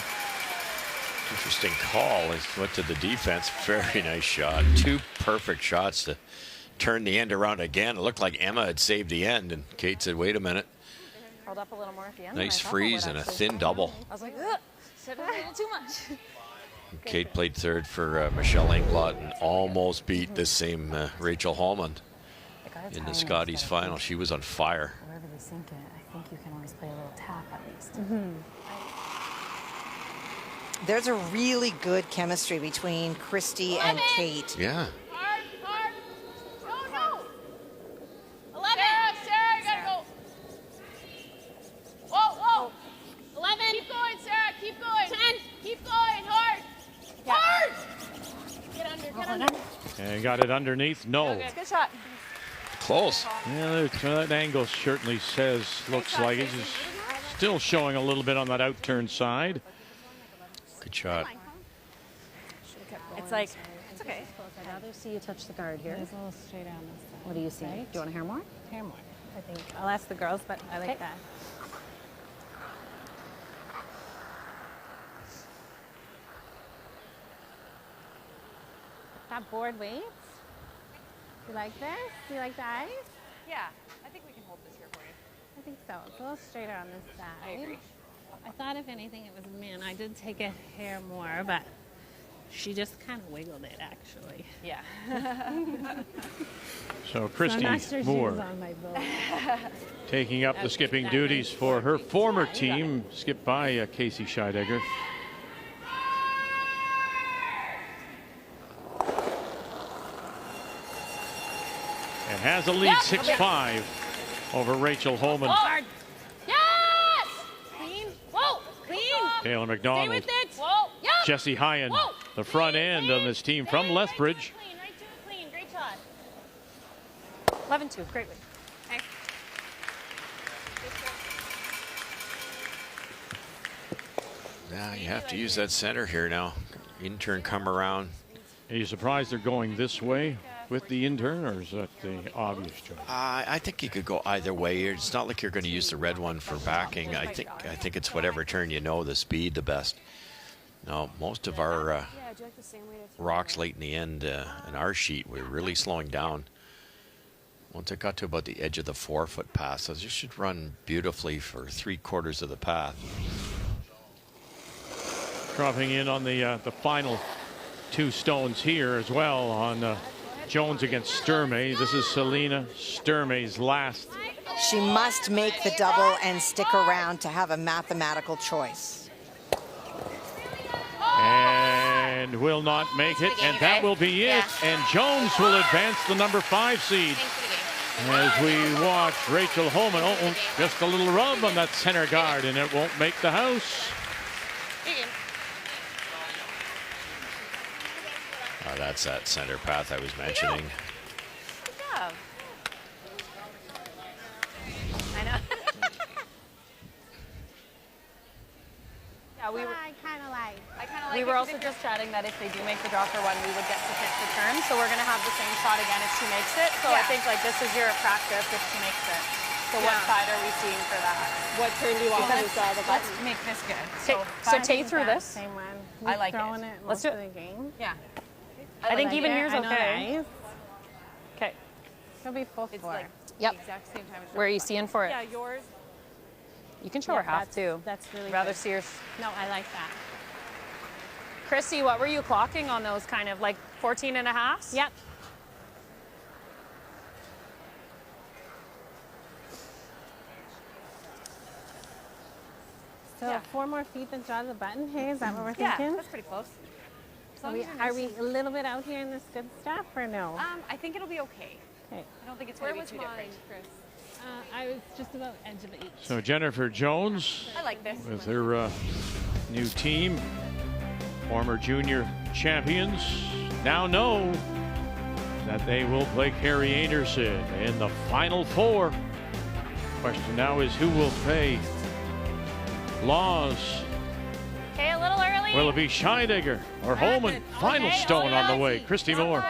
Interesting call. It went to the defense. Very nice shot. Two perfect shots to turned the end around again. It looked like Emma had saved the end, and Kate said, wait a minute. Held up a little more at the end. Nice freeze and a thin double. I was like, ugh, said a little too much. Kate played third for Michelle Englot and almost beat this same Rachel Holman in the Scotties final. She was on fire. Wherever they sink it, I think you can always play a little tap at least. There's a really good chemistry between Christy and Kate. Yeah. Hard, hard. No. 11. Sarah, you gotta go. Whoa. 11. Keep going, Sarah. Keep going. 10. Keep going. Hard. Yeah. Hard. Get under. And got it underneath. No. Okay. Good shot. Close. Yeah, that angle certainly looks like it. He's still showing a little bit on that outturn side. Good shot. It's like, it's okay. I'd rather see you touch the guard here. It's a little straight on this side. What do you see? Right? Do you want to hear more? Hair more. I think I'll ask the girls, but I like that. That board waits. You like this? Do you like the eyes? Yeah, I think we can hold this here for you. I think so. It's a little straighter on this side. I agree. I thought if anything it was man. I did take a hair more, but she just kind of wiggled it actually. Yeah. So Christy I'm not sure she Moore was on my boat. taking up the skipping duties for her former team, skipped by Casey Scheidegger. And has a lead 6-5 over Rachel Holman. Hard. Yes. Clean. Whoa. Clean. Taylor Stay McDonald, with it. Whoa. Yep. Jesse Hyen, the front end on this team from Lethbridge. Clean. Right to it. Clean. Great shot. 11-2, great win. Now you have to use that center here now. Intern come around. Are you surprised they're going this way with the intern, or is that the obvious choice? I think you could go either way. It's not like you're going to use the red one for backing. I think it's whatever turn you know the speed the best. Now, most of our rocks late in the end in our sheet, we're really slowing down. Once it got to about the edge of the 4-foot pass, so this should run beautifully for 3/4 of the path. Dropping in on the final 2 stones here as well on Jones against Sturmey. This is Selena Sturmey's last. She must make the double and stick around to have a mathematical choice. And will not make it, and that will be it. And Jones will advance the number 5 seed. As we watch Rachel Holman, just a little rub on that center guard, and it won't make the house. Oh, that's that center path I was mentioning. Good job. I know. Yeah, I kind of like. we were also just chatting that if they do make the draw for one, we would get to pick the turn. So we're going to have the same shot again if she makes it. So I think like this is your practice if she makes it. So what side are we seeing for that? What turn do you want to draw the Let's button? make this good. So Tate through this. Same one. I like throwing it. it. Let's most do of the game. Yeah. I think even here's I know okay. the Okay. She'll be full It's four. like yep. The exact same time. Where are you seeing for it? Yeah, yours. You can show her half too. That's really Rather good. see her. No, I like that. Chrissy, what were you clocking on those kind of like 14 and a half? Yep. So 4 more feet than draw the button. Hey, is that what we're thinking? Yeah, that's pretty close. Are we a little bit out here in this good stuff or no? I think it'll be okay. Okay. I don't think it's going to be too different. Chris? I was just about edge of 8. So Jennifer Jones I like this. with her new team, former junior champions, now know that they will play Carrie Einarson in the Final 4. Question now is who will play Laws? Okay, a little early. Will it be Scheidegger or Holman? Final stone on the way. Christy Moore.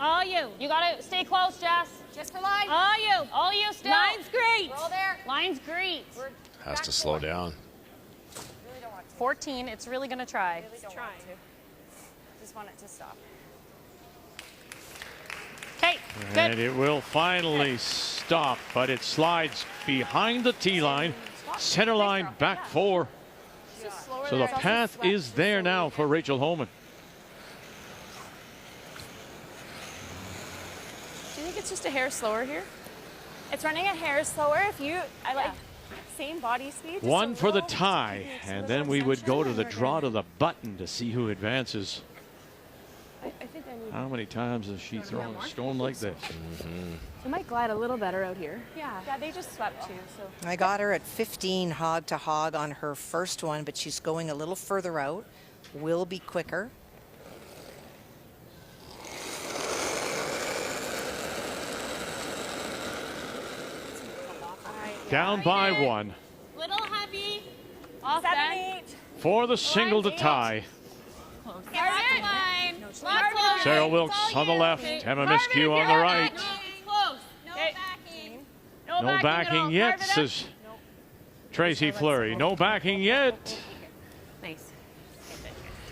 All you. You gotta stay close, Jess. Just for line. All you. All you still. Line's great. Roll there. Line's great. Has to slow down. 14. It's really going to try. It's trying. Just want it to stop. Okay, good. And it will finally stop, but it slides behind the tee line, center line, back 4. So the path is there now for Rachel Homan. Do you think it's just a hair slower here? It's running a hair slower. I like same body speed. 1 for the tie, and then we would go to the draw to the button to see who advances. I think I need. How many times has she thrown a stone like this? It might glide a little better out here. Yeah, they just swept too. So I got her at 15 hog to hog on her first one, but she's going a little further out. Will be quicker. Down by 1. Little heavy. Off 7, 8. For the single to tie. Line. Sarah Wilkes on the left, Emma Miskew on the right. Close. No backing. No backing yet, says Tracy Fleury. No backing yet. Nice.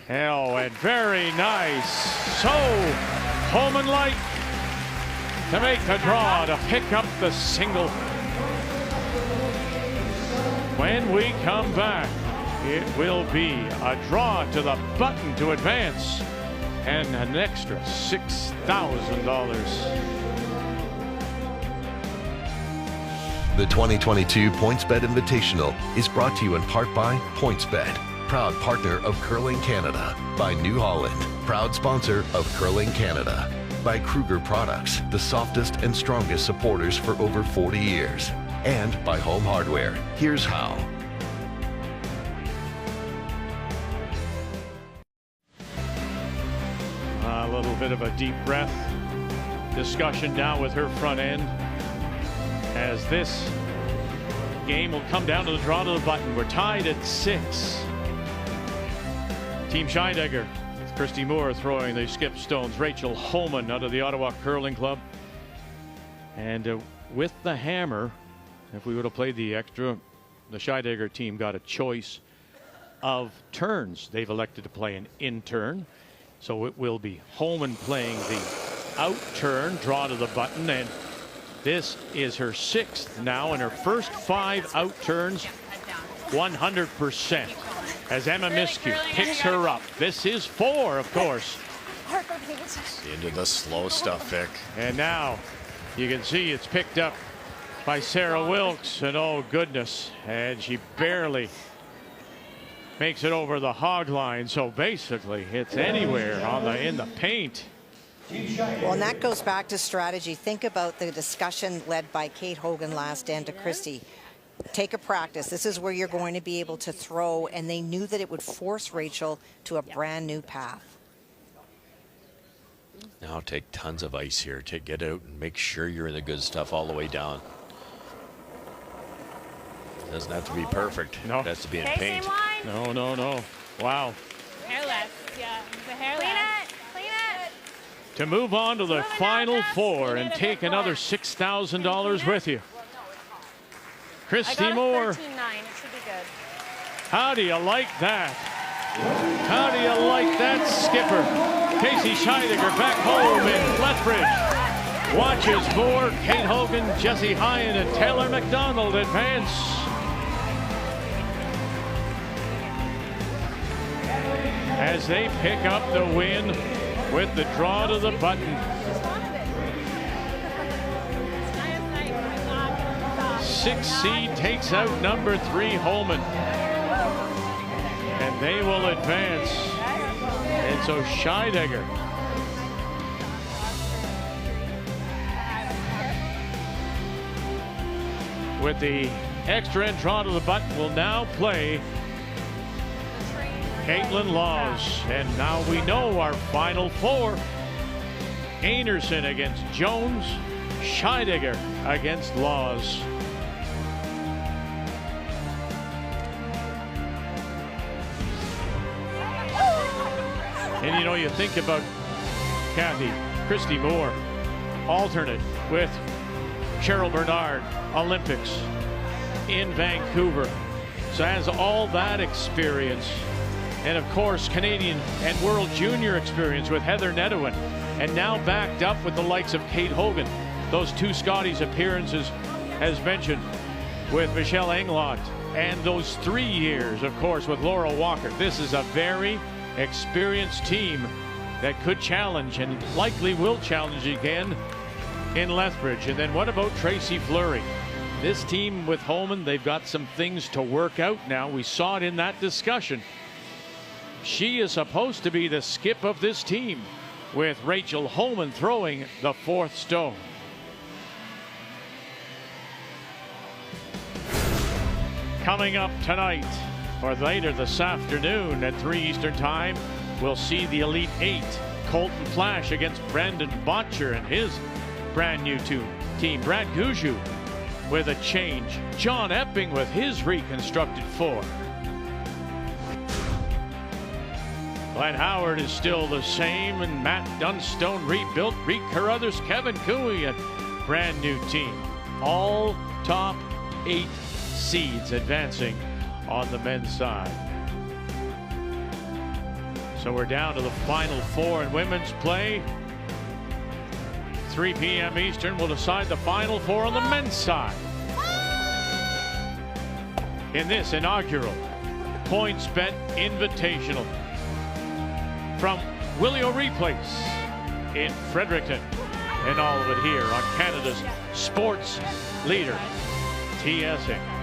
Oh, and very nice. So, Homan-like to make the draw to pick up the single. When we come back, it will be a draw to the button to advance and an extra $6,000. The 2022 PointsBet Invitational is brought to you in part by PointsBet, proud partner of Curling Canada, by New Holland, proud sponsor of Curling Canada, by Kruger Products, the softest and strongest supporters for over 40 years, and by Home Hardware. Here's how. A little bit of a deep breath. Discussion now with her front end as this game will come down to the draw to the button. We're tied at 6. Team Scheidegger, Christy Moore throwing the skip stones. Rachel Homan out of the Ottawa Curling Club. And with the hammer, if we would have played the extra, the Scheidegger team got a choice of turns. They've elected to play an in turn. So it will be Homan playing the out turn, draw to the button, and this is her 6th now, and her first 5 out turns 100% as Emma Miskew picks her up. This is 4, of course. Into the slow stuff, Vic. And now you can see it's picked up by Sarah Wilkes, and oh goodness, and she barely makes it over the hog line. So basically it's anywhere on in the paint. Well, and that goes back to strategy. Think about the discussion led by Kate Hogan last and to Christy. Take a practice. This is where you're going to be able to throw, and they knew that it would force Rachel to a brand new path. Now take tons of ice here to get out and make sure you're in the good stuff all the way down. It doesn't have to be perfect. No. It has to be in paint. No, no, no. Wow. Hairless. Yeah, the hairless. Clean it. To move on to the final 4 and take another $6,000 with you. Christy Moore. 13.9. It should be good. How do you like that? How do you like that, skipper? Casey Scheidegger back home in Lethbridge. Watches for Kate Hogan, Jessie Hyen, and Taylor McDonald advance. As they pick up the win with the draw to the button. 6 seed takes out number 3 Homan. And they will advance. And so Scheidegger with the extra and draw to the button will now play Caitlin Laws. And now we know our final 4. Einarson against Jones, Scheidegger against Laws. And you know, you think about Kathy, Christy Moore, alternate with Cheryl Bernard, Olympics in Vancouver. So has all that experience. And of course, Canadian and World Junior experience with Heather Nedewin. and now backed up with the likes of Kate Hogan. Those two Scotties appearances, as mentioned, with Michelle Englot, and those 3 years, of course, with Laura Walker. This is a very experienced team that could challenge and likely will challenge again in Lethbridge. And then what about Tracy Fleury? This team with Homan, they've got some things to work out now. We saw it in that discussion. She is supposed to be the skip of this team, with Rachel Homan throwing the 4th stone. Coming up tonight, or later this afternoon at 3 Eastern Time, we'll see the Elite 8. Colton Flash against Brandon Botcher and his brand new team. Brad Guju with a change. John Epping with his reconstructed 4. Glenn Howard is still the same, and Matt Dunstone rebuilt. Reed Carruthers, Kevin Cooey, a brand new team. All top 8 seeds advancing on the men's side. So we're down to the final 4 in women's play. 3 p.m. Eastern will decide the final 4 on the men's side. In this inaugural PointsBet Invitational from Willie O'Ree Place in Fredericton. And all of it here on Canada's sports leader, TSN.